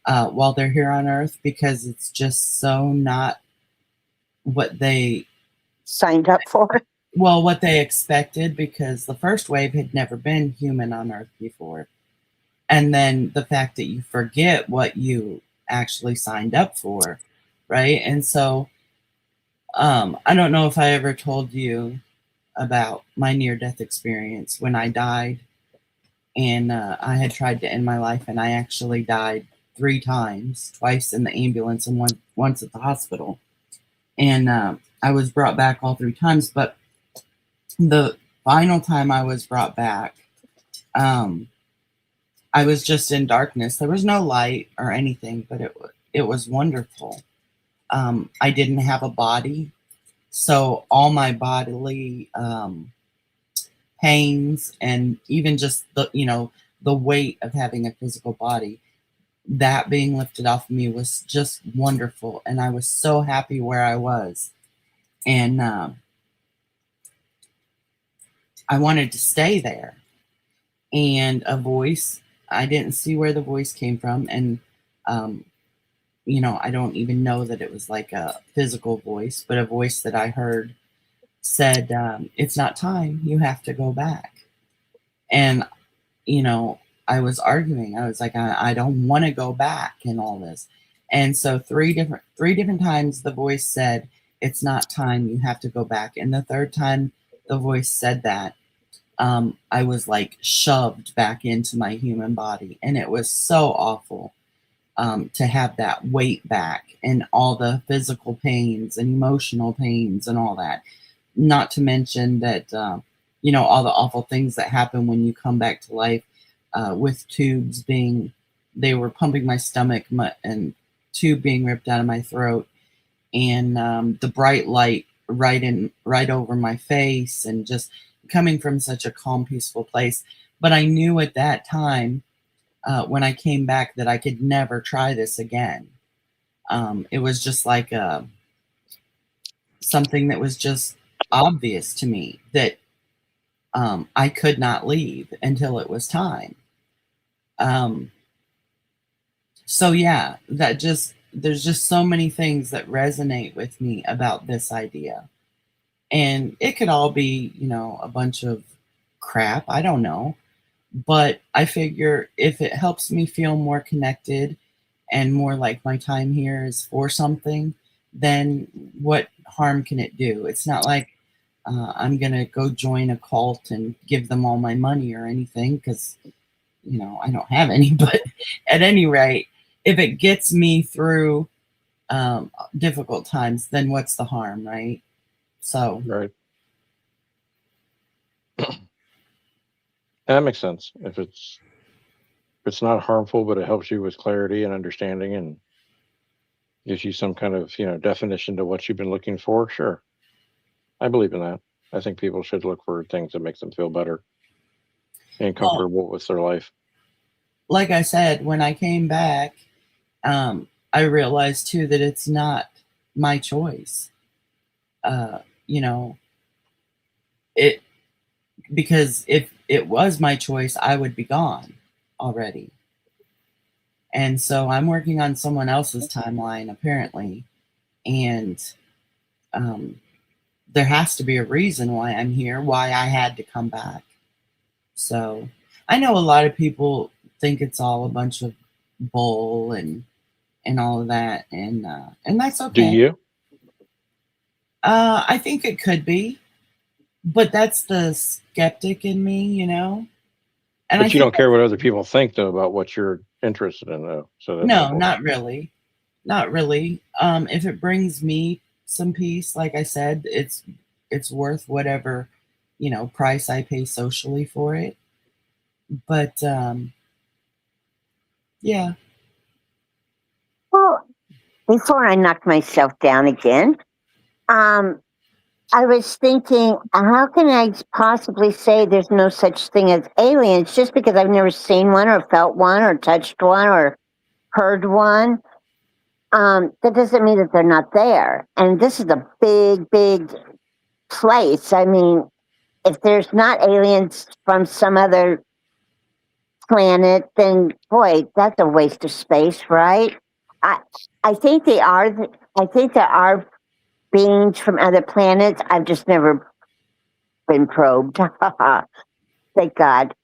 while they're here on Earth because it's just so not what they Signed up for. what they expected, because the first wave had never been human on Earth before. And then the fact that you forget what you actually signed up for, right? And so I don't know if I ever told you about my near-death experience when I died, and I had tried to end my life, and I actually died 3 times, twice in the ambulance and once at the hospital. And I was brought back all 3 times, but the final time I was brought back, I was just in darkness. There was no light or anything, but it was wonderful. I didn't have a body, so all my bodily pains and even just the weight of having a physical body, that being lifted off of me was just wonderful, and I was so happy where I was, and I wanted to stay there. And a voice, I didn't see where the voice came from, and I don't even know that it was like a physical voice, but a voice that I heard said, it's not time, you have to go back. And I was arguing. I was like, I don't want to go back and all this. And so three different times the voice said, it's not time, you have to go back. And the third time the voice said that, I was like shoved back into my human body, and it was so awful to have that weight back and all the physical pains and emotional pains and all that. Not to mention that all the awful things that happen when you come back to life, with tubes they were pumping my stomach and tube being ripped out of my throat, and the bright light right over my face, and just coming from such a calm, peaceful place. But I knew at that time, when I came back, that I could never try this again. It was just like something that was just obvious to me, that I could not leave until it was time. So yeah, there's just so many things that resonate with me about this idea. And it could all be, a bunch of crap. I don't know. But I figure if it helps me feel more connected and more like my time here is for something, then what harm can it do? It's not like I'm going to go join a cult and give them all my money or anything, because, I don't have any. But at any rate, if it gets me through difficult times, then what's the harm, right? So Right. That makes sense. If it's not harmful, but it helps you with clarity and understanding and gives you some kind of, definition to what you've been looking for, sure. I believe in that. I think people should look for things that make them feel better and comfortable with their life. Like I said, when I came back, I realized too that it's not my choice. Because if it was my choice, I would be gone already. And so I'm working on someone else's timeline, apparently. And there has to be a reason why I'm here, why I had to come back. So I know a lot of people think it's all a bunch of bull and all of that, and that's okay. Do you? I think it could be, but that's the skeptic in me, And But you don't care what other people think, though, about what you're interested in, though. So that's no, not really. If it brings me some peace, like I said, it's worth whatever, price I pay socially for it. But yeah. Well, before I knock myself down again, I was thinking, how can I possibly say there's no such thing as aliens just because I've never seen one or felt one or touched one or heard one? That doesn't mean that they're not there. And this is a big, big place. I mean, if there's not aliens from some other planet, then boy, that's a waste of space, right? I I think they are. I think there are beings from other planets. I've just never been probed. Thank God.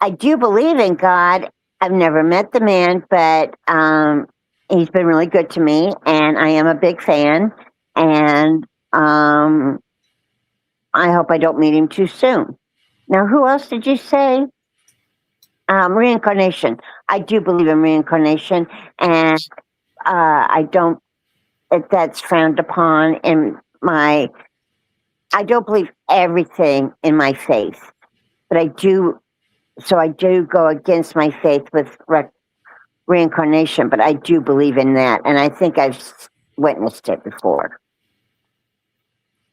I do believe in God. I've never met the man, but he's been really good to me, and I am a big fan. And I hope I don't meet him too soon. Now, who else did you say? Reincarnation. I do believe in reincarnation, and I don't. That's frowned upon in my. I don't believe everything in my faith, but I do. So I do go against my faith with reincarnation, but I do believe in that, and I think I've witnessed it before.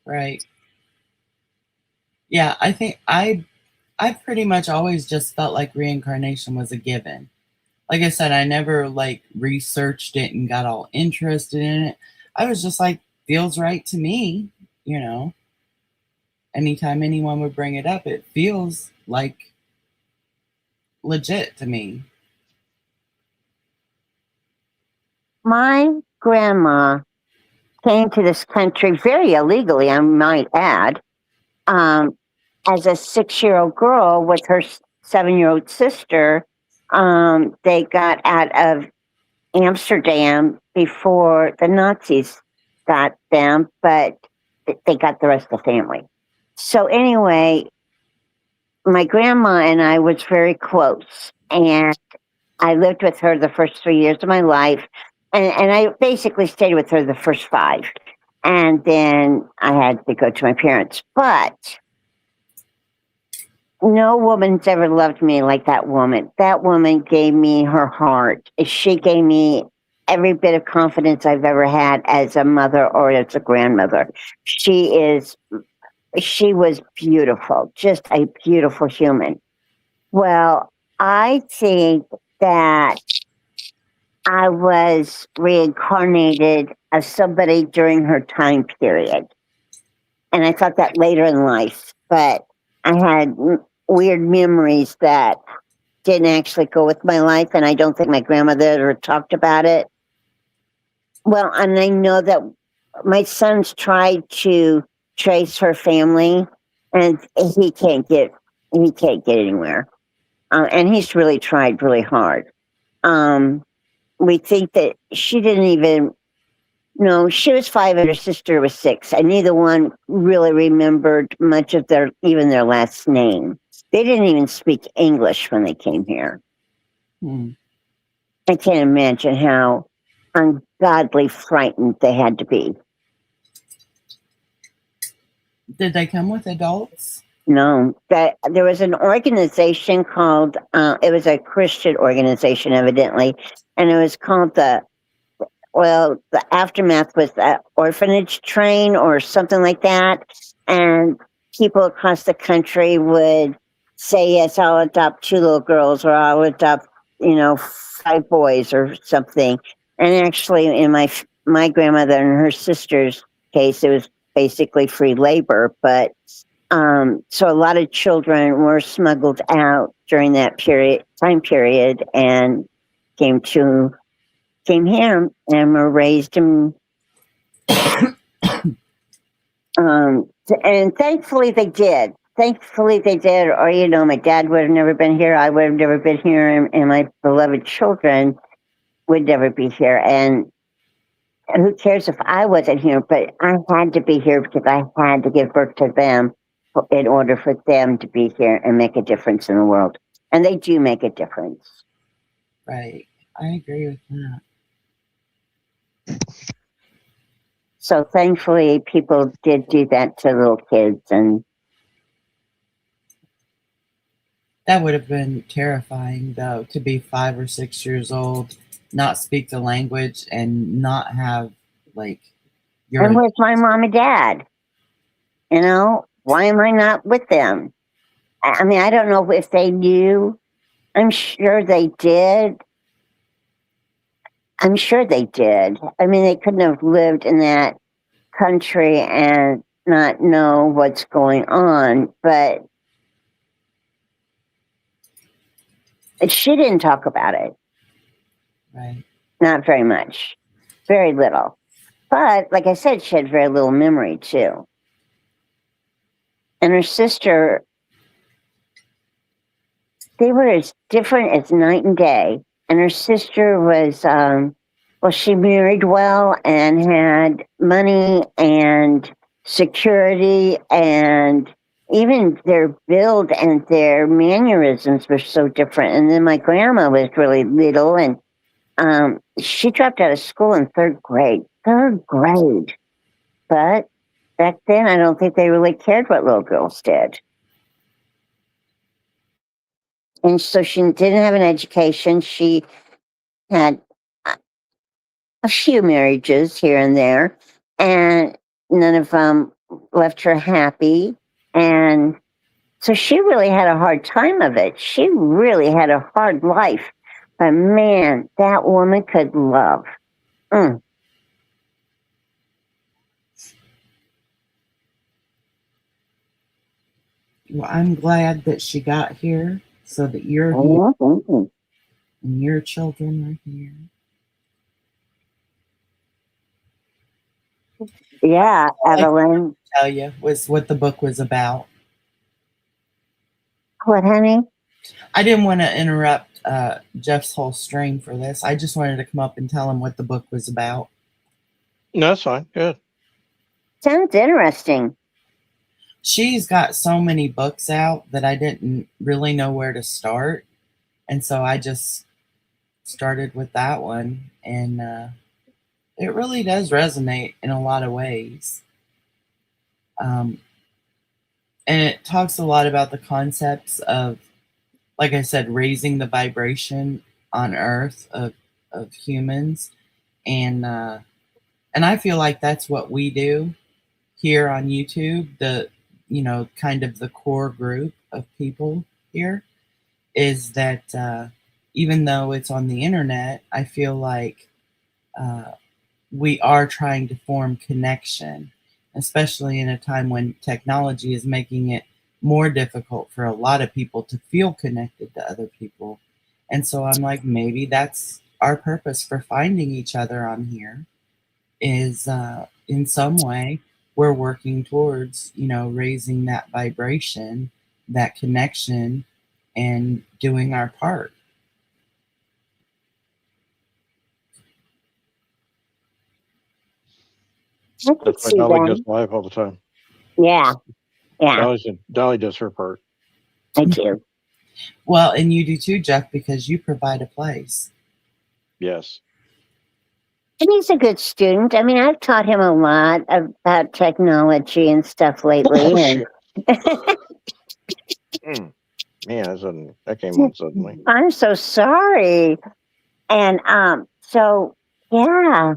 Right. Yeah, I think I pretty much always just felt like reincarnation was a given. Like I said, I never like researched it and got all interested in it. I was just like, feels right to me, you know. Anytime anyone would bring it up, it feels like legit to me. My grandma came to this country very illegally, I might add, as a 6-year-old girl with her 7-year-old sister. They got out of Amsterdam before the Nazis got them, but they got the rest of the family. So anyway, my grandma and I was very close, and I lived with her the first 3 years of my life, and I basically stayed with her the first 5, and then I had to go to my parents. But no woman's ever loved me like that woman. That woman gave me her heart. She gave me every bit of confidence I've ever had as a mother or as a grandmother. She was beautiful, just a beautiful human. Well, I think that I was reincarnated as somebody during her time period. And I thought that later in life, but I had weird memories that didn't actually go with my life, and I don't think my grandmother ever talked about it. Well, and I know that my son's tried to trace her family, and he can't get anywhere. And he's really tried really hard. We think that she didn't even. No, she was 5 and her sister was 6, and neither one really remembered much of their last name. They didn't even speak English when they came here. I can't imagine how ungodly frightened they had to be. Did they come with adults? No, that there was an organization called. It was a Christian organization, evidently, and it was called the aftermath was the orphanage train or something like that, and people across the country would say, "Yes, I'll adopt 2 little girls, or I'll adopt, 5 boys, or something." And actually, in my grandmother and her sister's case, it was basically free labor. But so a lot of children were smuggled out during that time period, and came here and were raised in. And thankfully they did. Or, my dad would have never been here. I would have never been here. And my beloved children would never be here. And who cares if I wasn't here? But I had to be here because I had to give birth to them in order for them to be here and make a difference in the world. And they do make a difference. Right. I agree with that. So thankfully, people did do that to little kids, and that would have been terrifying, though, to be 5 or 6 years old, not speak the language, and not have And where's my mom and dad? You know, why am I not with them? I mean, I don't know if they knew. I'm sure they did. I'm sure they did. I mean, they couldn't have lived in that country and not know what's going on. But she didn't talk about it. Right. Not very much. Very little. But like I said, she had very little memory too. And her sister, they were as different as night and day. And her sister was, well, she married well and had money and security, and even their build and their mannerisms were so different. And then my grandma was really little, and she dropped out of school in third grade. Third grade. But back then, I don't think they really cared what little girls did. And so she didn't have an education. She had a few marriages here and there, and none of them left her happy. And so she really had a hard time of it. She really had a hard life. But man, that woman could love. Mm. Well, I'm glad that she got here so that you're here Mm-hmm. and your children are here. Yeah, Evelyn. Tell you was what the book was about. What, honey? I didn't want to interrupt Jeff's whole stream for this. I just wanted to come up and tell him what the book was about. No, that's fine. Good. Sounds interesting. She's got so many books out that I didn't really know where to start. And so I just started with that one. And it really does resonate in a lot of ways. And it talks a lot about the concepts of, like I said, raising the vibration on Earth of humans. And I feel like that's what we do here on YouTube. Kind of the core group of people here is that even though it's on the internet, I feel like we are trying to form connection, especially in a time when technology is making it more difficult for a lot of people to feel connected to other people. And so I'm like, maybe that's our purpose for finding each other on here is in some way we're working towards, raising that vibration, that connection, and doing our part. That's why Dolly goes live all the time. Yeah. Dolly does her part. I do. Well, and you do too, Jeff, because you provide a place. Yes. And he's a good student. I mean, I've taught him a lot about technology and stuff lately. Man, that came on suddenly. I'm so sorry. And so yeah.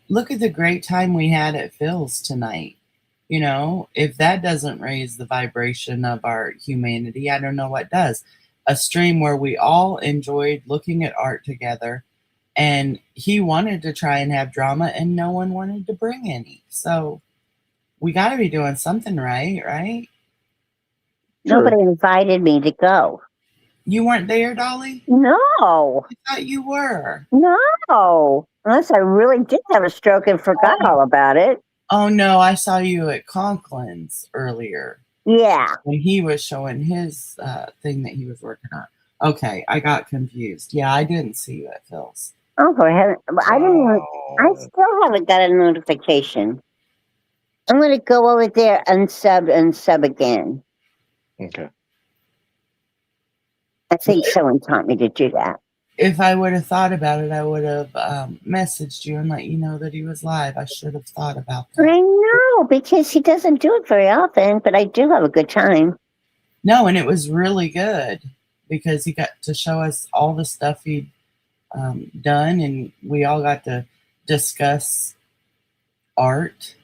Look at the great time we had at Phil's tonight. If that doesn't raise the vibration of our humanity, I don't know what does. A stream where we all enjoyed looking at art together, and he wanted to try and have drama, and no one wanted to bring any. So we got to be doing something right? Nobody invited me to go. You weren't there, Dolly? No. I thought you were. No. Unless I really did have a stroke and forgot all about it. Oh, no. I saw you at Conklin's earlier. Yeah. When he was showing his thing that he was working on. Okay. I got confused. Yeah, I didn't see you at Phil's. Oh, for heaven. I didn't. I still haven't got a notification. I'm going to go over there, unsub, and sub again. Okay. I think someone taught me to do that. If I would have thought about it, I would have messaged you and let you know that he was live. I should have thought about that. I know, because he doesn't do it very often, but I do have a good time. No, and it was really good because he got to show us all the stuff he'd done, and we all got to discuss art.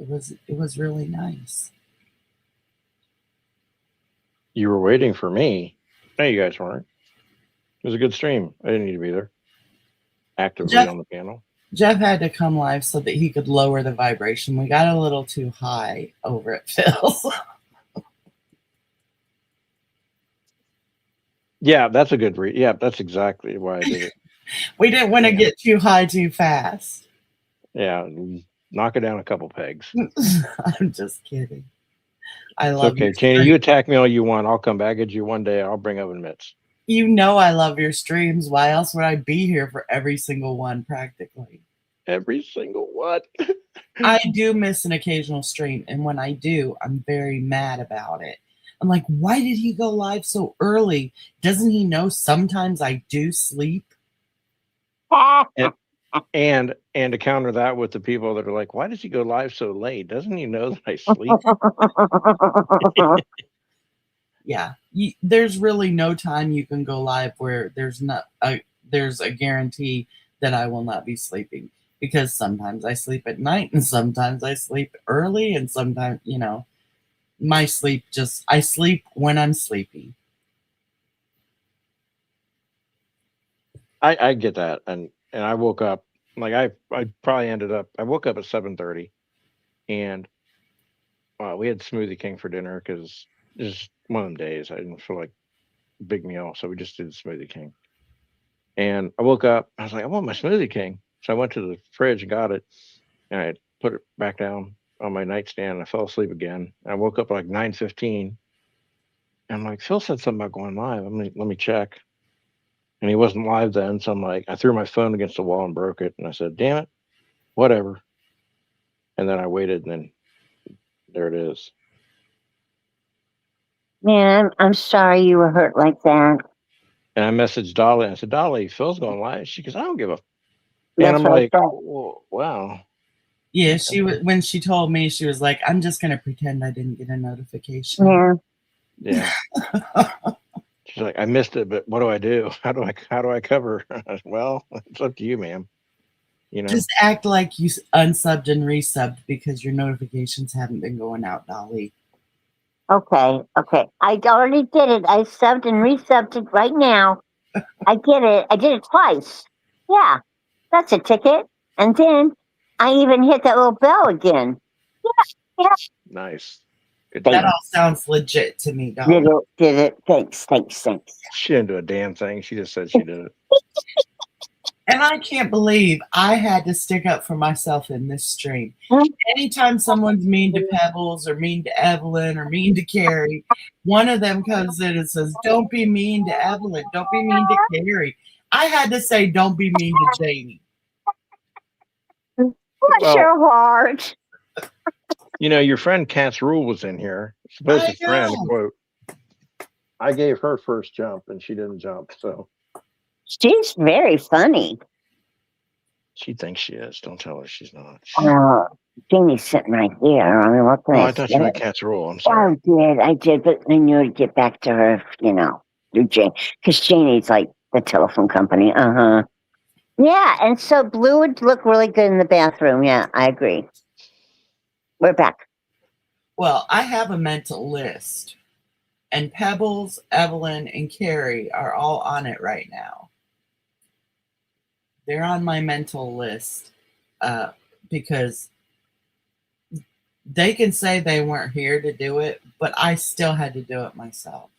It was really nice. You were waiting for me. No, you guys weren't. It was a good stream. I didn't need to be there actively Jeff, on the panel. Jeff had to come live so that he could lower the vibration. We got a little too high over at Phil's. Yeah, that's a good yeah, that's exactly why I did it. We didn't want to get too high too fast. Yeah, knock it down a couple pegs. I'm just kidding. I It's love okay, your Janie. stream. You attack me all you want. I'll come back at you one day. I'll bring oven mitts. You know I love your streams. Why else would I be here for every single one practically? Every single one. I do miss an occasional stream, and when I do, I'm very mad about it. I'm like, why did he go live so early? Doesn't he know sometimes I do sleep? And to counter that with the people that are like, why does he go live so late? Doesn't he know that I sleep? Yeah, there's really no time you can go live where there's a guarantee that I will not be sleeping, because sometimes I sleep at night and sometimes I sleep early, and sometimes, my sleep I sleep when I'm sleepy. I get that, and I woke up like I woke up at 7:30, and we had Smoothie King for dinner because it's just one of them days I didn't feel like a big meal, so we just did Smoothie King. And I woke up, I was like, I want my Smoothie King, so I went to the fridge and got it, and I put it back down on my nightstand, and I fell asleep again. I woke up at like 9:15, and I'm like, Phil said something about going live. Let me check. And he wasn't live then, so I'm like, I threw my phone against the wall and broke it, and I said, damn it, whatever. And then I waited, and then there it is. Man, I'm sorry you were hurt like that. And I messaged Dolly, and I said, Dolly, Phil's going live. She goes, I don't give a. That's And I'm what I like, thought. well, wow. Yeah, when she told me, she was like, I'm just gonna pretend I didn't get a notification. Yeah. Yeah. She's like, I missed it, but what do I do? How do I cover? Well, it's up to you, ma'am. Just act like you unsubbed and resubbed because your notifications haven't been going out, Dolly. Okay. I already did it. I subbed and resubbed it right now. I did it. I did it twice. Yeah, that's a ticket. And then I even hit that little bell again. Yeah. Nice. Good That job. all sounds legit to me, Dolly. Did it. Thanks. She didn't do a damn thing. She just said she did it. And I can't believe I had to stick up for myself in this stream. Anytime someone's mean to Pebbles or mean to Evelyn or mean to Carrie, one of them comes in and says, don't be mean to Evelyn. Don't be mean to Carrie. I had to say, don't be mean to Janie. Bless your heart. Your friend Cat's Rule was in here. Supposed to friend, quote. I gave her first jump and she didn't jump, so. She's very funny. She thinks she is. Don't tell her she's not. Janie's sitting right here. I mean, what can I thought say? you meant Cat's Rule. I'm sorry. I did, but I knew to get back to her, through Janie, because Janie's like the telephone company. Yeah, and so Blue would look really good in the bathroom. Yeah, I agree. We're back. Well, I have a mental list, and Pebbles, Evelyn, and Carrie are all on it right now. They're on my mental list because they can say they weren't here to do it, but I still had to do it myself.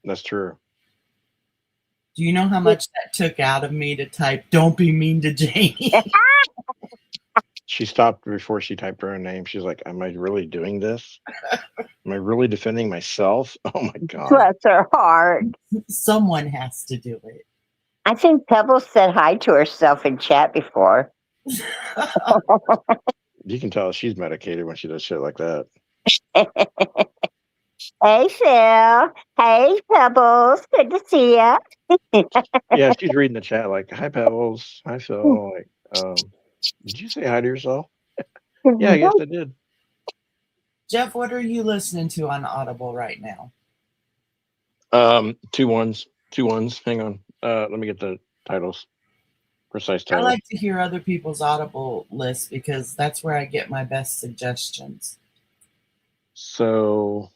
That's true. Do you know how much that took out of me to type, don't be mean to Janie? She stopped before she typed her own name. She's like, am I really doing this? Am I really defending myself? Oh, my God. Bless her heart. Someone has to do it. I think Pebbles said hi to herself in chat before. You can tell she's medicated when she does shit like that. Hey, Phil. Hey, Pebbles. Good to see ya. Yeah, she's reading the chat like, hi, Pebbles. Hi, Phil. Like, did you say hi to yourself? Yeah, I guess I did. Jeff, what are you listening to on Audible right now? Two ones. Hang on. Let me get the titles. precise I title. like to hear other people's Audible lists because that's where I get my best suggestions. So,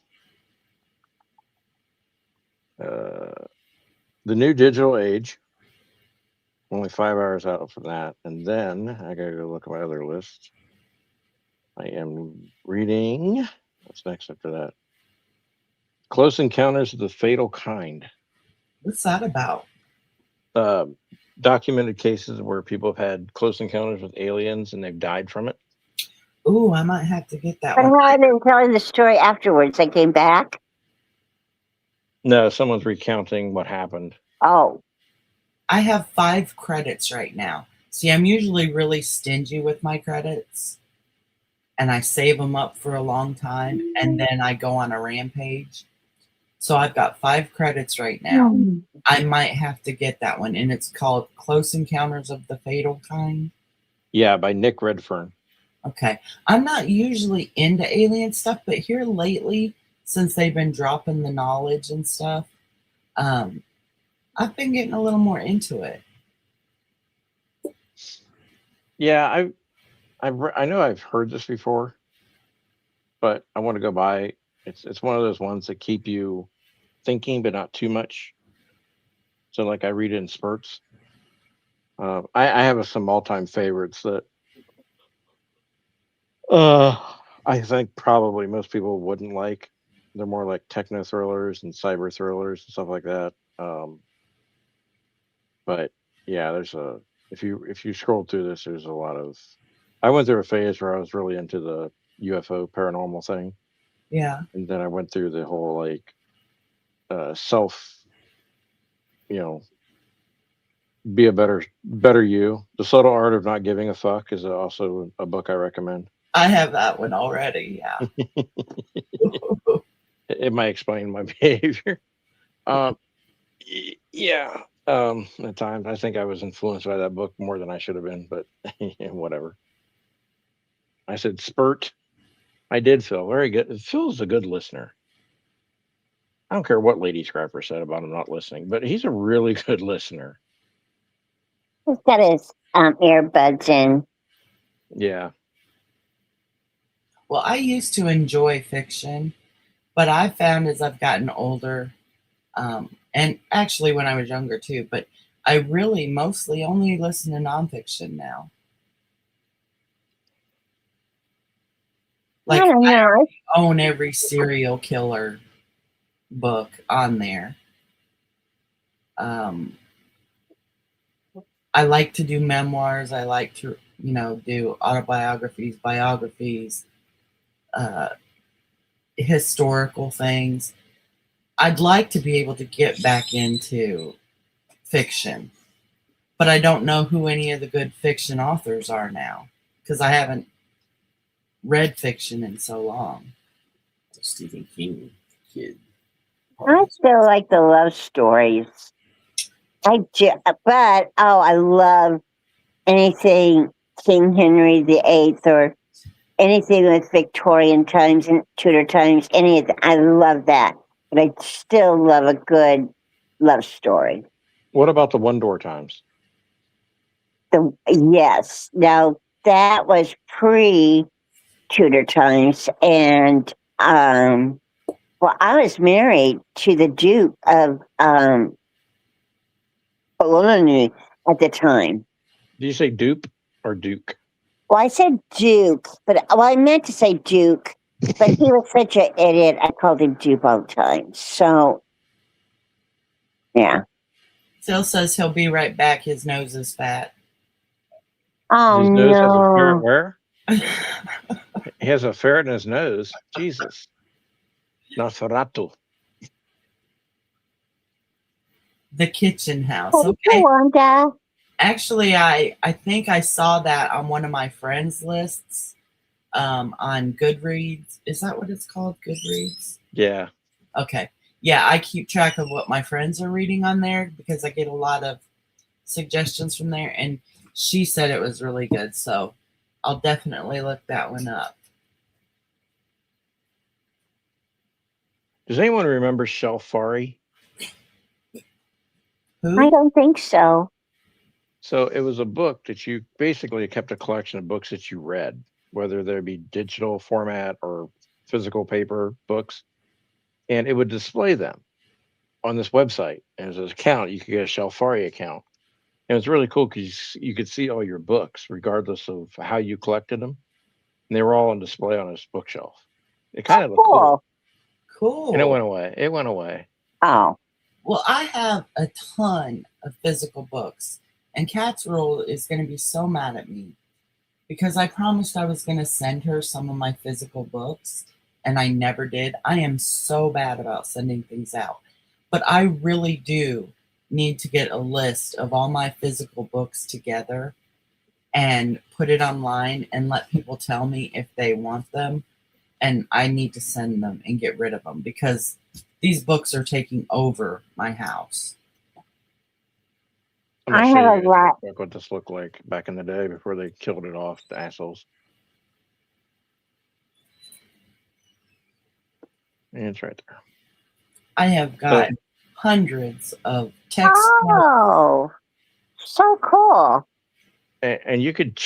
The New Digital Age. Only 5 hours out from that, and then I gotta go look at my other list. I am reading. What's next after that? Close Encounters of the Fatal Kind. What's that about? Documented cases where people have had close encounters with aliens and they've died from it. Ooh, I might have to get that But one. how are they telling the story afterwards? They came back? No, someone's recounting what happened. Oh, I have 5 credits right now. See, I'm usually really stingy with my credits, and I save them up for a long time, and then I go on a rampage. So I've got 5 credits right now. I might have to get that one, and it's called Close Encounters of the Fatal Kind. Yeah, by Nick Redfern. Okay. I'm not usually into alien stuff, but here lately, since they've been dropping the knowledge and stuff, I've been getting a little more into it. Yeah, I know I've heard this before, but I want to go by. It's one of those ones that keep you thinking, but not too much. So like I read it in spurts. I have some all-time favorites that I think probably most people wouldn't like. They're more like techno thrillers and cyber thrillers and stuff like that. But yeah, if you scroll through this, there's a lot of. I went through a phase where I was really into the UFO paranormal thing, Yeah. and then I went through the whole like self, you know, be a better you. The Subtle Art of Not Giving a Fuck is also a book I recommend. I have that one already. Yeah. It might explain my behavior. Yeah. At times, I think I was influenced by that book more than I should have been, but whatever. I said spurt. I did, Phil. Very good. Phil's a good listener. I don't care what Lady Scrapper said about him not listening, but he's a really good listener. he's got his earbuds in. Yeah. Well, I used to enjoy fiction, but I found as I've gotten older, and actually when I was younger too, but I really mostly only listen to nonfiction now. Like I don't know. I own every serial killer book on there. I like to do memoirs. I like to, do autobiographies, biographies, historical things. I'd like to be able to get back into fiction, but I don't know who any of the good fiction authors are now because I haven't read fiction in so long. Stephen King kid. I still like the love stories. But I love anything King Henry VIII or anything with Victorian times and Tudor times. Any of that, I love that. But I still love a good love story. What about the One Door Times? Yes. Now that was pre Tudor times, and well, I was married to the Duke of Bologna at the time. Do you say dupe or Duke? Well, I said Duke, but I meant to say Duke, but he was such an idiot. I called him Duke all the time. So, yeah. Phil says he'll be right back. His nose is fat. Oh His nose has a ferret no! where? He has a ferret in his nose. Jesus. Nosferatu. The Kitchen House. Oh, Okay. Wanda. Actually, I think I saw that on one of my friends' lists on Goodreads. Is that what it's called? Goodreads? Yeah. Okay. Yeah, I keep track of what my friends are reading on there because I get a lot of suggestions from there. And she said it was really good. So I'll definitely look that one up. Does anyone remember Shelfari? Who? I don't think so. So it was a book that you basically kept a collection of books that you read, whether they be digital format or physical paper books, and it would display them on this website. As an account, you could get a Shelfari account. And it's really cool because you could see all your books, regardless of how you collected them. And they were all on display on this bookshelf. It kind of looked cool. Cool. And it Cool. went away. It went away. Oh, Well, I have a ton of physical books, and Kat's Rule is going to be so mad at me because I promised I was going to send her some of my physical books, and I never did. I am so bad about sending things out, but I really do need to get a list of all my physical books together and put it online and let people tell me if they want them, and I need to send them and get rid of them because these books are taking over my house. I'm gonna I show have a you lot. what this looked like back in the day before they killed it off, the assholes. And it's right there. I have got hundreds of textbooks. Oh, so cool. And you could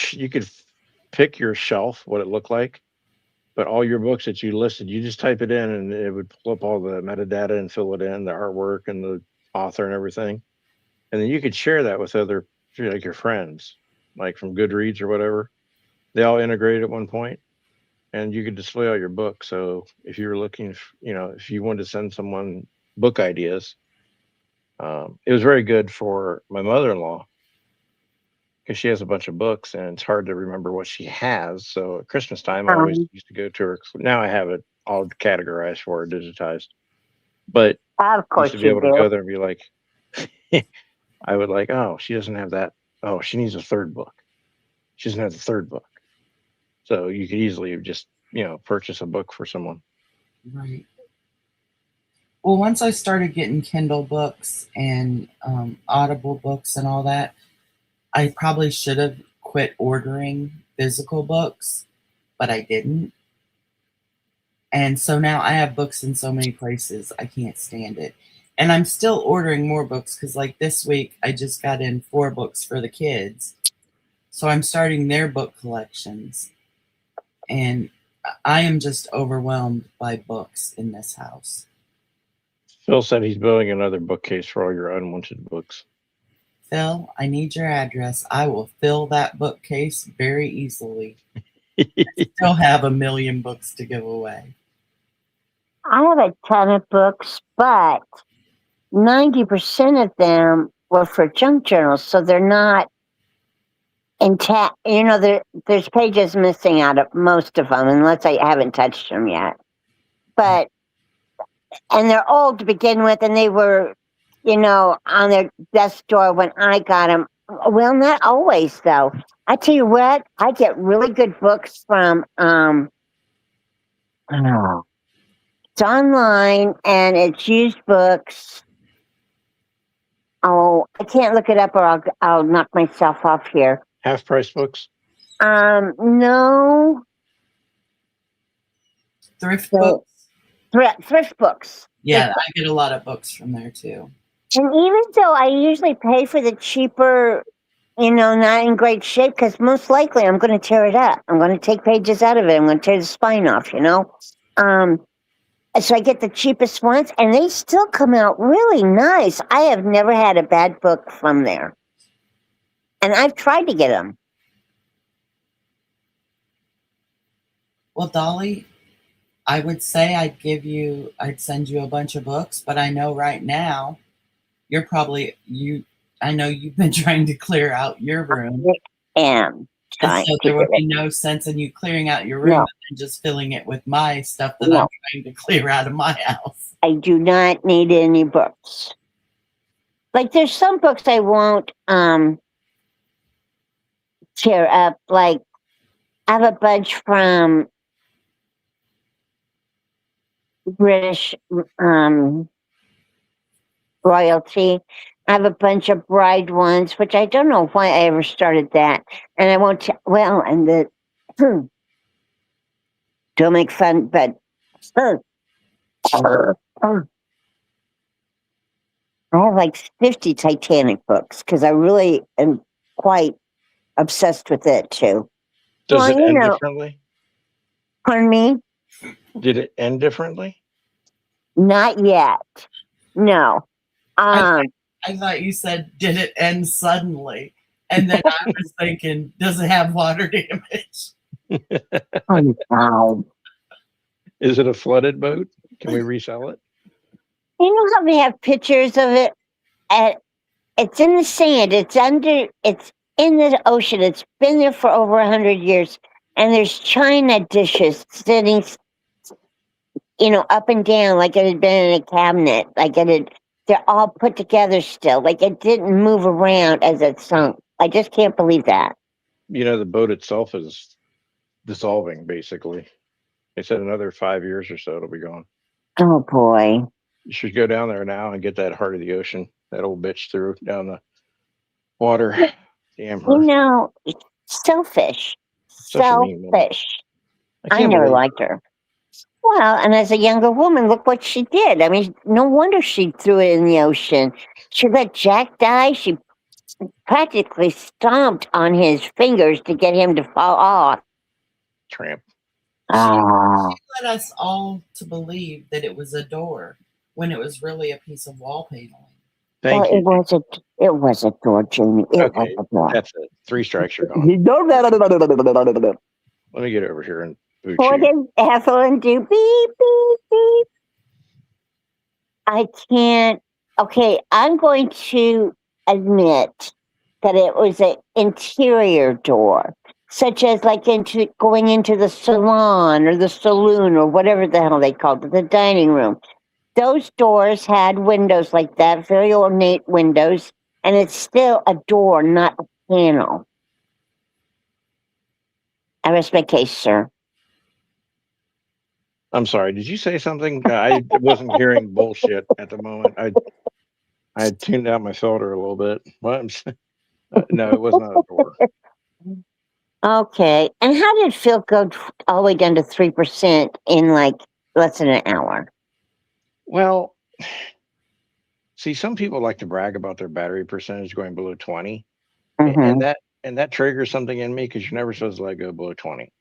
pick your shelf what it looked like, but all your books that you listed, you just type it in and it would pull up all the metadata and fill it in, the artwork and the author and everything. And then you could share that with other, like your friends, like from Goodreads or whatever. They all integrate at one point, and you could display all your books. So if you were looking, if you wanted to send someone book ideas, it was very good for my mother-in-law because she has a bunch of books and it's hard to remember what she has. So at Christmas time, I always used to go to her. Now I have it all categorized for her, digitized. But Of I course used to be you able to go do. there and be like, I would like, oh, she doesn't have that. Oh, she needs a third book. She doesn't have the third book. So you could easily just, purchase a book for someone. Right. Well, once I started getting Kindle books and Audible books and all that, I probably should have quit ordering physical books, but I didn't. And so now I have books in so many places, I can't stand it. And I'm still ordering more books because, like this week, I just got in 4 books for the kids. So I'm starting their book collections. And I am just overwhelmed by books in this house. Phil said he's building another bookcase for all your unwanted books. Phil, I need your address. I will fill that bookcase very easily. Still have 1 million books to give away. I have a ton of books, but 90% of them were for junk journals, so they're not intact. There's pages missing out of most of them, unless I haven't touched them yet. And they're old to begin with, and they were, on their desk drawer when I got them. Well, not always, though. I tell you what, I get really good books from, it's online, and it's used books. Oh, I can't look it up or I'll knock myself off here. Half price books? No. Thrift So- books? Thrift books. Yeah, I get a lot of books from there too. And even though I usually pay for the cheaper, not in great shape, because most likely I'm going to tear it up. I'm going to take pages out of it. I'm going to tear the spine off, So I get the cheapest ones, and they still come out really nice. I have never had a bad book from there. And I've tried to get them. Well, Dolly, I would say I'd send you a bunch of books, but I know right now I know you've been trying to clear out your room. And And so there would be no sense in you clearing out your room and just filling it with my stuff that I'm trying to clear out of my house. I do not need any books. Like there's some books I won't tear up. Like I have a bunch from British royalty. I have a bunch of bride ones, which I don't know why I ever started that. And I won't, and the, don't make fun, but, I have like 50 Titanic books because I really am quite obsessed with it too. Does Well, it you end know, differently? pardon me? Did it end differently? Not yet. No. I thought you said, did it end suddenly? And then I was thinking, does it have water damage? Oh, wow. Is it a flooded boat? Can we resell it? You know how they have pictures of it? It's in the sand. It's in the ocean. It's been there for over 100 years. And there's china dishes sitting, up and down like it had been in a cabinet. They're all put together still. Like it didn't move around as it sunk. I just can't believe that. The boat itself is dissolving, basically. They said another 5 years or so it'll be gone. Oh boy. You should go down there now and get that heart of the ocean, that old bitch through down the water. Damn her. Selfish. Such a mean woman. Selfish. I can't never believe liked her. Well, and as a younger woman, look what she did. I mean, no wonder she threw it in the ocean. She let Jack die. She practically stomped on his fingers to get him to fall off. Tramp. Ah. She led us all to believe that it was a door when it was really a piece of wall paneling. Thank you. It was a door, Jamie. It was a door. That's it. 3 strikes, you're gone. Let me get over here and boot What you. does Evelyn do? Beep, beep, beep. I can't. Okay, I'm going to admit that it was an interior door, such as like going into the salon or the saloon or whatever the hell they called it, the dining room. Those doors had windows like that, very ornate windows, and it's still a door, not a panel. I rest my case, sir. I'm sorry. Did you say something? I wasn't hearing bullshit at the moment. I had tuned out my filter a little bit. What? No, it was not a door. Okay. And how did Phil go all the way down to 3% in like less than an hour? Well, see, some people like to brag about their battery percentage going below 20, Mhm. and that triggers something in me because you're never supposed to let it go below 20.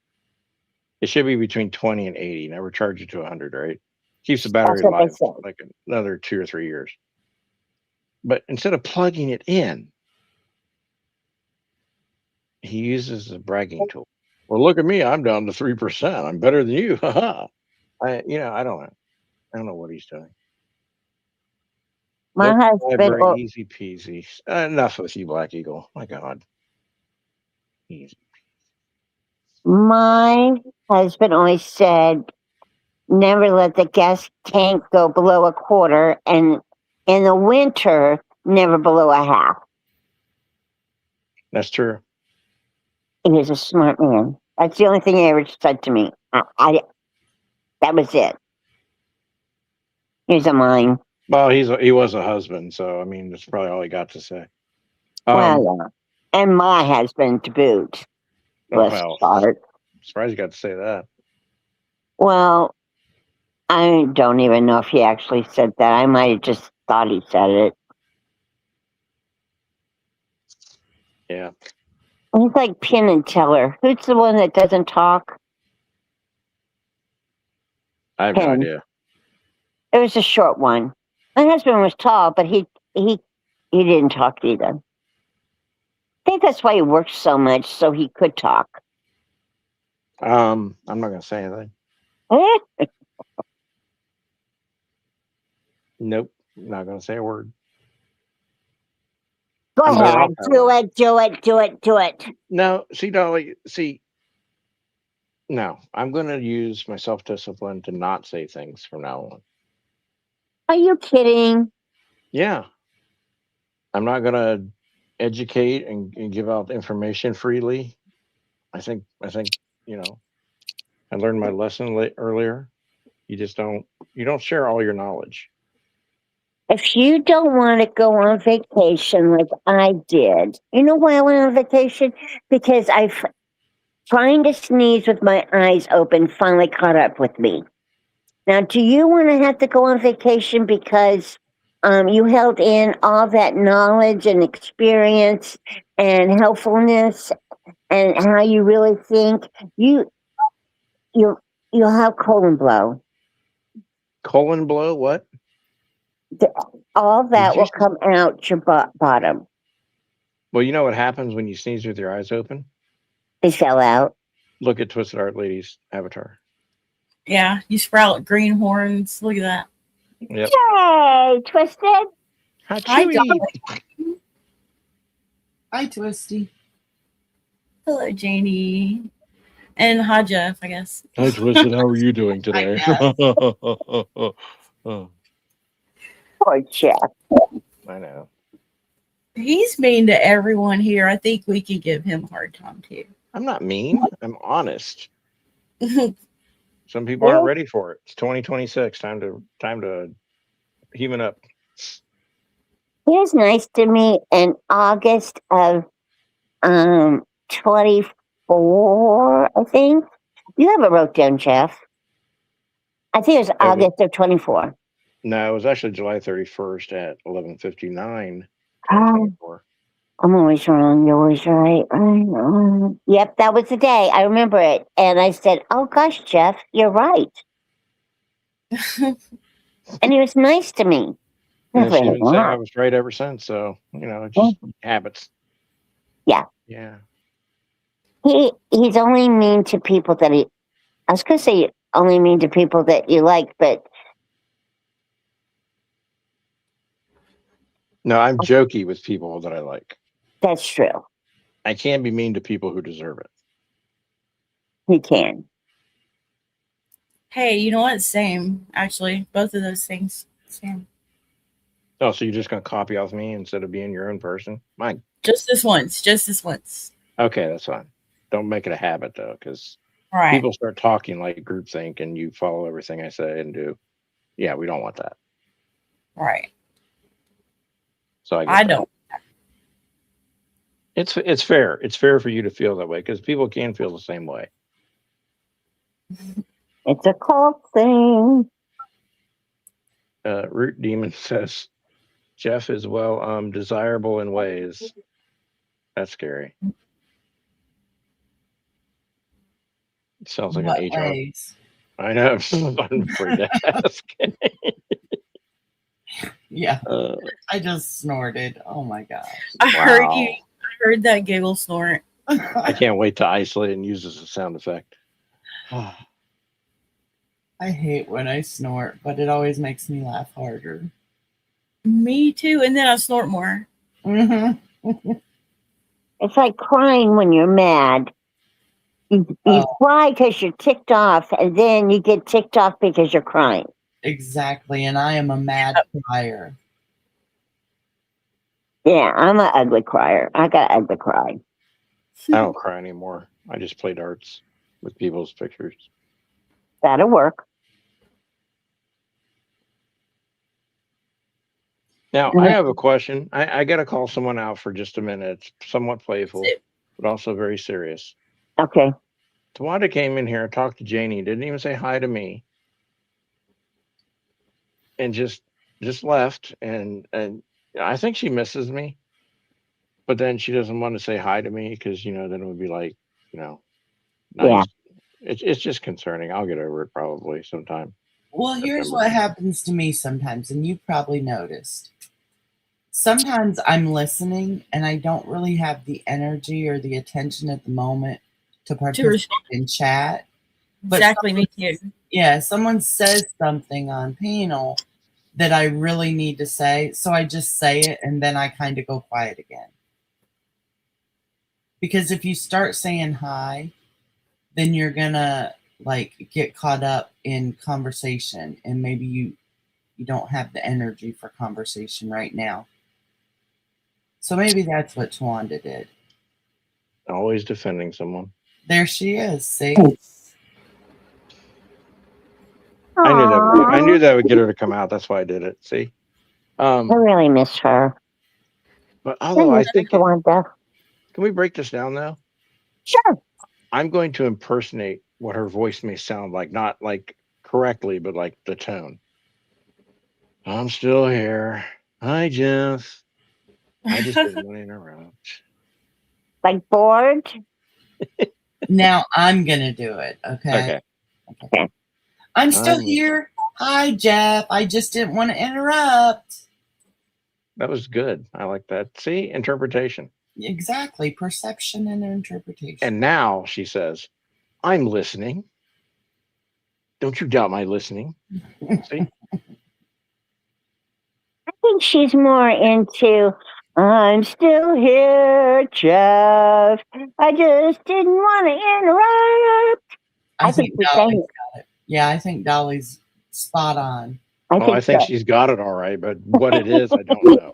It should be between 20 and 80. Never charge it to 100, right? Keeps the battery That's what they alive said. like another 2 or 3 years. But instead of plugging it in, he uses a bragging tool. Well, look at me. I'm down to 3%. I'm better than you. I don't know. I don't know what he's doing. My Look, husband, easy peasy. Enough with you, Black Eagle. My God. Easy. my husband always said, never let the gas tank go below a quarter, and in the winter, never below a half. That's true. He was a smart man. That's the only thing he ever said to me. That was it. Here's a mine. Well, he was a husband, so I mean that's probably all he got to say. Well, yeah. And my husband to boot. I'm surprised you got to say that. Well, I don't even know if he actually said that. I might have just thought he said it. Yeah. He's like Penn and Teller. Who's the one that doesn't talk? I have no Penn. idea. It was a short one. My husband was tall, but he didn't talk either. I think that's why he worked so much, so he could talk. I'm not gonna say anything. Nope. Not gonna say a word. Go I'm better ahead. off that Do it. No, see, Dolly, no, I'm gonna use my self-discipline to not say things from now on. Are you kidding? Yeah. I'm not gonna educate and give out information freely. I think I learned my lesson earlier. You don't share all your knowledge. If you don't want to go on vacation like I did, you know why I went on vacation? Because trying to sneeze with my eyes open finally caught up with me. Now, do you want to have to go on vacation because you held in all that knowledge and experience and helpfulness and how you really think. You you'll have colon blow. Colon blow? What? All Did that you? will come out your bottom. Well, you know what happens when you sneeze with your eyes open? They fell out. Look at Twisted Art Lady's avatar. Yeah, you sprout green horns. Look at that. Yep. Yay, Twisted. Hi, Hi, Chewy. Dolly. Hi, Twisty. Hello, Janie. And hi, Jeff, I guess. Hi, Twisted. How are you doing I today? guess. Oh, Poor Jeff. I know. He's mean to everyone here. I think we can give him a hard time, too. I'm not mean. I'm honest. Some people aren't ready for it. It's 2026. Time to human up. He was nice to me in August of 24, I think. You have a wrote down, Jeff. I think it was August of 24. No, it was actually July 31st at 11:59. Oh, I'm always wrong. You're always right. I know. Yep, that was the day. I remember it. And I said, oh, gosh, Jeff, you're right. And he was nice to me. And Never she's been saying I had. was right ever since. So, it's just habits. Yeah. Yeah. He's only mean to people that I was going to say only mean to people that you like, but No, I'm jokey with people that I like. that's true. I can't be mean to people who deserve it. He can. Hey, you know what? Same, actually. Both of those things. Same. Oh, so you're just going to copy off me instead of being your own person? Mine. Just this once. Just this once. Okay, that's fine. Don't make it a habit, though, because All right. people start talking like groupthink and you follow everything I say and do. Yeah, we don't want that. All right. So I don't. It's fair. It's fair for you to feel that way because people can feel the same way. It's a cult thing. Root Demon says Jeff is desirable in ways. That's scary. It sounds like What an HR. ways? I know. I'm afraid to ask. Yeah, I just snorted. Oh my gosh. I heard Wow. you. I heard that giggle snort. I can't wait to isolate and use as a sound effect. I hate when I snort, but it always makes me laugh harder. Me too. And then I snort more. Mm-hmm. It's like crying when you're mad. You cry because you're ticked off, and then you get ticked off because you're crying. Exactly, and I am a mad crier. Yeah, I'm an ugly crier. I got ugly cry. I don't cry anymore. I just play darts with people's pictures. That'll work. Now, I have a question. I got to call someone out for just a minute. It's somewhat playful, but also very serious. Okay. Tawanda came in here and talked to Janie, didn't even say hi to me, and just left. And I think she misses me, but then she doesn't want to say hi to me because then it would be like nice. Yeah. It's just concerning. I'll get over it probably sometime. Well, here's September. what happens to me sometimes, and you've probably noticed. Sometimes I'm listening and I don't really have the energy or the attention at the moment to participate in chat. But Exactly, me too. Yeah, someone says something on panel that I really need to say, so I just say it and then I kind of go quiet again. Because if you start saying hi, then you're gonna get caught up in conversation, and maybe you don't have the energy for conversation right now. So maybe that's what Tawanda did. Always defending someone. There she is. See, I knew that would get her to come out. That's why I did it. See, I really miss her. but although I think, Tawanda. Can we break this down though? Sure. I'm going to impersonate what her voice may sound like, not like correctly, but like the tone. I'm still here. Hi, Jeff. I just didn't want to interrupt. Like bored? Now I'm gonna do it. Okay. Okay. I'm still I'm- here. Hi, Jeff. I just didn't want to interrupt. That was good. I like that. See, interpretation. Exactly. Perception and interpretation. And now she says, I'm listening. Don't you doubt my listening. See? I think she's more into, I'm still here, Jeff. I just didn't want to interrupt. I think she's Dolly's saying- got it. Yeah, I think Dolly's spot on. I think so. she's got it all right, but what it is, I don't know.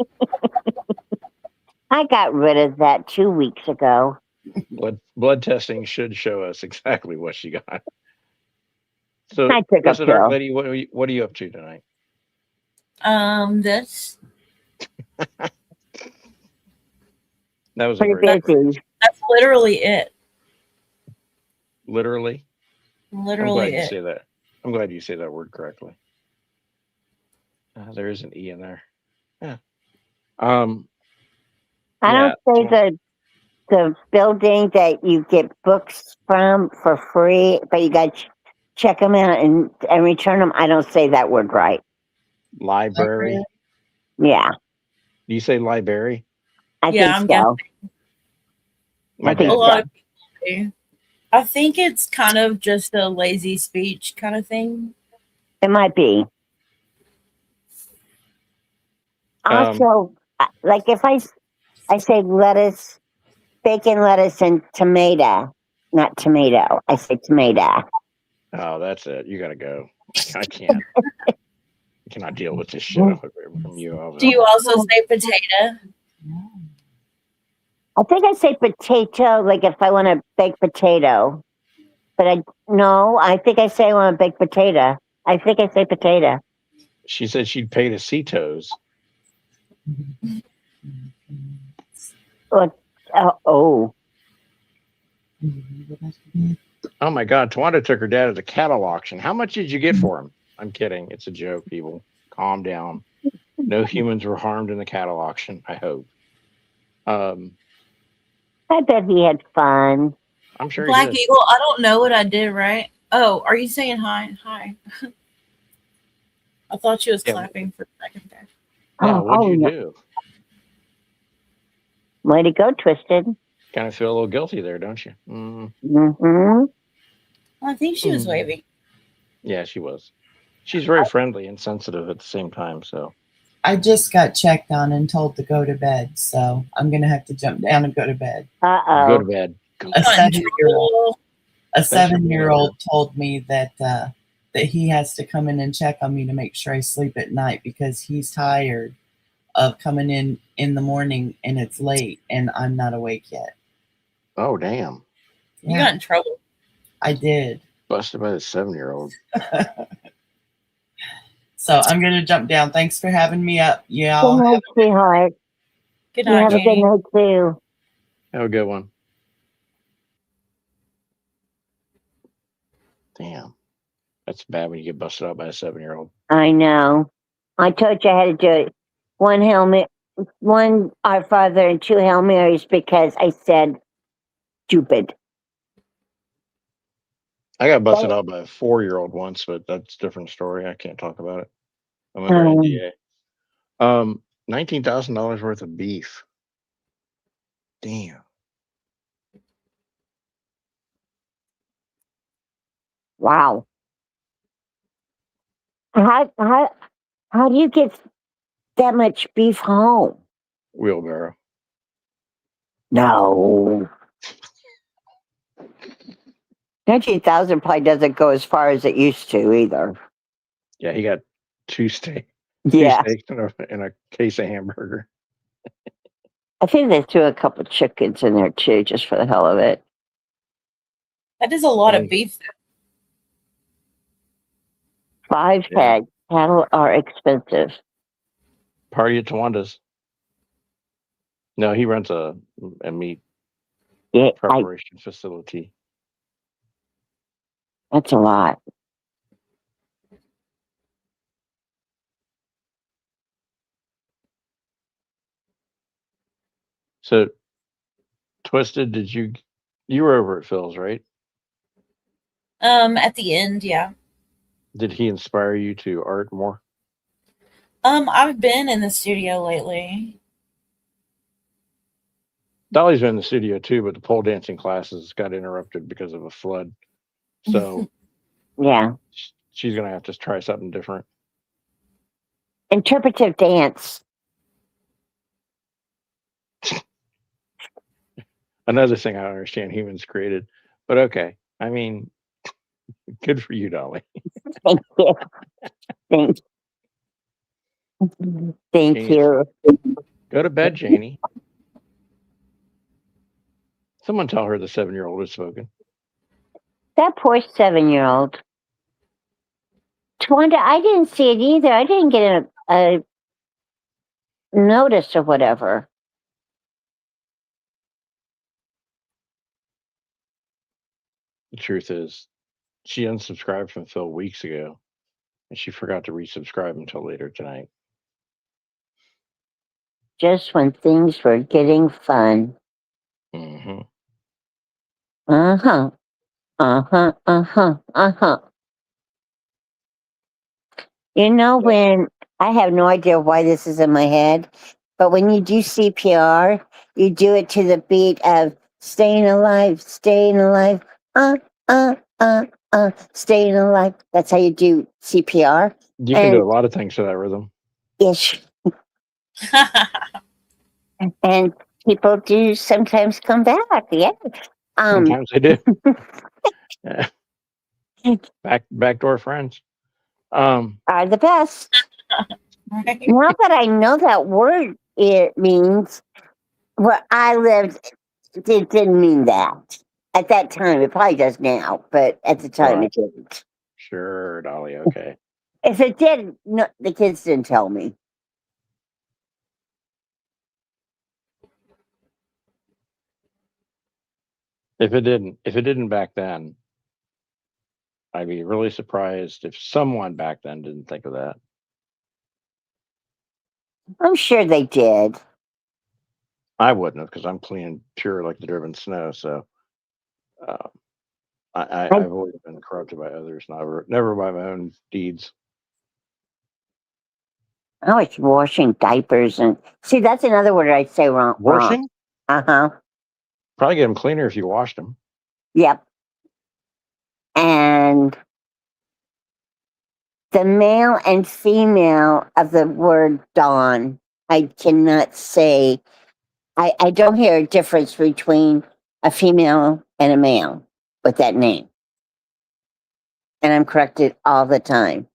I got rid of that 2 weeks ago. Blood testing should show us exactly what she got. So, I took a Blessed Art pill. Lady, what are you up to tonight? This. That was a Pretty very busy. That's literally it. literally. I'm Literally glad you it. say that. I'm glad you say that word correctly. There is an E in there. Yeah. I Yeah, don't say the building that you get books from for free, but you got to check them out and return them. I don't say that word right. library. Yeah, Do you say library? I Yeah, think so. My I think dad A lot did. of people do. I think it's kind of just a lazy speech kind of thing. It might be. Also, like if I say lettuce, bacon, lettuce, and tomato, not tomato. I say tomato. Oh, that's it. You gotta go. I can't. I cannot deal with this shit from you. Do you also say potato? I think I say potato, like if I want to bake potato. But I think I say I want to bake potato. I think I say potato. She said she'd pay to see toes. Oh. Oh my God, Tawanda took her dad to the cattle auction. How much did you get for him? I'm kidding. It's a joke, people. Calm down. No humans were harmed in the cattle auction, I hope. I bet he had fun. I'm sure Black he did. Eagle, I don't know what I did right. Oh, are you saying hi? Hi. I thought she was Yeah. clapping for a second there. Oh, what'd you no. do? Way to go, Twisted. Kind of feel a little guilty there, don't you? Mm-hmm. I think she was Hmm. waving. Yeah, she was. She's very friendly and sensitive at the same time. So I just got checked on and told to go to bed, so I'm gonna have to jump down and go to bed. go Uh-oh. to bed. A Got in 7-year-old trouble. a That's your 7-year-old told me that that he has to come in and check on me to make sure I sleep at night because he's tired of coming in the morning and it's late and I'm not awake yet. Oh, damn. You got in trouble. I did. Busted by the 7-year-old. So I'm gonna jump down. Thanks for having me up. Yeah. Good night, sweetheart. Good You night, have a good Janie. night, too. Have a good one. Damn. That's bad when you get busted out by a 7-year-old. I know. I told you I had to do it. One Our Father and 2 Hail Marys because I said stupid. I got busted out by a 4-year-old once, but that's a different story. I can't talk about it. I'm under NDA. $19,000 worth of beef. Damn. Wow. How do you get that much beef home? Wheelbarrow. No. 19,000 probably doesn't go as far as it used to either. Yeah, he got two steaks Yeah. and a case of hamburger. I think they threw a couple chickens in there too, just for the hell of it. That is a lot Yeah. of beef. 5 Yeah. head. Cattle are expensive. Party at Tawanda's. No, he runs a meat Yeah, preparation facility. that's a lot. So, Twisted, you were over at Phil's, right? At the end, yeah. Did he inspire you to art more? I've been in the studio lately. Dolly's been in the studio too, but the pole dancing classes got interrupted because of a flood. So Yeah. she's going to have to try something different. Interpretive dance. Another thing I don't understand humans created, but okay. I mean, good for you, Dolly. Thank you. Thank, thank Janie, you. go to bed, Janie. Someone tell her the 7-year-old has spoken. That poor 7-year-old. Twanda, I didn't see it either. I didn't get a notice or whatever. The truth is, she unsubscribed from Phil weeks ago, and she forgot to resubscribe until later tonight. Just when things were getting fun. Mm-hmm. Uh-huh. Uh-huh. Uh-huh. Uh-huh. You know, when I have no idea why this is in my head, but when you do CPR, you do it to the beat of staying alive, staying alive, staying alive. That's how you do CPR. You can do a lot of things to that rhythm. Ish. And people do sometimes come back. Yeah. Sometimes they do. Yeah. Backdoor friends. Are the best. Right? Now that I know that word, it means where I lived, it didn't mean that. At that time, it probably does now, but at the time Right. it didn't. Sure, Dolly. Okay. If it did, no, the kids didn't tell me. If it didn't back then, I'd be really surprised if someone back then didn't think of that. I'm sure they did. I wouldn't have, because I'm clean and pure like the driven snow. So I've always been corrupted by others, never by my own deeds. I was washing diapers and see, that's another word I say wrong. Washing? Uh-huh. Probably get them cleaner if you washed them. Yep. And the male and female of the word dawn, I cannot say. I don't hear a difference between a female and a male with that name. And I'm corrected all the time.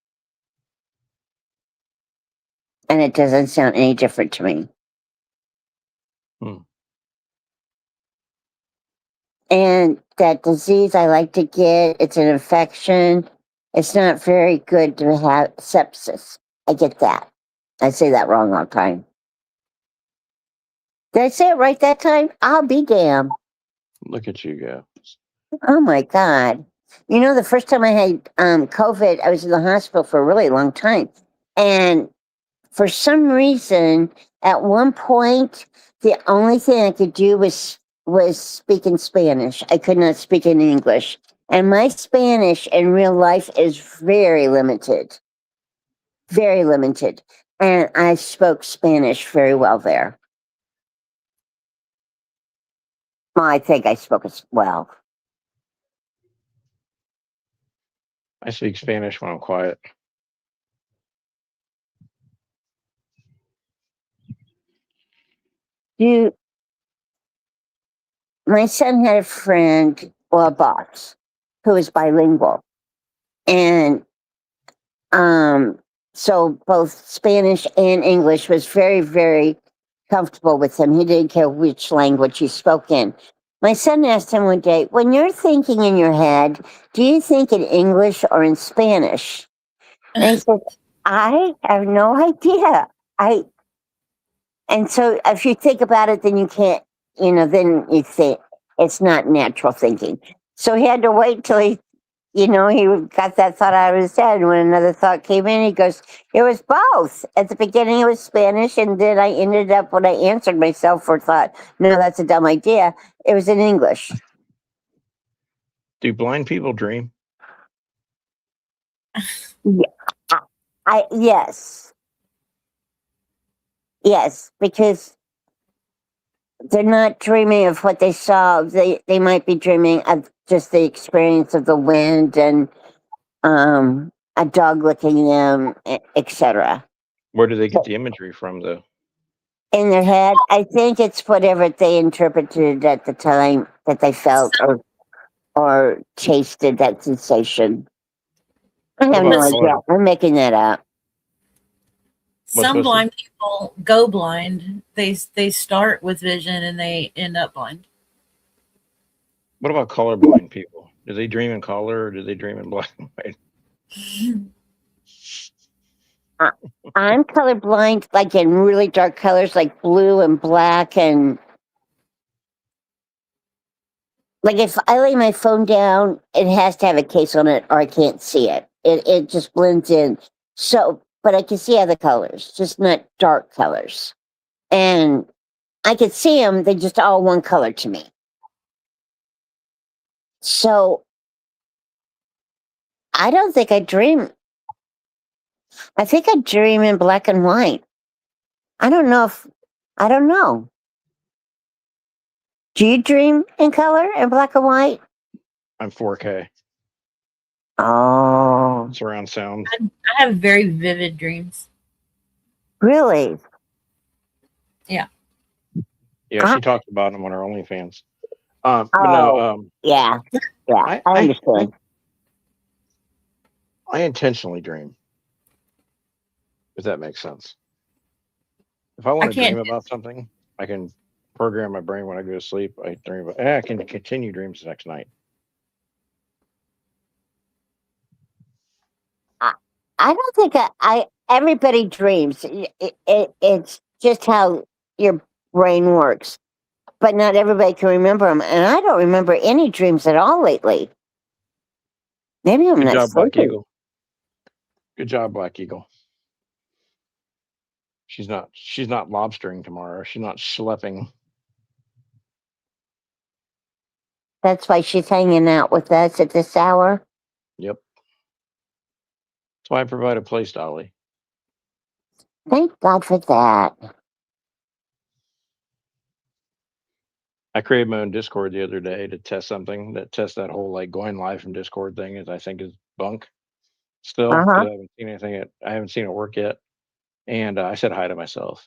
And it doesn't sound any different to me. And that disease I like to get, it's an infection. It's not very good to have sepsis. I get that. I say that wrong all the time. Did I say it right that time? I'll be damned. Look at you go. Oh my God. You know, the first time I had COVID, I was in the hospital for a really long time. And for some reason, at one point, the only thing I could do was speak in Spanish. I could not speak in English. And my Spanish in real life is very limited. Very limited. And I spoke Spanish very well there. Well, I think I spoke as well. I speak Spanish when I'm quiet. My son had a friend, or a boss, who was bilingual. And so both Spanish and English was very, very comfortable with him. He didn't care which language he spoke in. My son asked him one day, when you're thinking in your head, do you think in English or in Spanish? And he said, I have no idea. And so if you think about it, then you can't, then you think it's not natural thinking. So he had to wait till he he got that thought out of his head. When another thought came in, he goes, "It was both. At the beginning, it was Spanish, and then I ended up when I answered myself for thought, no, that's a dumb idea. It was in English." Do blind people dream? Yes, because they're not dreaming of what they saw. They might be dreaming of just the experience of the wind and a dog licking them, etc. Where do they get the imagery from, though? In their head, I think it's whatever they interpreted at the time that they felt or tasted that sensation. I have about no idea. color? I'm making that up. What's Some supposed to- blind people go blind. They start with vision and they end up blind. What about colorblind people? Do they dream in color or do they dream in black and white? I'm colorblind, like in really dark colors, like blue and black, and like if I lay my phone down, it has to have a case on it, or I can't see it. It just blends in. So, but I can see other colors, just not dark colors, and I can see them. They just all one color to me. So I don't think I dream. I think I dream in black and white. I don't know. Do you dream in color in black and white? I'm 4K. Oh, Surround sound. I have very vivid dreams. really? Yeah, Ah. she talks about them on her OnlyFans. But no, Yeah, I understand. I intentionally dream. If that makes sense. If I want to can't dream about something, I can program my brain when I go to sleep. I dream about. I can continue dreams the next night. I don't think everybody dreams. It's just how your brain works. But not everybody can remember them. And I don't remember any dreams at all lately. Maybe I'm Good not job, Black sleeping. Eagle. Good job, Black Eagle. She's not lobstering tomorrow. She's not schlepping. That's why she's hanging out with us at this hour. Yep. That's why I provide a place, Dolly. Thank God for that. I created my own Discord the other day to test something that tests that whole like going live from Discord thing is I think is bunk still because Uh-huh. I haven't seen anything. I haven't seen it work yet, and I said hi to myself.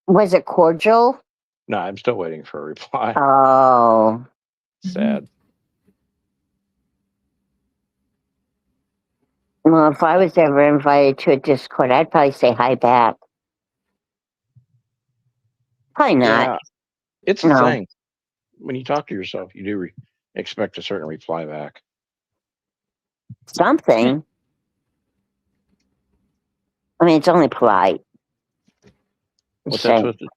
Was it cordial? No, I'm still waiting for a reply. Oh. Sad. Well, if I was ever invited to a Discord, I'd probably say hi back. Probably not. Yeah, it's a No. thing. When you talk to yourself, you do expect a certain reply back. Something. I mean, it's only polite. What's Say, that supposed to?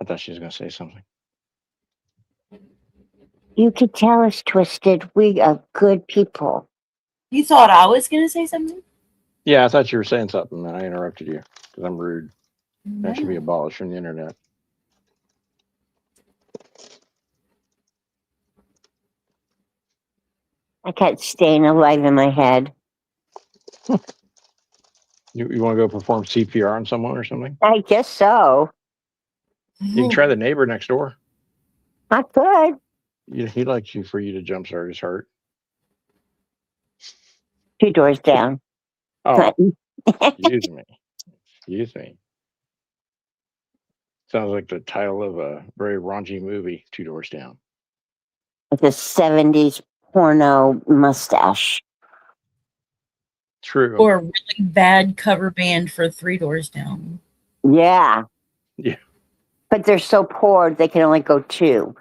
I thought she was going to say something. you could tell us, Twisted. We are good people. You thought I was going to say something? Yeah, I thought you were saying something, and I interrupted you because I'm rude. That should be abolished from the internet. I got staying alive in my head. You want to go perform CPR on someone or something? I guess so. You can try the neighbor next door. I could. He'd like for you to jumpstart his heart. 2 doors down. Oh, excuse me. Excuse me. Sounds like the title of a very raunchy movie, 2 Doors Down. With a 70s porno mustache. True. Or a really bad cover band for 3 Doors Down. Yeah. Yeah. But they're so poor they can only go 2.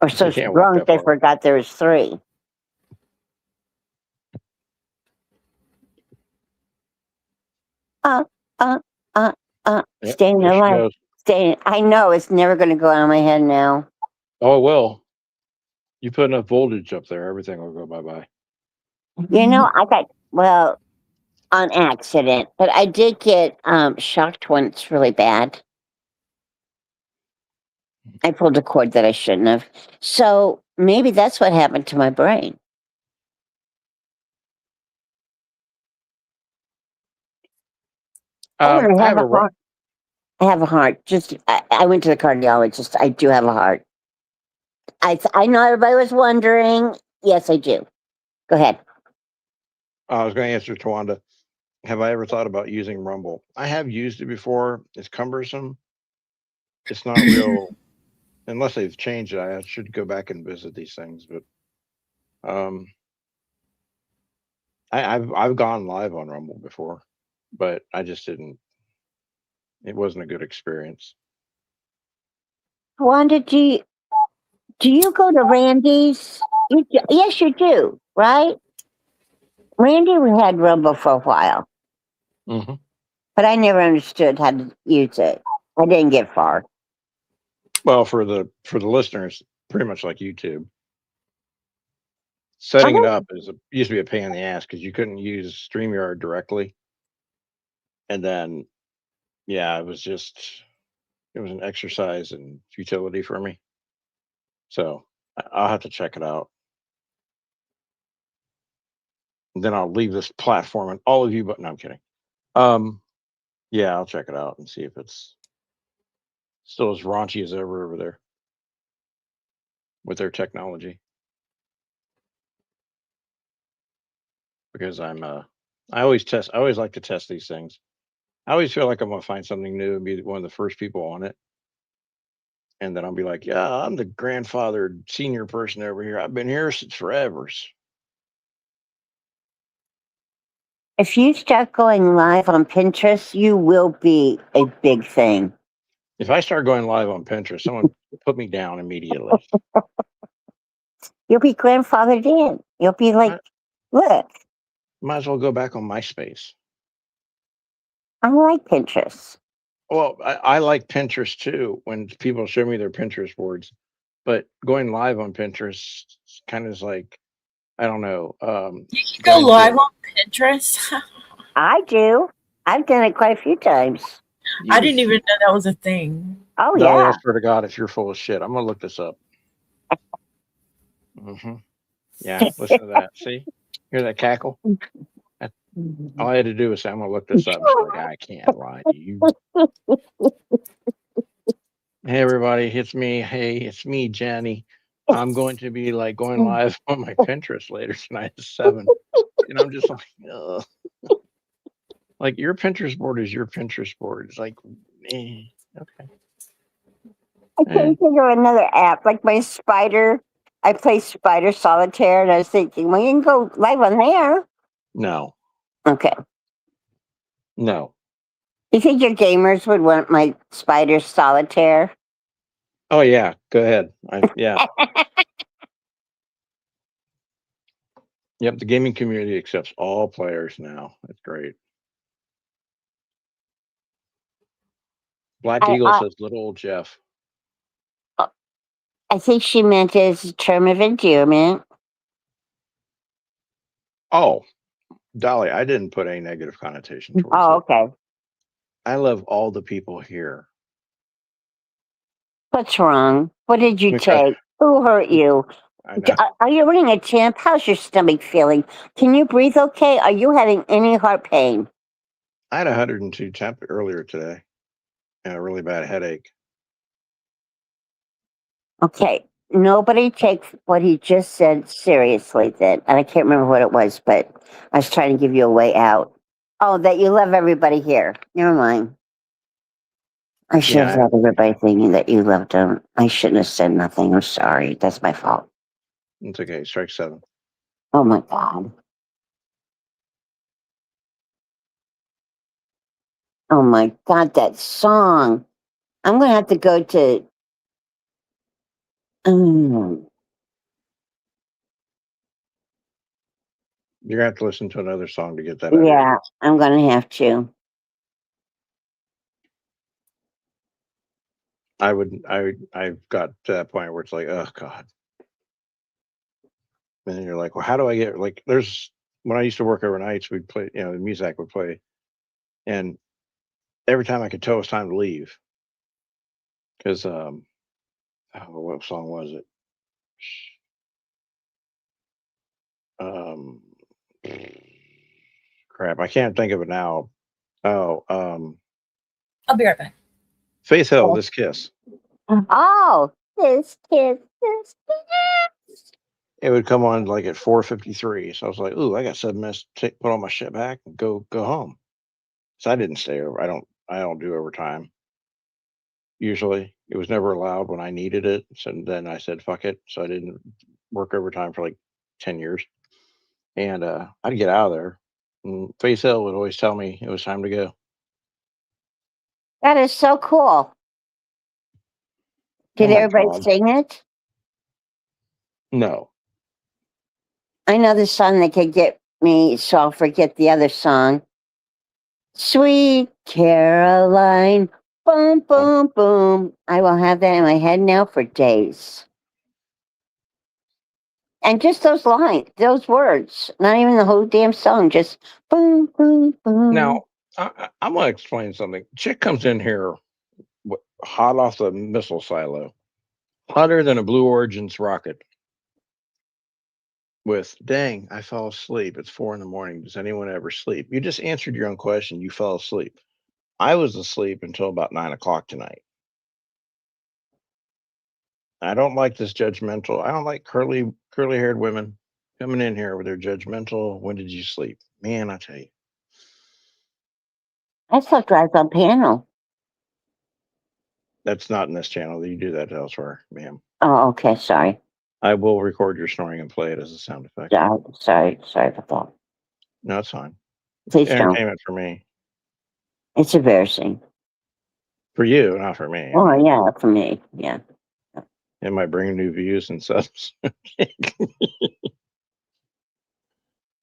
Or so You can't walk drunk that they far. forgot there was 3. Yep, Staying there she alive. goes. staying. I know it's never going to go out of my head now. Oh well, you put enough voltage up there, everything will go bye bye. You know, I got, well, on accident, but I did get shocked once really bad. I pulled a cord that I shouldn't have. So maybe that's what happened to my brain. Oh, and I have a heart. I have a heart. I went to the cardiologist. I do have a heart. I know everybody was wondering. Yes, I do. Go ahead. I was going to answer Tawanda. Have I ever thought about using Rumble? I have used it before. It's cumbersome. It's not real. Unless they've changed it, I should go back and visit these things. But I've gone live on Rumble before, but I just didn't. It wasn't a good experience. Wanda, do you go to Randy's? Yes, you do, right? Randy, we had Rumble for a while, Mm-hmm. but I never understood how to use it. I didn't get far. Well, for the listeners, pretty much like YouTube. Setting it up used to be a pain in the ass because you couldn't use StreamYard directly. And then, yeah, it was an exercise in futility for me. So I'll have to check it out. And then I'll leave this platform and all of you, but no, I'm kidding. Yeah, I'll check it out and see if it's still as raunchy as ever over there with their technology. Because I always like to test these things. I always feel like I'm gonna find something new and be one of the first people on it. And then I'll be like, yeah, I'm the grandfathered senior person over here. I've been here since forever. If you start going live on Pinterest, you will be a big thing. If I start going live on Pinterest, someone put me down immediately. You'll be grandfathered in. You'll be like, look, Might as well go back on MySpace. I like Pinterest. Well, I like Pinterest too when people show me their Pinterest boards, but going live on Pinterest kind of is like, I don't know. You can go live on Pinterest. I do. I've done it quite a few times. I didn't even know that was a thing. Oh, No, yeah. I swear to God, if you're full of shit, I'm gonna look this up. Yeah, listen to that. See, hear that cackle? All I had to do was say, I'm gonna look this up. She's like, I can't lie to you. Hey everybody, it's me. Hey, it's me, Jenny. I'm going to be like going live on my Pinterest later tonight at 7. And I'm just like, ugh. Like your Pinterest board is your Pinterest board. It's like, okay. I can't think of another app like my Spider. I play Spider Solitaire, and I was thinking, well, you can go live on there. No. Okay. No. You think your gamers would want my Spider Solitaire? Oh yeah, go ahead. Yeah. Yep, the gaming community accepts all players now. That's great. Black Eagle says little old Jeff. I think she meant it as a term of endearment. Oh, Dolly, I didn't put any negative connotation towards it. Okay. I love all the people here. What's wrong? What did you take? Who hurt you? Are you running a temp? How's your stomach feeling? Can you breathe okay? Are you having any heart pain? I had 102 temp earlier today and a really bad headache. Okay. Nobody takes what he just said seriously then. And I can't remember what it was, but I was trying to give you a way out. Oh, that you love everybody here. Never mind. I should have let everybody thinking that you loved them. I shouldn't have said nothing. I'm sorry. That's my fault. It's okay. Strike 7. Oh my God. Oh my God, that song. I'm going to have to go to. You're going to have to listen to another song to get that. Yeah, I'm going to have to. I've got to that point where it's like, oh God. And then you're like, well, how do I get like? There's when I used to work overnights, we'd play, the music would play, and every time I could tell it was time to leave, because what song was it? Um, crap, I can't think of it now. Oh, I'll be right back. Faith Hill, This Kiss. Oh, this kiss, this kiss. It would come on like at 4:53, so I was like, "Ooh, I got 7 minutes to put all my shit back and go home." So I didn't stay over. I don't do overtime. Usually, it was never allowed when I needed it. So then I said, "Fuck it." So I didn't work overtime for like 10 years, and I'd get out of there. And Faith Hill would always tell me it was time to go. That is so cool. Did Oh my everybody God. sing it? No, I know the song that could get me, so I'll forget the other song. Sweet Caroline, boom, boom, boom. I will have that in my head now for days. And just those lines, those words, not even the whole damn song, just boom, boom, boom. now I'm gonna explain something. Chick comes in here hot off the missile silo, hotter than a Blue Origin's rocket. With dang, I fell asleep. It's 4 a.m. Does anyone ever sleep? You just answered your own question. You fell asleep. I was asleep until about 9 o'clock tonight. I don't like this judgmental. I don't like curly haired women coming in here with their judgmental. When did you sleep? Man, I tell you. I slept right on piano. That's not in this channel. You do that elsewhere, ma'am. Oh, okay, sorry. I will record your snoring and play it as a sound effect. Sorry about that. No, it's fine. Please don't. Entertainment for me. It's embarrassing. For you, not for me. Oh, yeah, for me, yeah. It might bring new views and subs.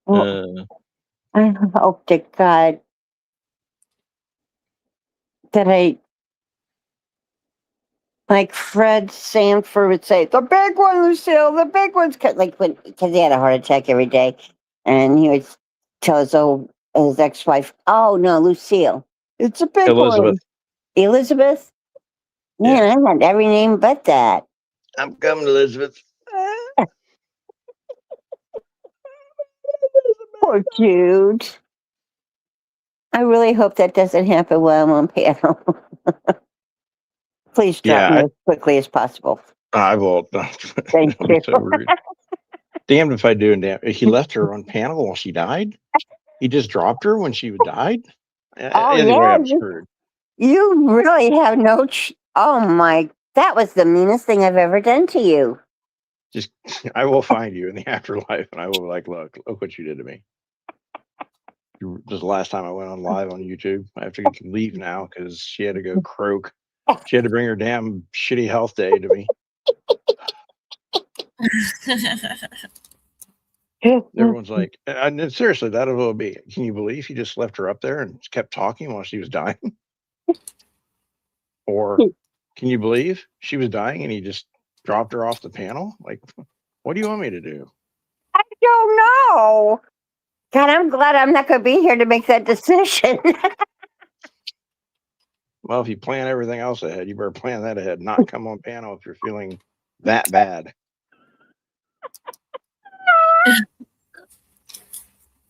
Well, I hope to God that like Fred Sanford would say, the big one, Lucille, the big one's because he had a heart attack every day, and he would tell his ex-wife, oh no, Lucille, it's a big Elizabeth. one. Elizabeth? Man, I had every name but that. I'm coming, Elizabeth. Poor Jude. I really hope that doesn't happen while I'm on panel. Please drop me as quickly as possible. I will. Thank you. So rude. Damned if I do, and damn, he left her on panel while she died. He just dropped her when she died. Oh, Anyway, yeah, I'm screwed. You really have no. Oh my! That was the meanest thing I've ever done to you. Just, I will find you in the afterlife, and I will be like, look what you did to me. This is the last time I went on live on YouTube. I have to leave now because she had to go croak. She had to bring her damn shitty health day to me. Everyone's like, and seriously, that will be. Can you believe he just left her up there and kept talking while she was dying? Or can you believe she was dying and he just dropped her off the panel? Like, what do you want me to do? I don't know. God, I'm glad I'm not going to be here to make that decision. Well, if you plan everything else ahead, you better plan that ahead. Not come on panel if you're feeling that bad.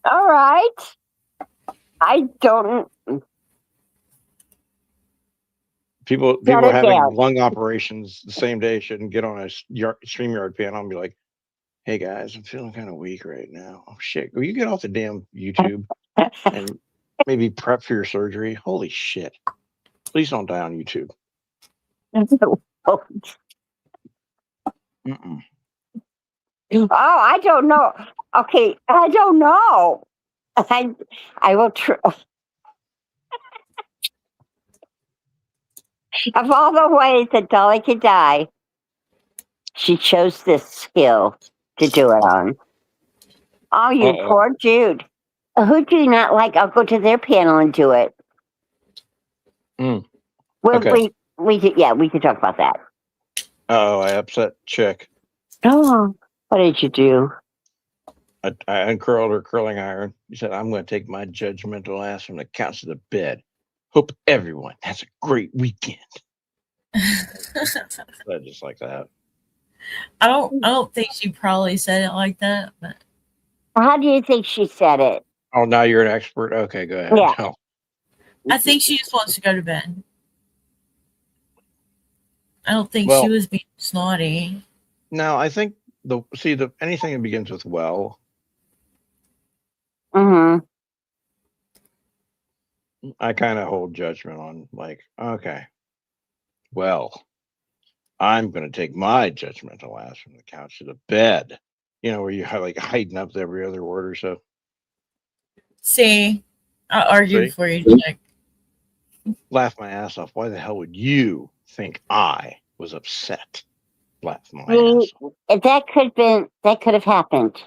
All right. I don't. People having lung operations the same day shouldn't get on a StreamYard panel and be like, hey guys, I'm feeling kind of weak right now. Oh shit. Will you get off the damn YouTube and maybe prep for your surgery? Holy shit. Please don't die on YouTube. Oh, I don't know. Okay, I don't know. I will try. Of all the ways that Dolly could die, she chose this skill to do it on. Oh, you poor Jude. Who do you not like? I'll go to their panel and do it. Okay. we could talk about that. Oh, I upset chick. Oh, what did you do? I uncurled her curling iron. He said, I'm going to take my judgmental ass from the couch to the bed. Hope everyone has a great weekend. I just like that. I don't think she probably said it like that, but How do you think she said it? Oh, now you're an expert? Okay, go ahead. Yeah. No. I think she just wants to go to bed. I don't think Well- she was being snotty. No, I think anything that begins with well, Mm-hmm. I kind of hold judgment on, like, okay, well, I'm going to take my judgmental ass from the couch to the bed. You know, where you have like heighten up every other word or so. See, I argued See? before you check. Laugh my ass off. Why the hell would you think I was upset? Laugh my See, ass off. that could have happened.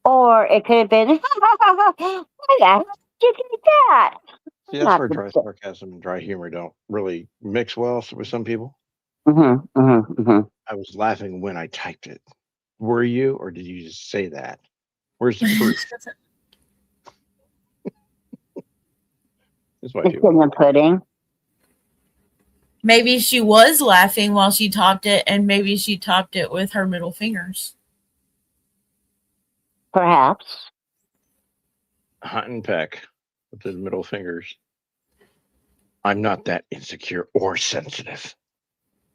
Or it could have been, why the hell did you do that? See, that's Not where the dry best. sarcasm and dry humor don't really mix well with some people. Mm-hmm, mm-hmm, mm-hmm. I was laughing when I typed it. Were you, or did you just say that? Where's the proof? That's why It's people. in the pudding. Maybe she was laughing while she topped it, and maybe she topped it with her middle fingers. Perhaps. Hunt and peck with the middle fingers. I'm not that insecure or sensitive.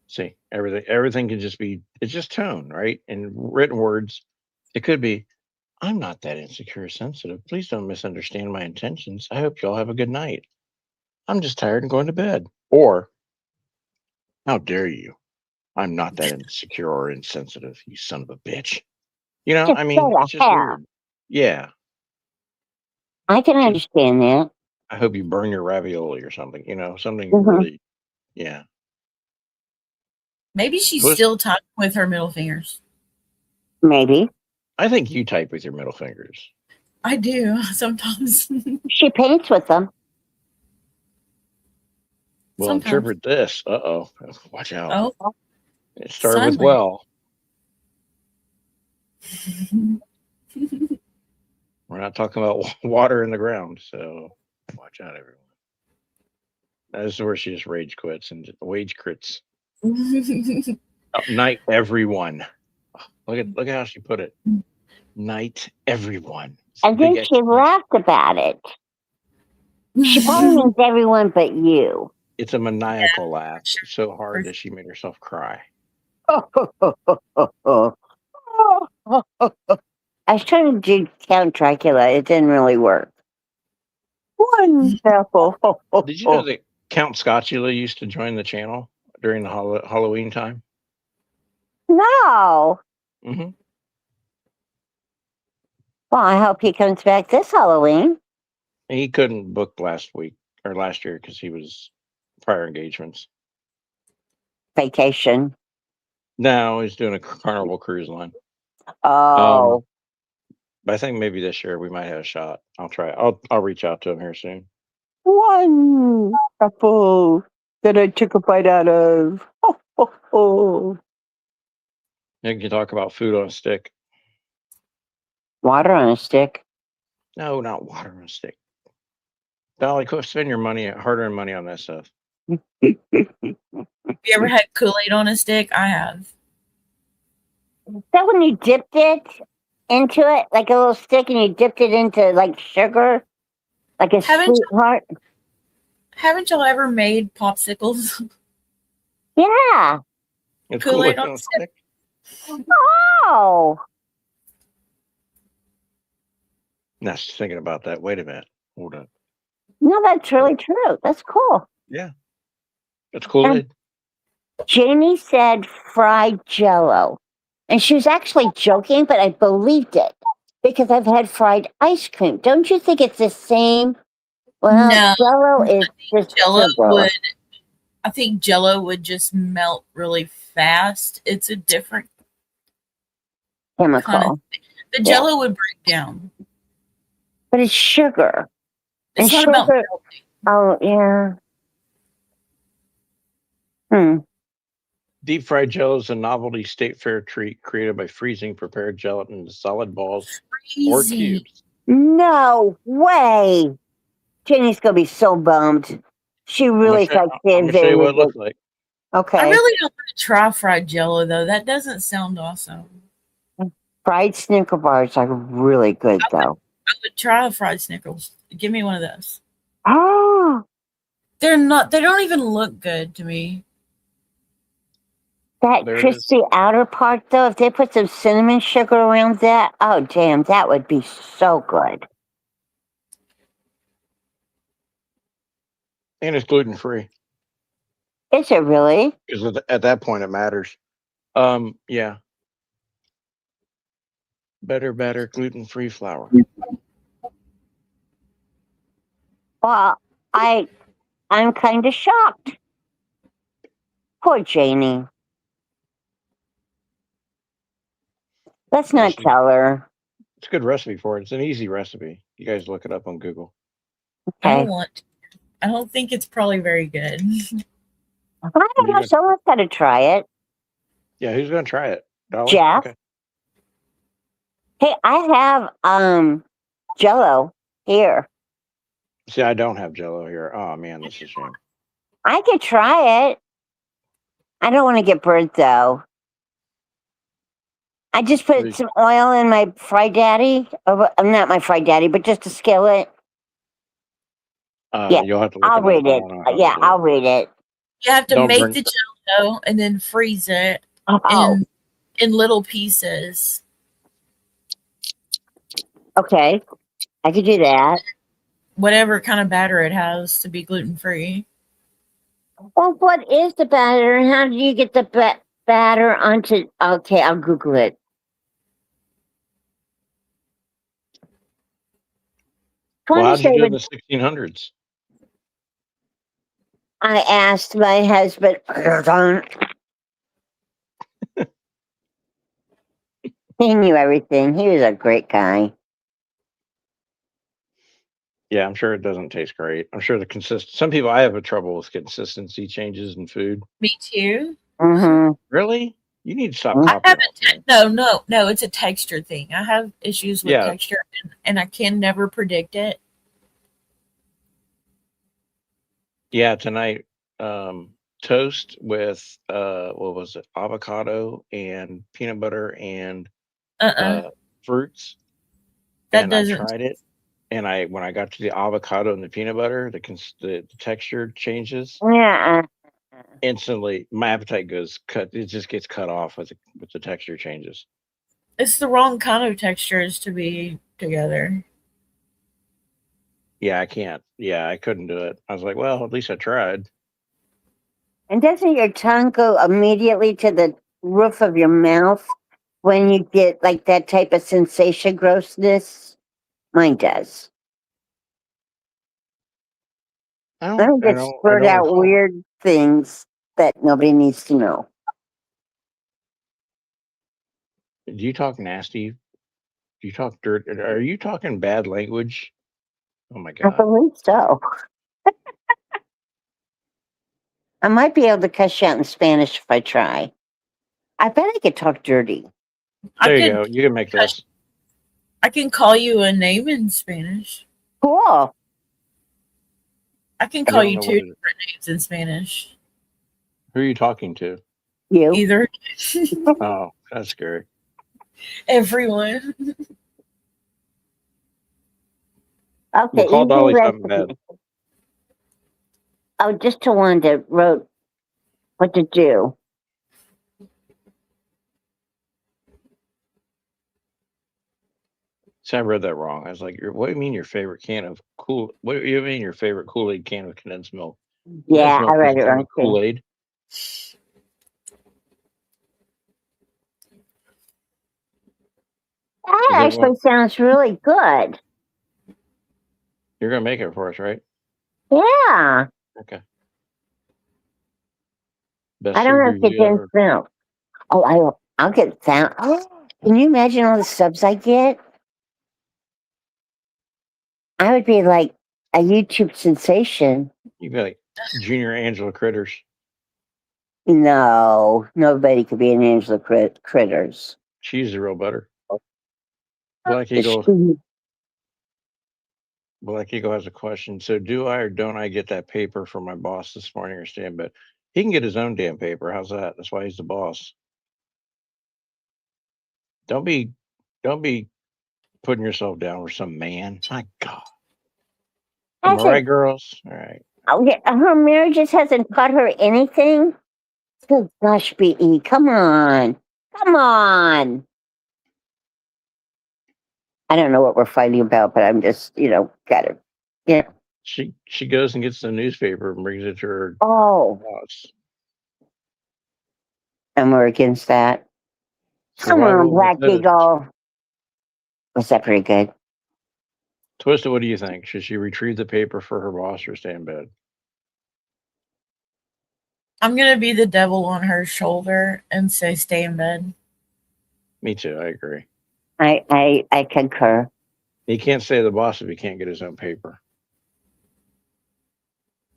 See, everything can just be, it's just tone, right? In written words, it could be, I'm not that insecure or sensitive. Please don't misunderstand my intentions. I hope y'all have a good night. I'm just tired and going to bed. Or, how dare you? I'm not that insecure or insensitive, you son of a bitch. You know, Just I mean, say it's just hell. weird. Yeah. I can understand that. I hope you burn your ravioli or something, you know, something Mhm. really, yeah. Maybe she's Puss- still typing with her middle fingers. Maybe. I think you type with your middle fingers. I do sometimes. She paints with them. Well, Sometimes. interpret this. Uh-oh. Watch out. Oh, It started with silent. well. We're not talking about water in the ground, so watch out, everyone. This is where she just rage quits and wage crits. Night, everyone. Look at how she put it. Night, everyone. It's And big then she laughed about it. She probably means everyone but you. It's a maniacal laugh. So hard that she made herself cry. I was trying to do Count Dracula. It didn't really work. Wonderful. Did you know that Count Scotula used to join the channel during the Halloween time? No. Mm-hmm. Well, I hope he comes back this Halloween. He couldn't book last year because he was prior engagements. Vacation. No, he's doing a Carnival cruise line. Oh. But I think maybe this year we might have a shot. I'll try. I'll reach out to him here soon. Wonderful. That I took a bite out of. You can talk about food on a stick. Water on a stick. No, not water on a stick. Dolly, go spend your money, hard-earned money on that stuff. Have you ever had Kool-Aid on a stick? I have. Is that when you dipped it into it, like a little stick, and you dipped it into like sugar, like a Haven't sweetheart? Haven't y'all ever made popsicles? Yeah. It's Kool-Aid Kool-Aid on on a a stick. Oh. Now she's thinking about that. Wait a minute. Hold on. No, that's really true. That's cool. Yeah. It's Kool-Aid. Jamie said fried jello. And she was actually joking, but I believed it because I've had fried ice cream. Don't you think it's the same? Well, No. jello is just Jello sugar. would. I think Jello would just melt really fast. It's a different chemical. kind of. The Yeah. Jello would break down. But it's sugar. It's And not about sugar- Oh, yeah. Hmm. Deep fried jello is a novelty state fair treat created by freezing prepared gelatin into solid balls or Crazy. cubes. No way. Jenny's gonna be so bummed. She really thought I'm gonna show you what it looks like. I Okay. really don't want to try fried jello though. That doesn't sound awesome. Fried Snicker bars are really good though. I would try a fried Snickers. Give me one of those. Oh, They're not. They don't even look good to me. that There it is. crispy outer part though, if they put some cinnamon sugar around that, oh damn, that would be so good. And it's gluten free Is it really? because at that point it matters. Yeah. Better gluten free flour. Well, I'm kind of shocked. Poor Janie. Let's not tell her. It's a good recipe for it. It's an easy recipe. You guys look it up on Google. I Okay. don't want to. I don't think it's probably very good. I don't know. Someone's got to try it. Yeah, who's gonna try it? Dolly? Jeff? Okay. Hey, I have Jello here. See, I don't have Jello here. Oh man, this is a shame. I could try it. I don't want to get burnt though. I just put Please. some oil in my fried daddy. Not my fried daddy, but just a skillet. Yeah, You'll have to look I'll it read up. I it. don't know how to Yeah, do it. I'll read it. You have to Don't make bring- the jello and then freeze it Oh, in little pieces. okay. I could do that. Whatever kind of batter it has to be gluten free. Well, what is the batter and how do you get the batter onto? Okay, I'll Google it. Well, how'd you do in 27. the 1600s? I asked my husband. He knew everything. He was a great guy. Yeah, I'm sure it doesn't taste great. I'm sure some people I have a trouble with consistency changes in food. Me too. Mm-hmm. Really? You need to stop I copying. No, it's a texture thing. I have issues with Yeah. texture and I can never predict it. Yeah, tonight, toast with what was it? Avocado and peanut butter and fruits. That And doesn't. I tried it, and when I got to the avocado and the peanut butter, the texture changes Yeah. instantly. My appetite goes cut. It just gets cut off with the texture changes. It's the wrong kind of textures to be together. Yeah, I can't. Yeah, I couldn't do it. I was like, well, at least I tried. And doesn't your tongue go immediately to the roof of your mouth when you get like that type of sensation grossness? Mine does. I don't get spurt out recall. weird things that nobody needs to know. Do you talk nasty? Do you talk dirt? Are you talking bad language? Oh my I god! believe so. I might be able to cuss you out in Spanish if I try. I bet I could talk dirty. There you go. You can make this. I can call you a name in Spanish. Cool. I can I call don't you know two what it is. different names in Spanish. Who are you talking to? You. Either Oh, that's scary. everyone. Okay. We'll call easy Dolly something recipe. bad. Oh, just Tawanda wrote what to do. See, I read that wrong. I was like, what do you mean your favorite can of Kool? What do you mean your favorite Kool-Aid can with condensed milk? Yeah, Condensed milk I read doesn't it come wrong with too. Kool-Aid. That Is actually everyone- sounds really good. You're gonna make it for us, right? Yeah. Okay. Best I don't food have to review get ever. milk. Oh, I'll get that. Can you imagine all the subs I get? I would be like a YouTube sensation. You'd be like Junior Angela Critters. No, nobody could be an Angela Critters. She's the real butter. Black Is Eagle. she- Black Eagle has a question. So, do I or don't I get that paper from my boss this morning or stand? But he can get his own damn paper. How's that? That's why he's the boss. Don't be putting yourself down with some man. My God. Am I Has right, it? girls? All right. Oh, yeah, her marriage just hasn't taught her anything. Good gosh, Be, come on, come on. I don't know what we're fighting about, but I'm just, got it. Yeah. She goes and gets the newspaper and brings it to her Oh, boss. and we're against that. Come on, Survival of the Black fittest. Eagle. Was that pretty good? Twisted, what do you think? Should she retrieve the paper for her boss or stay in bed? I'm gonna be the devil on her shoulder and say stay in bed. Me too. I agree. I concur. He can't say the boss if he can't get his own paper.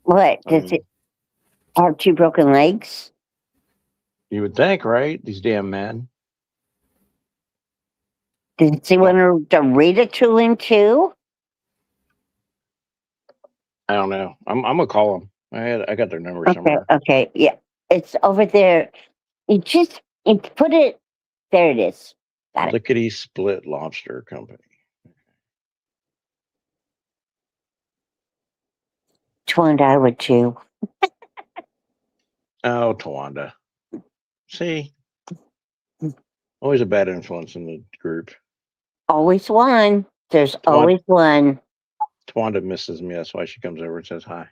What? I Does mean, it have two broken legs? you would think, right? These damn men. Does he want to read it to him too? I don't know. I'm gonna call them. I got their number somewhere. Okay, yeah. It's over there. You put it, there it is. Got it. Lickety Split Lobster Company. Twanda would too. Oh, Tawanda. See, always a bad influence in the group. Always one. There's always one. Tawanda misses me. That's why she comes over and says hi.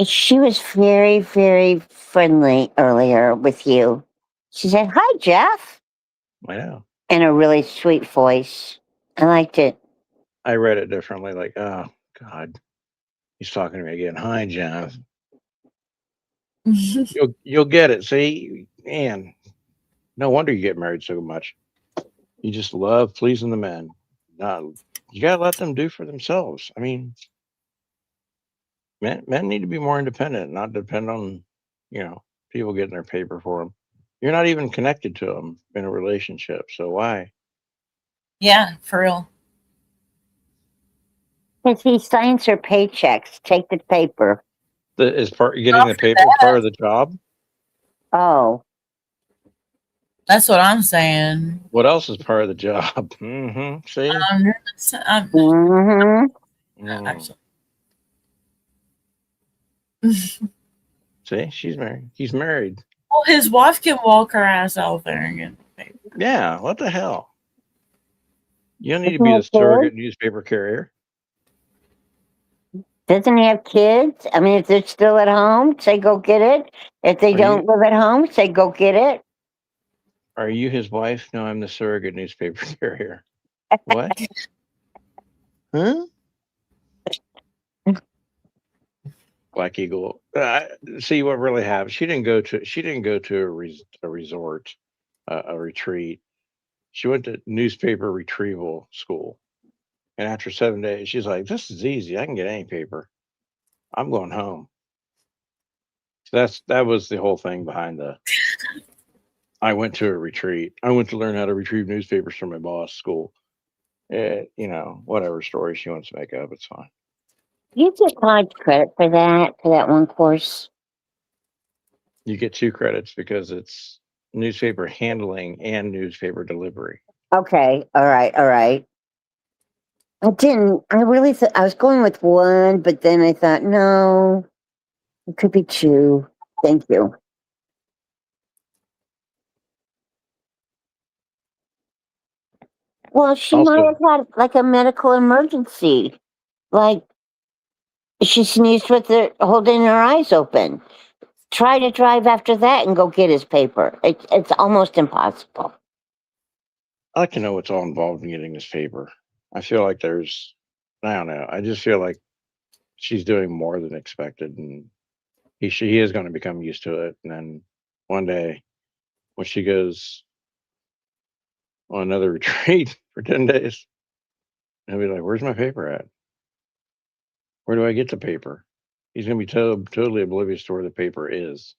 She was very, very friendly earlier with you. She said, "Hi, Jeff," I know. in a really sweet voice. I liked it. I read it differently. Like, oh God, he's talking to me again. Hi, Jeff. You'll get it. See, man, no wonder you get married so much. You just love pleasing the men. No, you gotta let them do for themselves. I mean, men need to be more independent, not depend on people getting their paper for them. You're not even connected to them in a relationship, so why? Yeah, for real. Because he signs her paychecks. Take the paper. Is getting the paper part of the job? Oh, That's what I'm saying. What else is part of the job? Mm-hmm. See, mm-hmm. Actually. See, she's married. He's married. Well, his wife can walk her ass out there and get the paper. Yeah, what the hell? You don't need to Isn't be the that good? surrogate newspaper carrier. Doesn't he have kids? I mean, if they're still at home, say go get it. If they don't live at home, say go get it. Are you his wife? No, I'm the surrogate newspaper carrier. What? Huh? Black Eagle. See what really happened. She didn't go to a resort, a retreat. She went to newspaper retrieval school, and after 7 days, she's like, "This is easy. I can get any paper. I'm going home." So that was the whole thing behind the. I went to a retreat. I went to learn how to retrieve newspapers from my boss school. Whatever story she wants to make up, it's fine. You get college credit for that one course. You get 2 credits because it's newspaper handling and newspaper delivery. Okay, all right. I really thought I was going with one, but then I thought, no, it could be 2. Thank you. Well, she Also- might have had like a medical emergency. Like she sneezed with her holding her eyes open. Try to drive after that and go get his paper. It's almost impossible. I like to know what's all involved in getting this paper. I feel like I don't know. I just feel like she's doing more than expected, and he is going to become used to it. And then one day, when she goes on another retreat for 10 days, he'll be like, "Where's my paper at? Where do I get the paper?" He's going to be totally oblivious to where the paper is.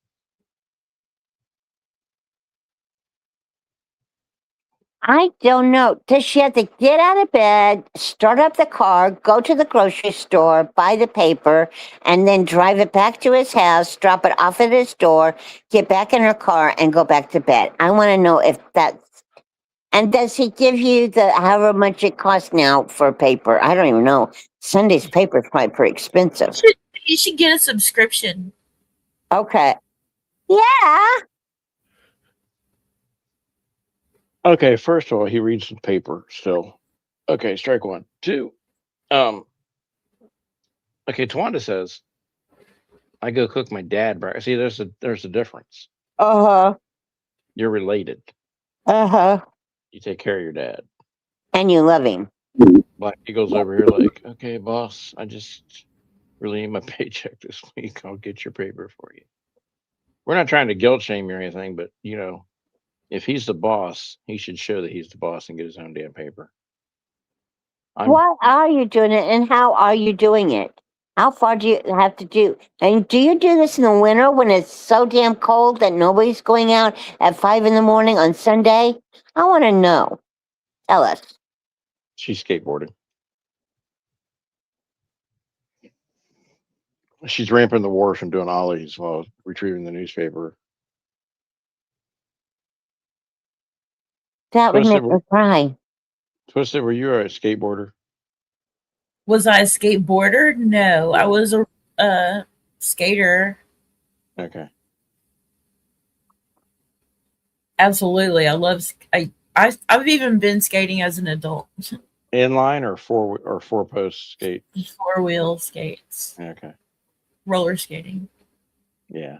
I don't know. Does she have to get out of bed, start up the car, go to the grocery store, buy the paper, and then drive it back to his house, drop it off at his door, get back in her car, and go back to bed? I want to know if that's. And does he give you the however much it costs now for paper? I don't even know. Sunday's paper is probably pretty expensive. You should get a subscription. Okay. Yeah. Okay, first of all, he reads the paper still. Okay, strike one. Two. Okay, Tawanda says, I go cook my dad breakfast. See, there's a difference. Uh huh. You're related. Uh huh. You take care of your dad. And you love him. Black Eagle's over here like, okay, boss, I just really need my paycheck this week. I'll get your paper for you. We're not trying to guilt shame you or anything, but if he's the boss, he should show that he's the boss and get his own damn paper. Why are you doing it, and how are you doing it? How far do you have to do? And do you do this in the winter when it's so damn cold that nobody's going out at 5 in the morning on Sunday? I want to know. Tell us. She's skateboarding. She's ramping the wharf and doing ollies while retrieving the newspaper. That would make Twisted, me cry. Twisted, were you a skateboarder? Was I a skateboarder? No, I was a skater. Okay. Absolutely, I love. I've even been skating as an adult. Inline or four post skate? 4-wheel skates. Okay. Roller skating. Yeah.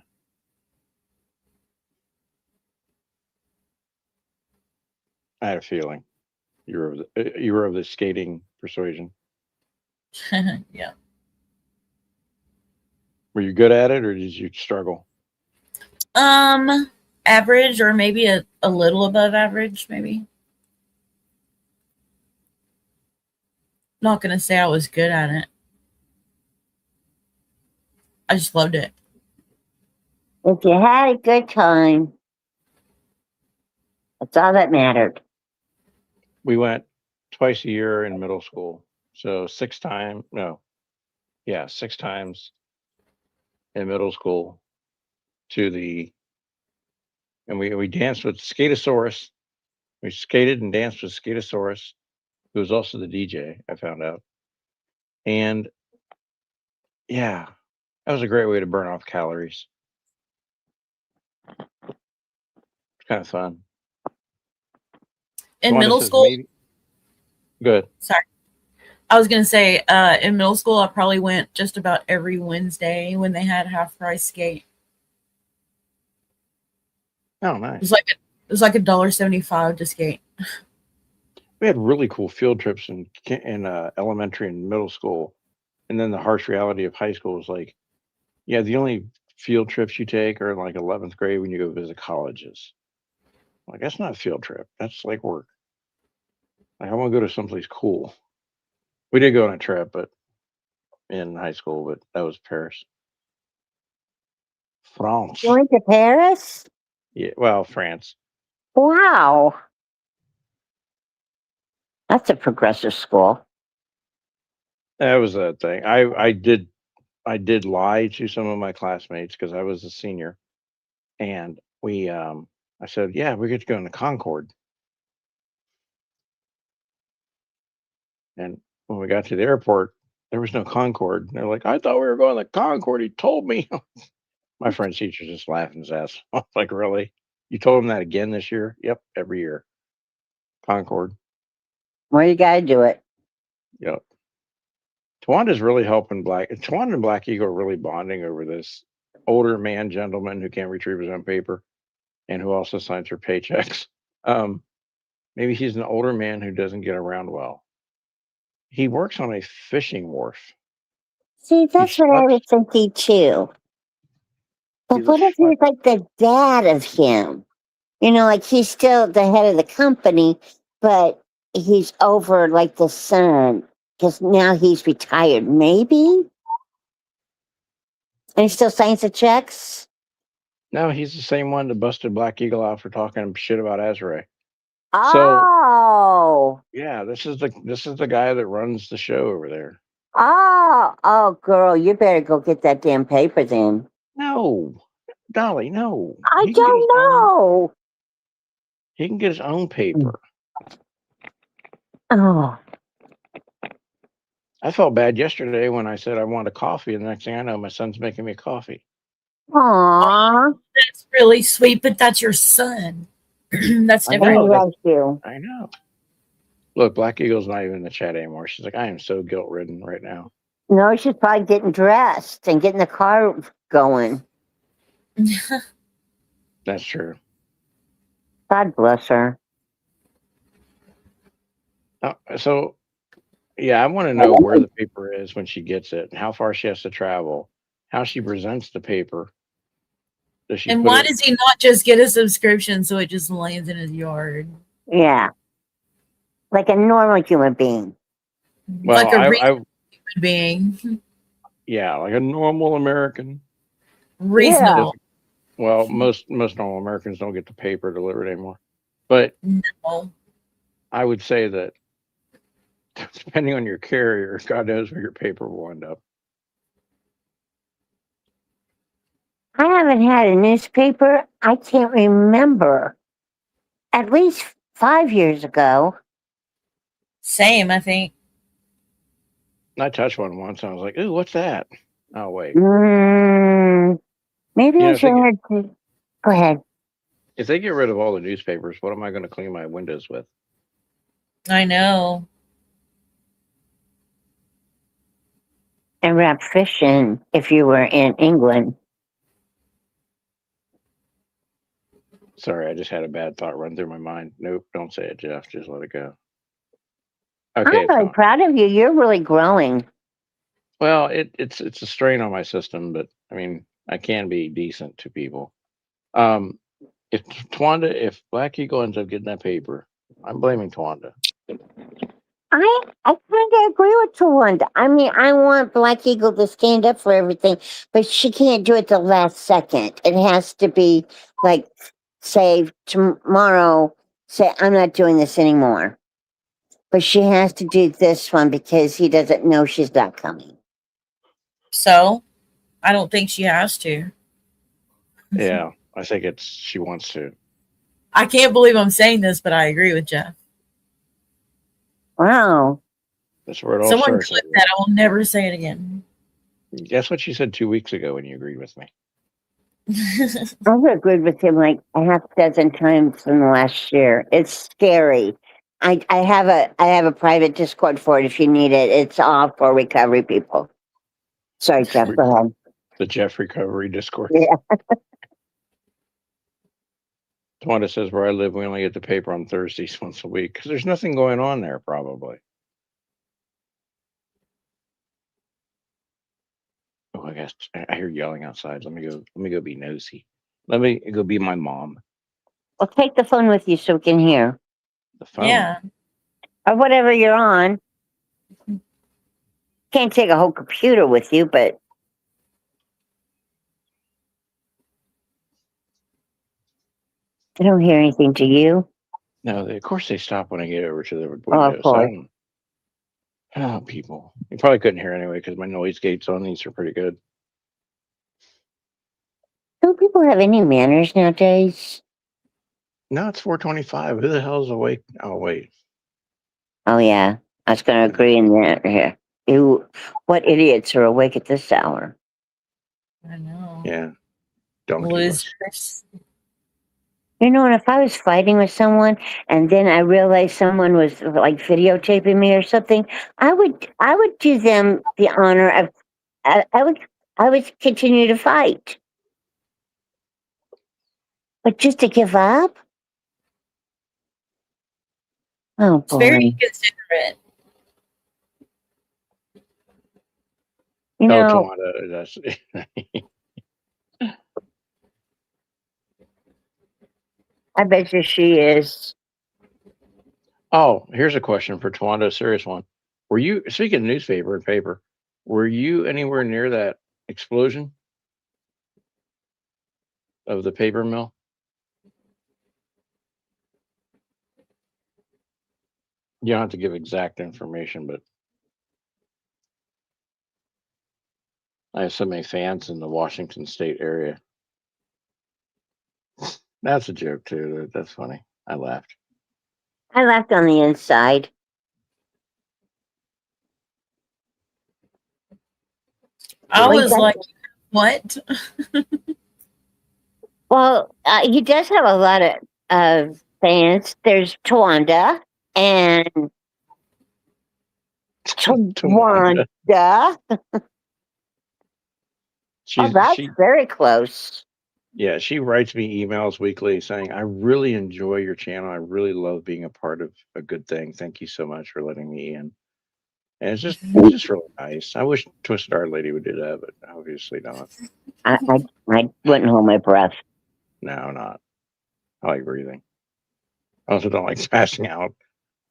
I had a feeling you were of the skating persuasion. Yeah. Were you good at it, or did you struggle? Average, or maybe a little above average, maybe. Not gonna say I was good at it. I just loved it. If you had a good time, that's all that mattered. We went twice a year in middle school, so 6 times. No, yeah, 6 times in middle school and we danced with Skatosaurus. We skated and danced with Skatosaurus, who was also the DJ. I found out, and yeah, that was a great way to burn off calories. It's kind of fun. In Tawanda middle says school, good. sorry. I was gonna say, in middle school, I probably went just about every Wednesday when they had half price skate. Oh, nice. It was like $1.75 to skate. We had really cool field trips in elementary and middle school, and then the harsh reality of high school is like, yeah, the only field trips you take are in like 11th grade when you go visit colleges. Like, that's not a field trip. That's like work. Like, I want to go to someplace cool. We did go on a trip, but in high school, but that was Paris, France. You went to Paris? Yeah, well, France. Wow. That's a progressive school. That was a thing. I did lie to some of my classmates because I was a senior, and I said, yeah, we get to go in the Concorde. And when we got to the airport, there was no Concorde. They're like, I thought we were going to the Concorde. He told me. My French teacher just laughed his ass off. Like, really? You told him that again this year? Yep, every year. Concorde. Well, you got to do it. Yep. Tawanda's really helping Tawanda and Black Eagle are really bonding over this older man gentleman who can't retrieve his own paper and who also signs her paychecks. Maybe he's an older man who doesn't get around well. He works on a fishing wharf. See, that's what I was thinking too. But what if he's like the dad of him? Like he's still the head of the company, but he's over like the son because now he's retired, maybe? And he still signs the checks? No, he's the same one that busted Black Eagle out for talking shit about Azrae. Oh, Yeah, this is the guy that runs the show over there. oh, girl, you better go get that damn paper then. No, Dolly, no. I He can get his don't own. know. He can get his own paper. Oh, I felt bad yesterday when I said I want a coffee, and the next thing I know, my son's making me coffee. aw, That's really sweet, but that's your son. That's I and he different. know that. loves you. I know. Look, Black Eagle's not even in the chat anymore. She's like, I am so guilt ridden right now. No, she's probably getting dressed and getting the car going. That's true. God bless her. So, yeah, I want to know where the paper is when she gets it, and how far she has to travel, how she presents the paper. Does she And put why it? does he not just get a subscription so it just lands in his yard? Yeah, like a normal human being. Well, Like a I reasonable human being. yeah, like a normal American. Reasonable. Well, most normal Americans don't get the paper delivered anymore. But No. I would say that depending on your carrier, God knows where your paper will end up. I haven't had a newspaper. I can't remember. At least 5 years ago. Same, I think. I touched one once, and I was like, "Ooh, what's that?" Oh wait, Maybe You know, I if should they have to. Go ahead. if they get rid of all the newspapers, what am I going to clean my windows with? I know. And wrap fish in if you were in England. Sorry, I just had a bad thought run through my mind. Nope, don't say it, Jeff. Just let it go. I'm Okay, it's really gone. proud of you. You're really growing. Well, it's a strain on my system, but I mean, I can be decent to people. If if Black Eagle ends up getting that paper, I'm blaming Twanda. I kind of agree with Tawanda. I mean, I want Black Eagle to stand up for everything, but she can't do it the last second. It has to be like, say, tomorrow, say, I'm not doing this anymore. But she has to do this one because he doesn't know she's not coming. So, I don't think she has to. Yeah, I think she wants to. I can't believe I'm saying this, but I agree with Jeff. Wow. That's where it all Someone starts. clip that. I will never say it again. Guess what she said 2 weeks ago when you agreed with me? I've agreed with him like a half dozen times in the last year. It's scary. I have a private Discord for it if you need it. It's all for recovery people. Sorry, Jeff, go ahead. The Jeff Recovery Discord. Yeah. Twanda says where I live, we only get the paper on Thursdays once a week because there's nothing going on there, probably. Oh, I guess I hear yelling outside. Let me go be nosy. Let me go be my mom. Well, take the phone with you so we can hear. The phone. Yeah. Or whatever you're on. Can't take a whole computer with you, but I don't hear anything to you. No, of course they stop when I get over to the Oh, window. of course. Oh, people. You probably couldn't hear anyway because my noise gates on these are pretty good. Don't people have any manners nowadays? No, it's 4:25. Who the hell's awake? Oh, wait. Oh, yeah. I was going to agree in that. Yeah. What idiots are awake at this hour? I know. Yeah. Don't Losers. You know, and if I was fighting with someone and then I realized someone was like videotaping me or something, I would do them the honor of I would continue to fight. But just to give up? Oh It's very boy. inconsiderate. You Tell know, Tawanda that's I bet you she is. Oh, here's a question for Tawanda, a serious one. Were you, speaking of newspaper and paper, were you anywhere near that explosion of the paper mill? You don't have to give exact information, but I have so many fans in the Washington State area. That's a joke too. That's funny. I laughed. I laughed on the inside. I Well, was like, what? Well, he does have a lot of fans. There's Tawanda and Tawanda. Tawanda. Oh, that's She very close. yeah, she writes me emails weekly saying, "I really enjoy your channel. I really love being a part of a good thing. Thank you so much for letting me in." And it's just really nice. I wish Twisted Art Lady would do that, but obviously not. I wouldn't hold my breath. No, not. I like breathing. I also don't like smashing out.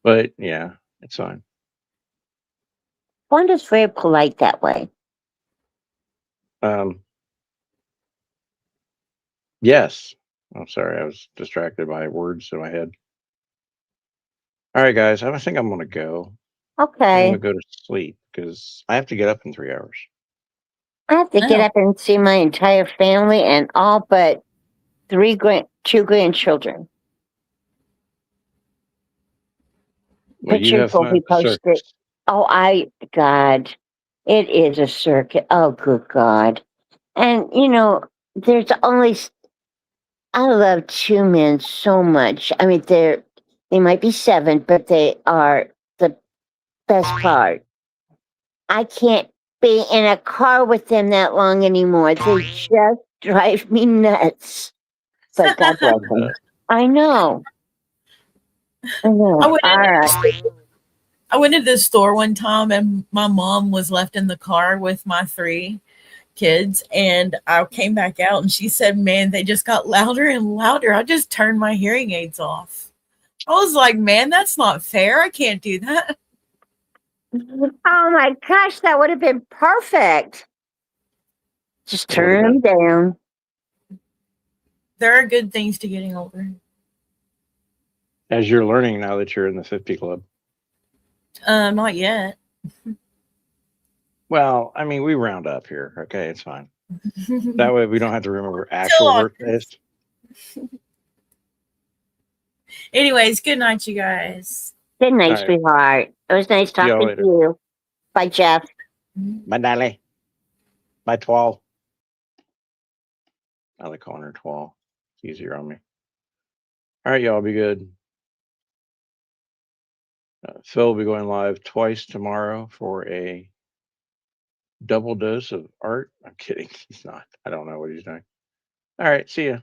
But yeah, it's fine. Tawanda's very polite that way. Yes. I'm sorry, I was distracted by words in my head. All right, guys, I think I'm gonna go. I'm Okay. gonna go to sleep because I have to get up in 3 hours. I have to get Oh. up and see my entire family and all but two grandchildren. Well, you Pictures have will fun be at the posted. circus. Oh, God, it is a circuit. Oh, good God. And, there's only, I love two men so much. I mean, they might be seven, but they are the best part. I can't be in a car with them that long anymore. They just drive me nuts. But God bless them. I know. I went All right. I went to the store one time and my mom was left in the car with my 3 kids, and I came back out and she said, "Man, they just got louder and louder. I just turned my hearing aids off." I was like, "Man, that's not fair. I can't do that." Oh my gosh, that would have been perfect. Just It would've turn them down. There are good things to getting older. As you're learning now that you're in the 50 club. Not yet. Well, I mean, we round up here. Okay, it's fine. That way we don't have to remember Till actual birthdays. Anyways, good night, you guys. Good night, All right. sweetheart. It was nice See y'all talking later. to you. Bye, Jeff. Bye, Dolly. Bye, Twal. I like calling her Twal. It's easier on me. All right, y'all, be good. Phil will be going live twice tomorrow for a double dose of art. I'm kidding. He's not. I don't know what he's doing. All right. See ya.